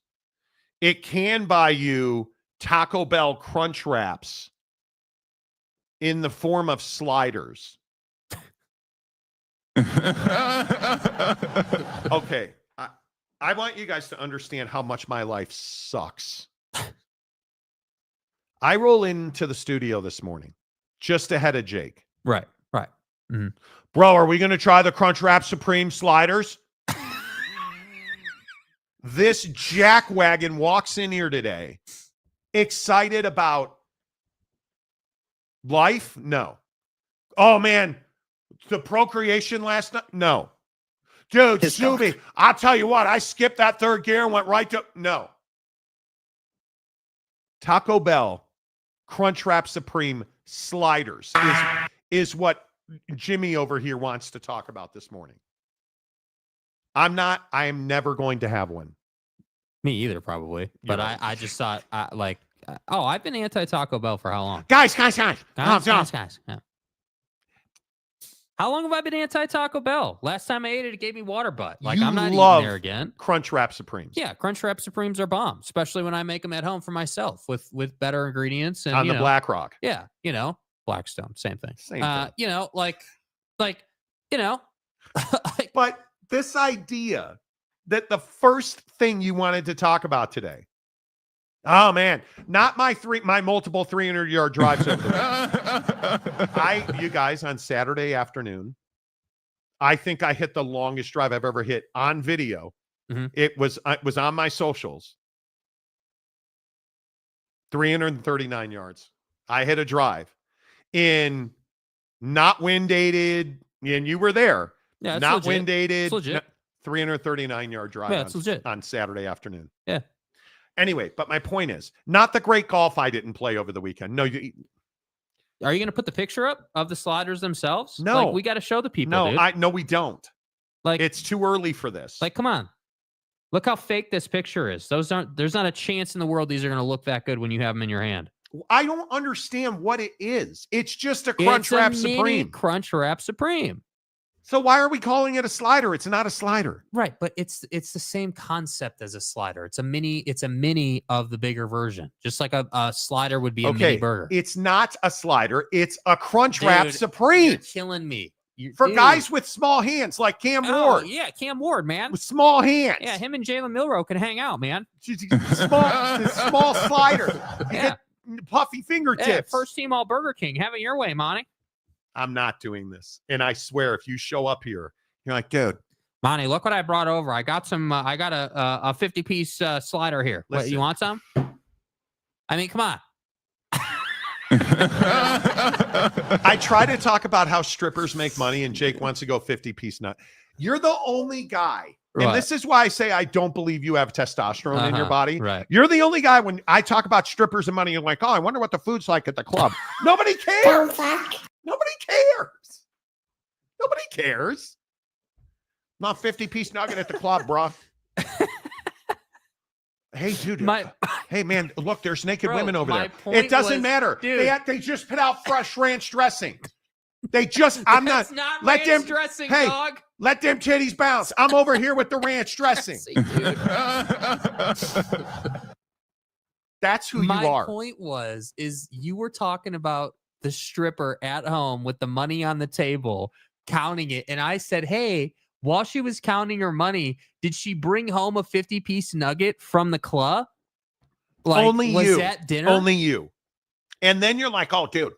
It can buy you Taco Bell Crunch Wraps in the form of sliders. Okay. I want you guys to understand how much my life sucks. I roll into the studio this morning just ahead of Jake. Right. Mm-hmm. Bro, are we going to try the Crunchwrap Supreme sliders? This jackwagon walks in here today excited about life? No. Oh, man, the procreation last night? No. Dude, Subi, I'll tell you what, I skipped that third gear and went right to... No. Taco Bell Crunchwrap Supreme sliders is what Jimmy over here wants to talk about this morning. I am never going to have one. Me either, probably. But I just thought, I've been anti-Taco Bell for how long? Guys. Yeah. How long have I been anti-Taco Bell? Last time I ate it, it gave me water butt. I'm not eating there again. Crunchwrap Supremes. Yeah, Crunchwrap Supremes are bomb, especially when I make them at home for myself with better ingredients. And, on the Black Rock. Yeah, Blackstone, same thing. Same thing. But this idea that the first thing you wanted to talk about today, oh man, not my multiple 300-yard drives. You guys, on Saturday afternoon, I think I hit the longest drive I've ever hit on video. Mm-hmm. It was on my socials. 339 yards. I hit a drive in not wind dated, and you were there. Yeah, it's not legit. wind dated. It's legit. 339-yard drive. Yeah, it's legit. On Saturday afternoon. Yeah. Anyway, but my point is, not the great golf I didn't play over the weekend. No, are you going to put the picture up of the sliders themselves? No, we got to show the people. No, dude. no, we don't. It's too early for this. Come on. Look how fake this picture is. There's not a chance in the world these are going to look that good when you have them in your hand. I don't understand what it is. It's just a Crunchwrap Supreme. Crunchwrap Supreme. So why are we calling it a slider? It's not a slider. Right, but it's the same concept as a slider. It's a mini of the bigger version. Just like a slider would be a mini burger. It's not a slider. It's a Crunchwrap Supreme. You're killing me. For guys with small hands like Cam Ward. Yeah, Cam Ward, man. With small hands. Yeah, him and Jalen Milroe can hang out, man. Small slider. Yeah. Puffy fingertips. Yeah, first team all Burger King. Have it your way, Monty. I'm not doing this. And I swear, if you show up here, you're like, dude. Monty, look what I brought over. I got some, I got a 50-piece slider here. What, you want some? I mean, come on. I try to talk about how strippers make money and Jake wants to go 50-piece nut. You're the only guy. And this is why I say I don't believe you have testosterone in your body. Right. You're the only guy when I talk about strippers and money, you're like, oh, I wonder what the food's like at the club. Nobody cares. Nobody cares. Nobody cares. Not 50-piece nugget at the club, bro. Hey, dude. Hey, man, look, there's naked women over there. It doesn't matter. Dude. They just put out fresh ranch dressing. They just, That's not let ranch them dressing, hey, dog. Let them titties bounce. I'm over here with the ranch dressing. That's who you are. My point is you were talking about the stripper at home with the money on the table, counting it. And I said, hey, while she was counting her money, did she bring home a 50-piece nugget from the club? Only was you. That dinner? Only you. And then you're like, oh, dude,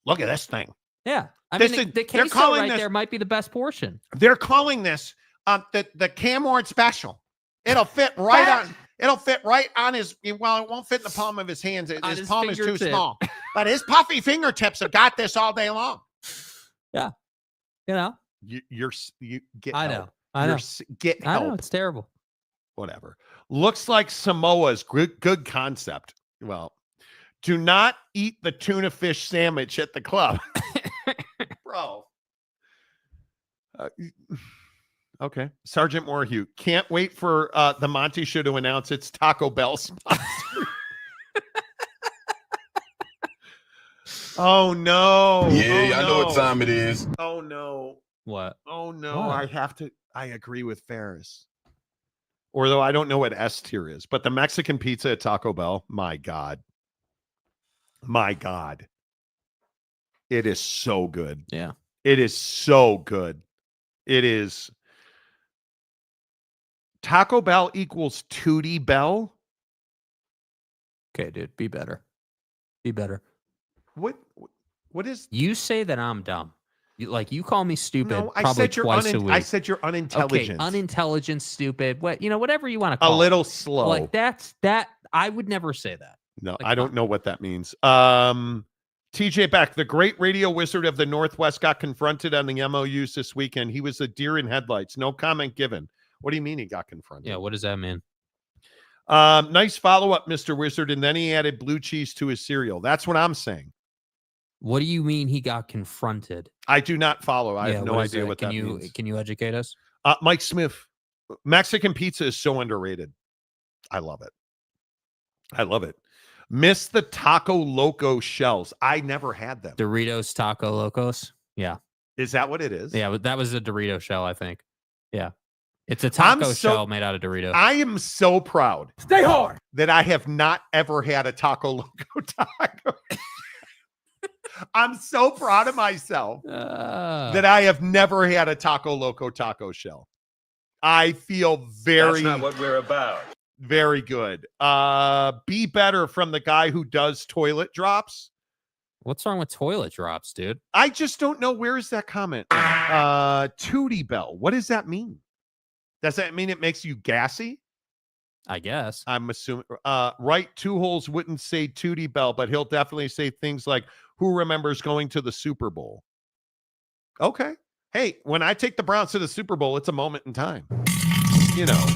look at this thing. Yeah. I mean, the queso right there might be the best portion. They're calling this the Cam Ward special. It'll fit right on. It'll fit right on his. Well, it won't fit in the palm of his hands. His palm is too small. But his puffy fingertips have got this all day long. Yeah, you know. You get. I help. know. I know. Get help. I know. It's terrible. Whatever. Looks like Samoa's good concept. Well, do not eat the tuna fish sandwich at the club. Bro. Okay. Sergeant Morhew. Can't wait for the Monty show to announce its Taco Bell sponsor. Oh, no. Yeah, I know what time it is. Oh, no. What? Oh, no. What? I agree with Ferris. Although I don't know what S tier is, but the Mexican pizza at Taco Bell, my God. My God. It is so good. Yeah. It is so good. It is. Taco Bell equals Tootie Bell? Okay, dude, be better. Be better. What is... You say that I'm dumb. You call me stupid No, I probably said you're twice a week. I said you're unintelligent. Okay, unintelligent, stupid, whatever you want to A call it. little slow. Like that I would never say that. No, Like, I don't know what that means. TJ Beck, the great radio wizard of the Northwest, got confronted on the MOUs this weekend. He was a deer in headlights. No comment given. What do you mean he got confronted? Yeah, what does that mean? Nice follow-up, Mr. Wizard. And then he added blue cheese to his cereal. That's what I'm saying. What do you mean he got confronted? I do not follow. I have no idea what that means. Can you educate us? Mike Smith, Mexican pizza is so underrated. I love it. I love it. Miss the Taco Loco shells. I never had them. Doritos Taco Locos. Yeah. Is that what it is? Yeah, but that was a Dorito shell, I think. Yeah. It's a taco shell made out of Doritos. I am so proud. Stay hard. That I have not ever had a Taco Loco taco. I'm so proud of myself that I have never had a Taco Loco taco shell. I feel very... That's not what we're about. Very good. Be better from the guy who does toilet drops. What's wrong with toilet drops, dude? I just don't know. Where is that comment? Tootie Bell. What does that mean? Does that mean it makes you gassy? I guess. I'm assuming. Right, Two Holes wouldn't say Tootie Bell, but he'll definitely say things like, who remembers going to the Super Bowl? Okay. Hey, when I take the Browns to the Super Bowl, it's a moment in time. You know.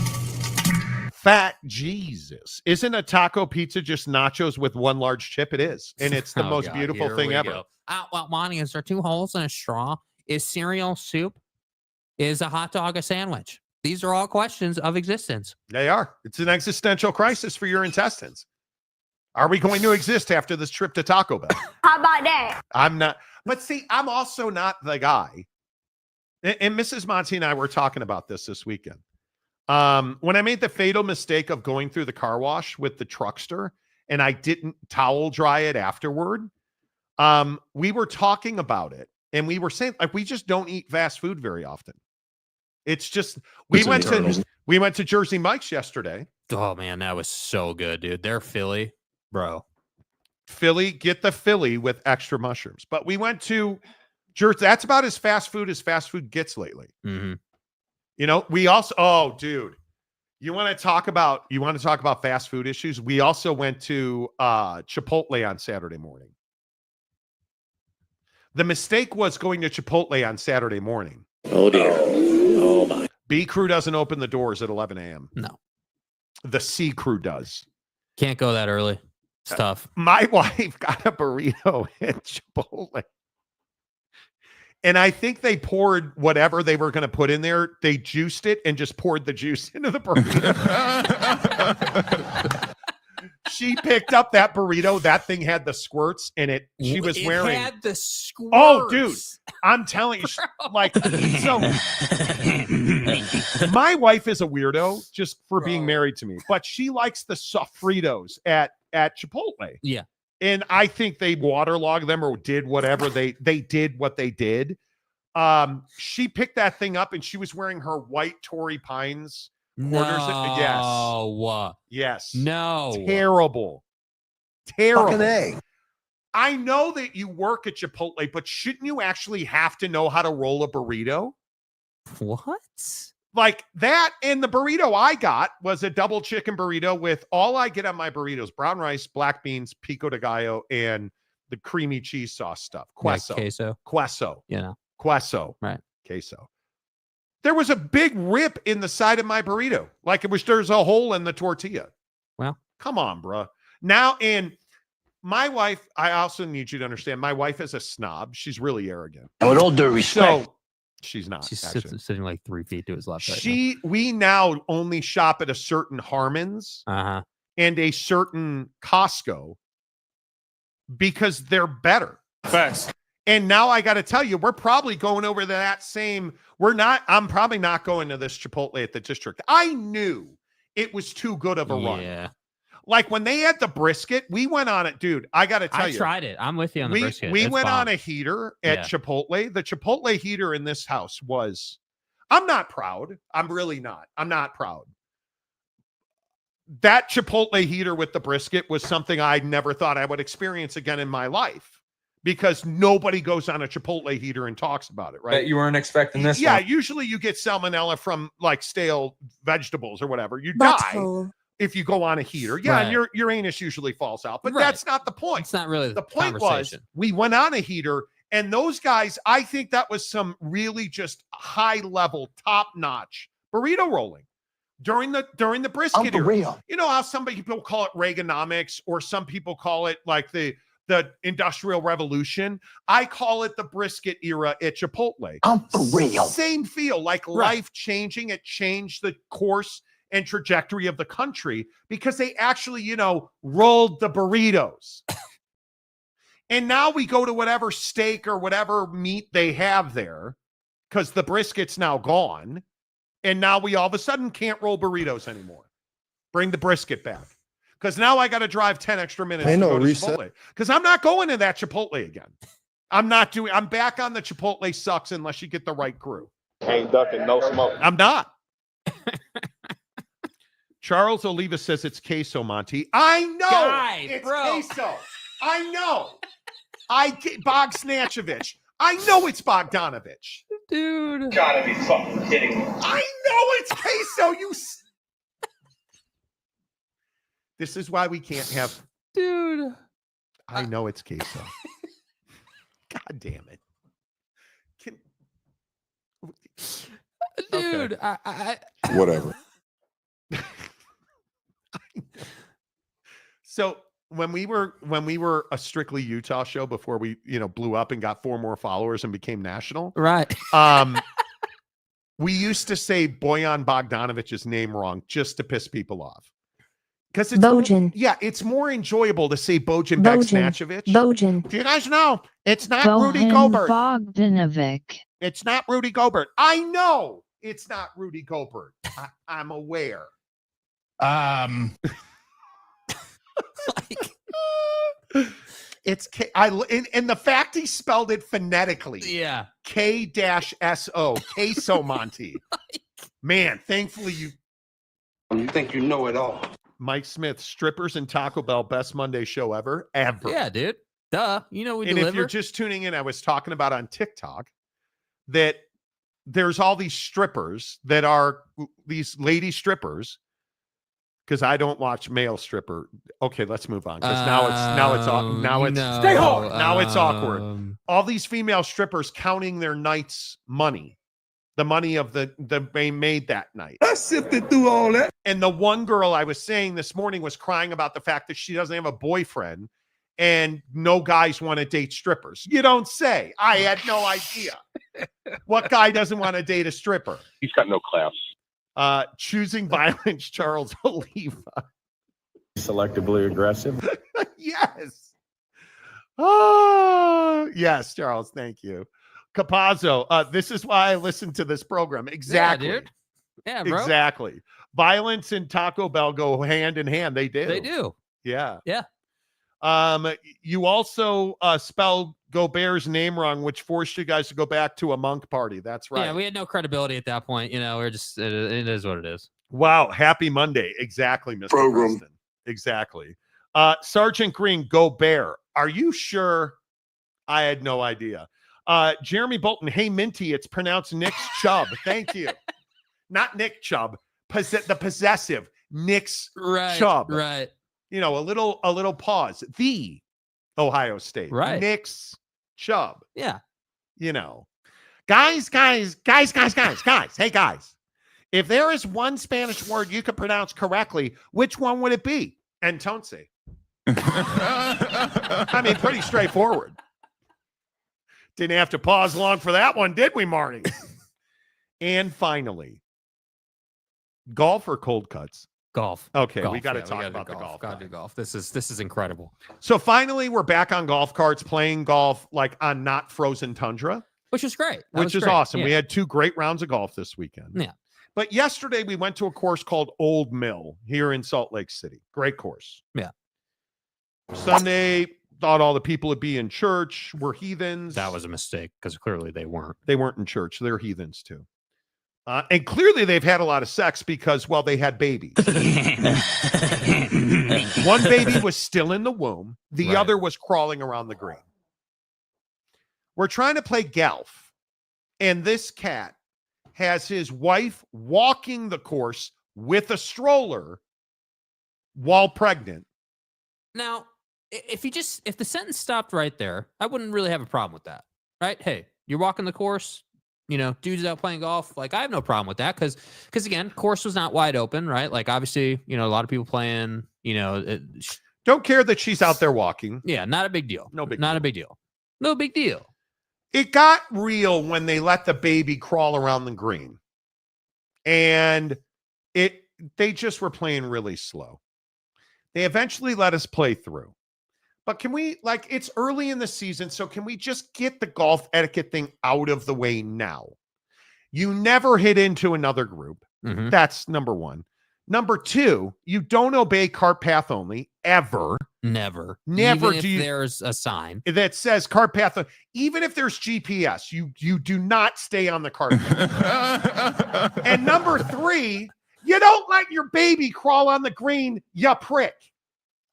Fat Jesus. Isn't a taco pizza just nachos with one large chip? It is. And it's the most beautiful thing ever. Well, Monty, is there 2 holes in a straw? Is cereal soup? Is a hot dog a sandwich? These are all questions of existence. They are. It's an existential crisis for your intestines. Are we going to exist after this trip to Taco Bell? How about that? I'm not. But see, I'm also not the guy. And Mrs. Monty and I were talking about this weekend. When I made the fatal mistake of going through the car wash with the truckster and I didn't towel dry it afterward, we were talking about it and we were saying, like, we just don't eat fast food very often. It's just, we went to Jersey Mike's yesterday. Oh man, that was so good, dude. They're Philly, bro. Philly, get the Philly with extra mushrooms. But we went to Jersey. That's about as fast food gets lately. Mm-hmm. You know, we also, oh, dude, you want to talk about fast food issues? We also went to Chipotle on Saturday morning. The mistake was going to Chipotle on Saturday morning. Oh, dear. Oh, my. B crew doesn't open the doors at 11 a.m. No. The C crew does. Can't go that early. It's tough. My wife got a burrito at Chipotle. And I think they poured whatever they were going to put in there. They juiced it and just poured the juice into the burrito. She picked up that burrito. That thing had the squirts in it. She was wearing. It had the squirts. Oh, dude. I'm telling you. Like, so. My wife is a weirdo just for being married to me. But she likes the Sofritos at Chipotle. Yeah. And I think they waterlogged them or did whatever they did what they did. She picked that thing up and she was wearing her white Torrey Pines quarters. No. Yes. No. Terrible. Terrible. Fucking A. I know that you work at Chipotle, but shouldn't you actually have to know how to roll a burrito? What? Like that, and the burrito I got was a double chicken burrito with all I get on my burritos: brown rice, black beans, pico de gallo, and the creamy cheese sauce stuff. Queso. Yeah, queso. Queso. Yeah. Queso. Right. Queso. There was a big rip in the side of my burrito. Like there's a hole in the tortilla. Well, come on, bro. Now, and my wife, I also need you to understand, my wife is a snob. She's really arrogant. And with all due respect. So, she's not. She's sitting like 3 feet to his left. We now only shop at a certain Harmon's and a certain Costco because they're better. Facts. And now I got to tell you, we're probably going over to that same. I'm probably not going to this Chipotle at the district. I knew it was too good of a run. Yeah. Like when they had the brisket, we went on it, dude. I got to tell you. I tried it. I'm with you on the brisket. We went on a heater at Chipotle. The Chipotle heater in this house was, I'm not proud. I'm really not. I'm not proud. that Chipotle heater with the brisket was something I never thought I would experience again in my life, because nobody goes on a Chipotle heater and talks about it, right? Bet you weren't expecting this. Yeah, one. usually you get salmonella from like stale vegetables or whatever. You die if you go on a heater. Yeah, and your anus usually falls out, but that's not the point. It's not really the point. Was we went on a heater, and those guys, I think that was some really just high level, top notch burrito rolling during the brisket era. You know how some people call it Reaganomics, or some people call it like the Industrial Revolution. I call it the brisket era at Chipotle. Same feel, like life changing. It changed the course and trajectory of the country because they actually, rolled the burritos. And now we go to whatever steak or whatever meat they have there, because the brisket's now gone. And now we all of a sudden can't roll burritos anymore. Bring the brisket back. Because now I got to drive 10 extra minutes to go to Chipotle. Because I'm not going to that Chipotle again. I'm back on the Chipotle sucks unless you get the right crew. Ain't ducking, no smoke. I'm not. Charles Oliva says it's queso, Monty. I know it's queso. I know. I get Bog Snatchovich. I know it's Bogdanovich. Dude. Gotta be fucking kidding me. I know it's queso, This is why we can't have... Dude. I know it's queso. God damn it. Dude, okay. Whatever. So when we were a strictly Utah show before we, blew up and got 4 more followers and became national. Right. We used to say Bojan Bogdanovich's name wrong just to piss people off. Because it's Bojan. It's more enjoyable to say Bojan Bogdanovic. Bojan. Do you guys know it's not Rudy Gobert? Bogdanovic. It's not Rudy Gobert. I know it's not Rudy Gobert. I'm aware. It's K. And the fact he spelled it phonetically. Yeah. K-S-O. Queso, Monty. Man, thankfully you think you know it all. Mike Smith, strippers and Taco Bell, best Monday show ever. Yeah, dude. Duh. We and deliver. if you're just tuning in, I was talking about on TikTok that there's all these strippers that are these lady strippers, because I don't watch male stripper. Okay, let's move on. Because stay home. Now it's awkward. All these female strippers counting their night's money. The money of they made that night. I sifted through all that. And the one girl I was saying this morning was crying about the fact that she doesn't have a boyfriend and no guys want to date strippers. You don't say. I had no idea. What guy doesn't want to date a stripper? He's got no class. Choosing violence, Charles Oliva. Selectively aggressive. Yes. Oh, yes, Charles. Thank you. Capazzo, this is why I listen to this program. Exactly. Yeah, dude. Yeah, bro. Exactly. Violence and Taco Bell go hand in hand. They do. They do. Yeah. Yeah. You also spelled Gobert's name wrong, which forced you guys to go back to a monk party. That's right. Yeah, we had no credibility at that point. We're just, it is what it is. Wow. Happy Monday. Exactly, Mr. Program. Preston. Exactly. Sergeant Green, Gobert. Are you sure? I had no idea. Jeremy Bolton, hey, Minty, it's pronounced Nick's Chubb. Thank you. Not Nick Chubb. The possessive. Nick's Chubb. Right. A little pause. The Ohio State. Right. Nick's Chubb. Yeah. Guys. Hey, guys. If there is one Spanish word you could pronounce correctly, which one would it be? Entonce. I mean, pretty straightforward. Didn't have to pause long for that one, did we, Marty? And finally, golf or cold cuts? Golf. Okay, golf. we got to Yeah, talk we about the golf. Got to do golf. This is incredible. So finally, we're back on golf carts playing golf like on not frozen tundra, which is great. Which is awesome. Yeah. We had 2 great rounds of golf this weekend. Yeah. But yesterday we went to a course called Old Mill here in Salt Lake City. Great course. Yeah. Sunday, thought all the people would be in church, were heathens. That was a mistake because clearly they weren't. They weren't in church. They're heathens too. And clearly they've had a lot of sex because, well, they had babies. One baby was still in the womb. The other was crawling around the green. We're trying to play golf, and this cat has his wife walking the course with a stroller while pregnant. Now, if the sentence stopped right there, I wouldn't really have a problem with that, right? Hey, you're walking the course, dudes out playing golf. Like, I have no problem with that because again, course was not wide open, right? Like, obviously, a lot of people playing, don't care that she's out there walking. Yeah, not a big deal. No big deal. No big deal. It got real when they let the baby crawl around the green. And they just were playing really slow. They eventually let us play through. But can we, it's early in the season, so can we just get the golf etiquette thing out of the way now? You never hit into another group. Mm-hmm. That's number one. Number two, you don't obey cart path only, ever. Never. Never Even if there's a sign that says cart path. Even if there's GPS, you do not stay on the cart path. And number three, you don't let your baby crawl on the green, you prick.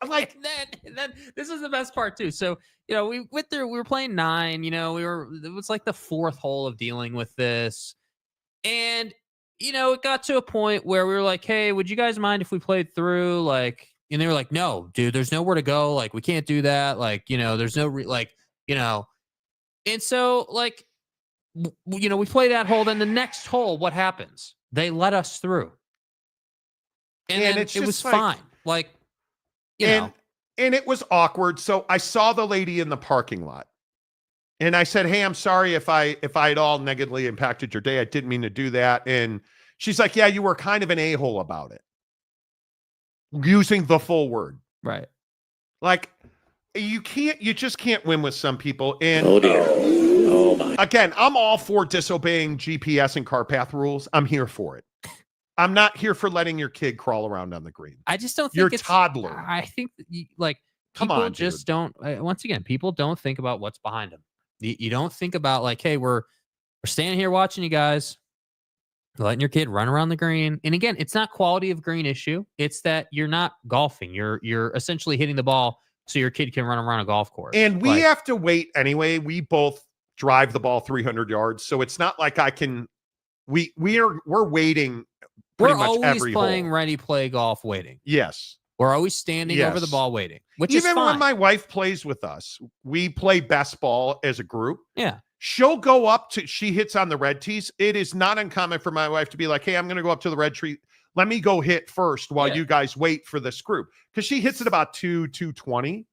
Like then this is the best part too. So, we were playing 9, it was like the 4th hole of dealing with this. And, it got to a point where we were like, hey, would you guys mind if we played through? And they were like, no, dude, there's nowhere to go. Like, we can't do that. Like, there's no, and so we play that hole. Then the next hole, what happens? They let us through. And it was fine. And it was awkward. So I saw the lady in the parking lot and I said, hey, I'm sorry if I at all negatively impacted your day. I didn't mean to do that. And she's like, yeah, you were kind of an a-hole about it. Using the full word. Right. You just can't win with some people. And Oh dear. Oh my. Again, I'm all for disobeying GPS and car path rules. I'm here for it. I'm not here for letting your kid crawl around on the green. I just don't think your it's toddler. I think come people on, just dude. don't. Once again, people don't think about what's behind them. You don't think about hey, we're standing here watching you guys, letting your kid run around the green. And again, it's not quality of green issue. It's that you're not golfing. You're essentially hitting the ball so your kid can run around a golf course. And we have to wait anyway. We both drive the ball 300 yards, so it's not like I can. We're waiting. We're always playing ready play golf waiting. Yes. We're always standing over the ball waiting, which even is fine. when my wife plays with us, we play best ball as a group. Yeah. She'll go up to, she hits on the red tees. It is not uncommon for my wife to be like, hey, I'm going to go up to the red tree. Let me go hit first while you guys wait for this group. Because she hits it about 220.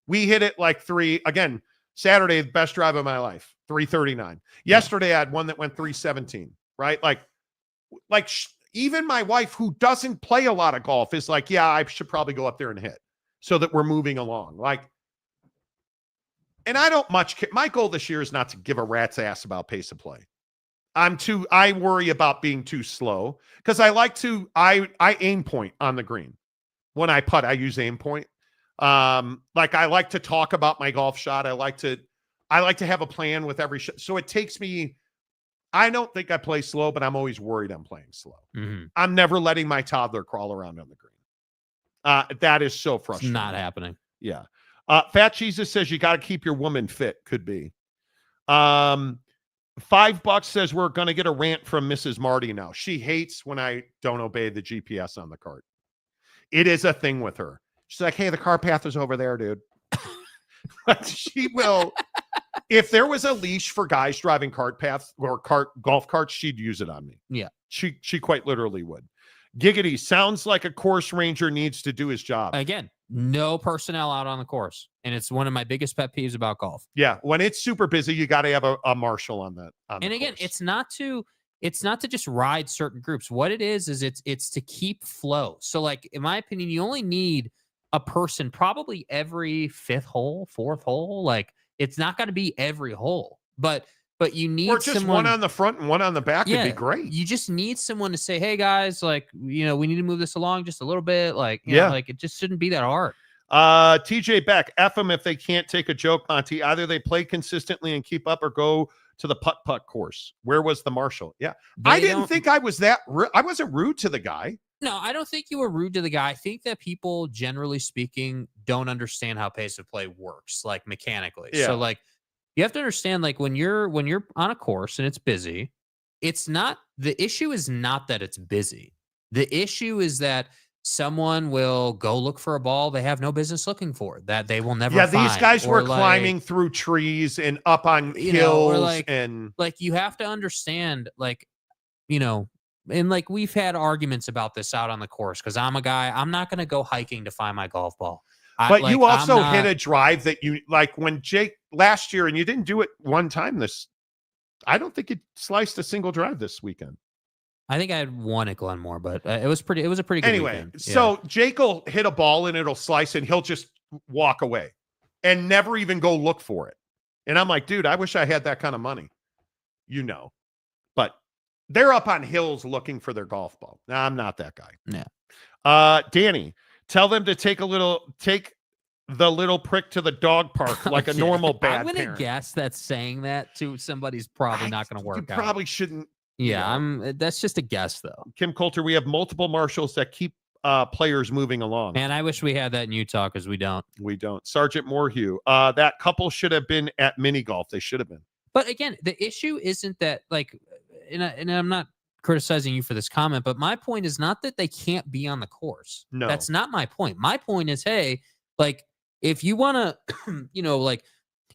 We hit it 3. Again, Saturday, the best drive of my life, 339. Yesterday, I had one that went 317, right? Even my wife, who doesn't play a lot of golf, is like, yeah, I should probably go up there and hit so that we're moving along. And I don't much care. My goal this year is not to give a rat's ass about pace of play. I worry about being too slow because I aim point on the green. When I putt, I use aim point. I like to talk about my golf shot. I like to have a plan with every shot. So it takes me, I don't think I play slow, but I'm always worried I'm playing slow. Mm-hmm. I'm never letting my toddler crawl around on the green. That is so frustrating. It's not happening. Yeah. Fat Jesus says you got to keep your woman fit. Could be. $5 says we're going to get a rant from Mrs. Marty now. She hates when I don't obey the GPS on the cart. It is a thing with her. She's like, hey, the car path is over there, dude. She will. If there was a leash for guys driving cart paths or golf carts, she'd use it on me. Yeah. She quite literally would. Giggity, sounds like a course ranger needs to do his job. Again, no personnel out on the course. And it's one of my biggest pet peeves about golf. Yeah. When it's super busy, you got to have a marshal on that. And again, it's not to just ride certain groups. What it is it's to keep flow. So in my opinion, you only need a person probably every 5th hole, 4th hole. It's not going to be every hole, but you need or just someone, one on the front and one on the back would be great. You just need someone to say, hey guys, we need to move this along just a little bit. It just shouldn't be that hard. TJ Beck, F them if they can't take a joke, Monty. Either they play consistently and keep up or go to the putt-putt course. Where was the marshal? Yeah. I didn't think I was that I wasn't rude to the guy. No, I don't think you were rude to the guy. I think that people, generally speaking, don't understand how pace of play works, like mechanically. Yeah. So, like, you have to understand, like, when you're on a course and it's busy, it's not the issue is not that it's busy. The issue is that someone will go look for a ball they have no business looking for, that they will never Yeah, find. these guys Or, were climbing through trees and up on hills, and like you have to understand, like, you know, and like we've had arguments about this out on the course because I'm a guy, I'm not going to go hiking to find my golf ball. But you also hit a drive that you like when Jake last year, and you didn't do it one time this. I don't think you sliced a single drive this weekend. I think I had one at Glenmore, but it was a pretty good anyway. weekend. So Jake will hit a ball and it'll slice, and he'll just walk away and never even go look for it. And I'm like, dude, I wish I had that kind of money, but they're up on hills looking for their golf ball. No, I'm not that guy. Yeah. Danny, tell them to take the little prick to the dog park like a normal bad I'm gonna parent. guess that saying that to somebody's probably not going to work You out. probably shouldn't. Yeah, that's just a guess, though. Kim Coulter, we have multiple marshals that keep players moving along. And I wish we had that in Utah because we don't. We don't. Sergeant Moorhew, that couple should have been at mini golf. They should have been. But again, the issue isn't that, like, and I'm not criticizing you for this comment, but my point is not that they can't be on the course. No. That's not my point. My point is, hey, like, if you want to, like,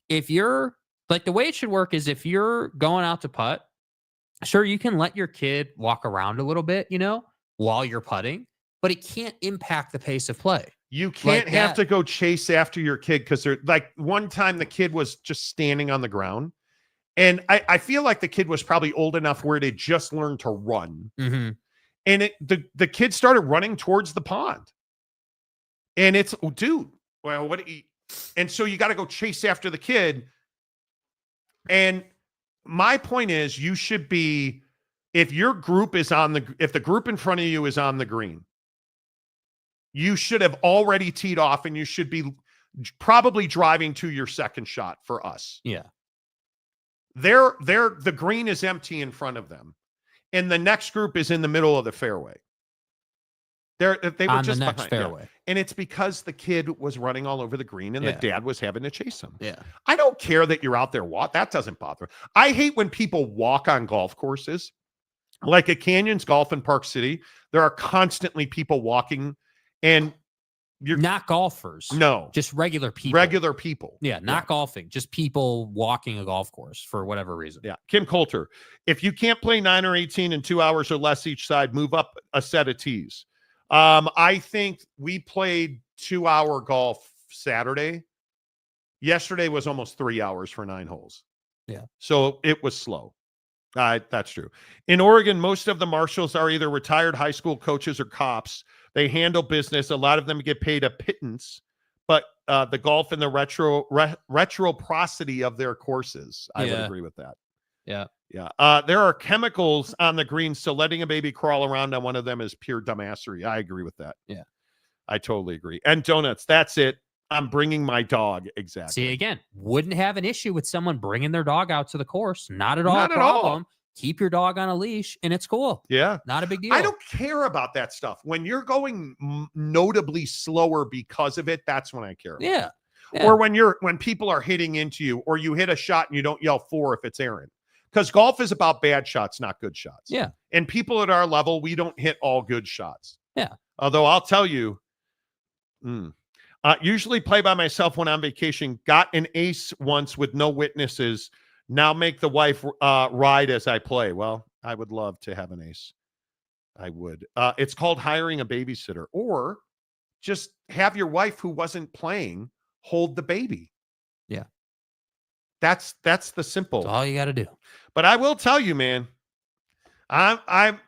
if you're, like, the way it should work is if you're going out to putt, sure, you can let your kid walk around a little bit, while you're putting, but it can't impact the pace of play. You can't have to go chase after your kid because they're like one time the kid was just standing on the ground. And I feel like the kid was probably old enough where they just learned to run. Mm-hmm. And the kid started running towards the pond. And it's, oh, dude, well, and so you got to go chase after the kid. And my point is, you should be, if your group is if the group in front of you is on the green, you should have already teed off and you should be probably driving to your second shot for us. Yeah. The green is empty in front of them, and the next group is in the middle of the fairway. They were on just the next behind, fairway. yeah. And it's because the kid was running all over the green, and the dad was having to chase him. Yeah, I don't care that you're out there that doesn't bother me. I hate when people walk on golf courses, like at Canyons Golf in Park City. There are constantly people walking, and you're not golfers. No, just regular people. Regular people. Yeah, not golfing, just people walking a golf course for whatever reason. Yeah. Kim Coulter, if you can't play 9 or 18 in 2 hours or less each side, move up a set of tees. I think we played 2-hour golf Saturday. Yesterday was almost 3 hours for 9 holes. Yeah. So it was slow. That's true. In Oregon, most of the marshals are either retired high school coaches or cops. They handle business. A lot of them get paid a pittance, but the golf and the retroprosity of their courses, I would agree with that. Yeah. Yeah. There are chemicals on the green, so letting a baby crawl around on one of them is pure dumbassery. I agree with that. Yeah. I totally agree. And donuts, that's it. I'm bringing my dog. Exactly. See, again, wouldn't have an issue with someone bringing their dog out to the course. Not at all. Not at all. Keep your dog on a leash and it's cool. Yeah. Not a big deal. I don't care about that stuff. When you're going notably slower because of it, that's when I care about Yeah. it. Or when people are hitting into you, or you hit a shot and you don't yell 4 if it's Aaron. Because golf is about bad shots, not good shots. Yeah. And people at our level, we don't hit all good shots. Yeah. Although I'll tell you, usually play by myself when on vacation. Got an ace once with no witnesses. Now make the wife ride as I play. Well, I would love to have an ace. I would. It's called hiring a babysitter, or just have your wife who wasn't playing hold the baby. Yeah. That's the simple. That's all you got to do. But I will tell you, man, my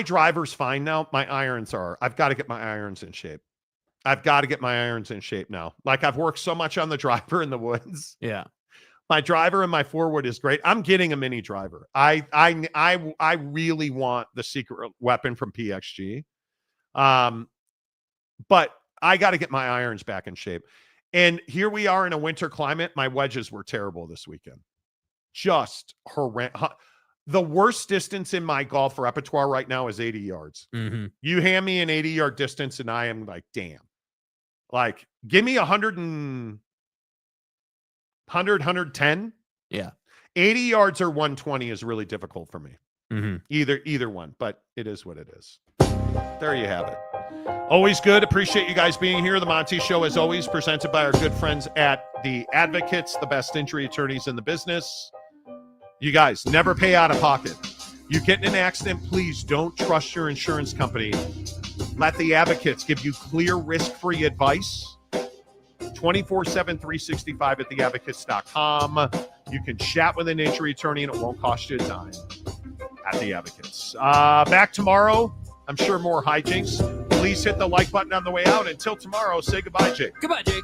driver's fine now. My irons are. I've got to get my irons in shape. I've got to get my irons in shape now. Like, I've worked so much on the driver in the woods. Yeah. My driver and my forward is great. I'm getting a mini driver. I really want the secret weapon from PXG. But I got to get my irons back in shape. And here we are in a winter climate. My wedges were terrible this weekend. Just horrendous. The worst distance in my golf repertoire right now is 80 yards. Mm-hmm. You hand me an 80-yard distance, and I am like, damn. Like, give me 110. Yeah. 80 yards or 120 is really difficult for me. Mm-hmm. Either one, but it is what it is. There you have it. Always good. Appreciate you guys being here. The Monty Show, as always, presented by our good friends at the Advocates, the best injury attorneys in the business. You guys never pay out of pocket. You get in an accident, please don't trust your insurance company. Let the Advocates give you clear, risk-free advice. 24/7, 365 at theadvocates.com. You can chat with an injury attorney, and it won't cost you a dime at the Advocates. Back tomorrow. I'm sure more hijinks. Please hit the like button on the way out. Until tomorrow, say goodbye, Jake. Goodbye, Jake.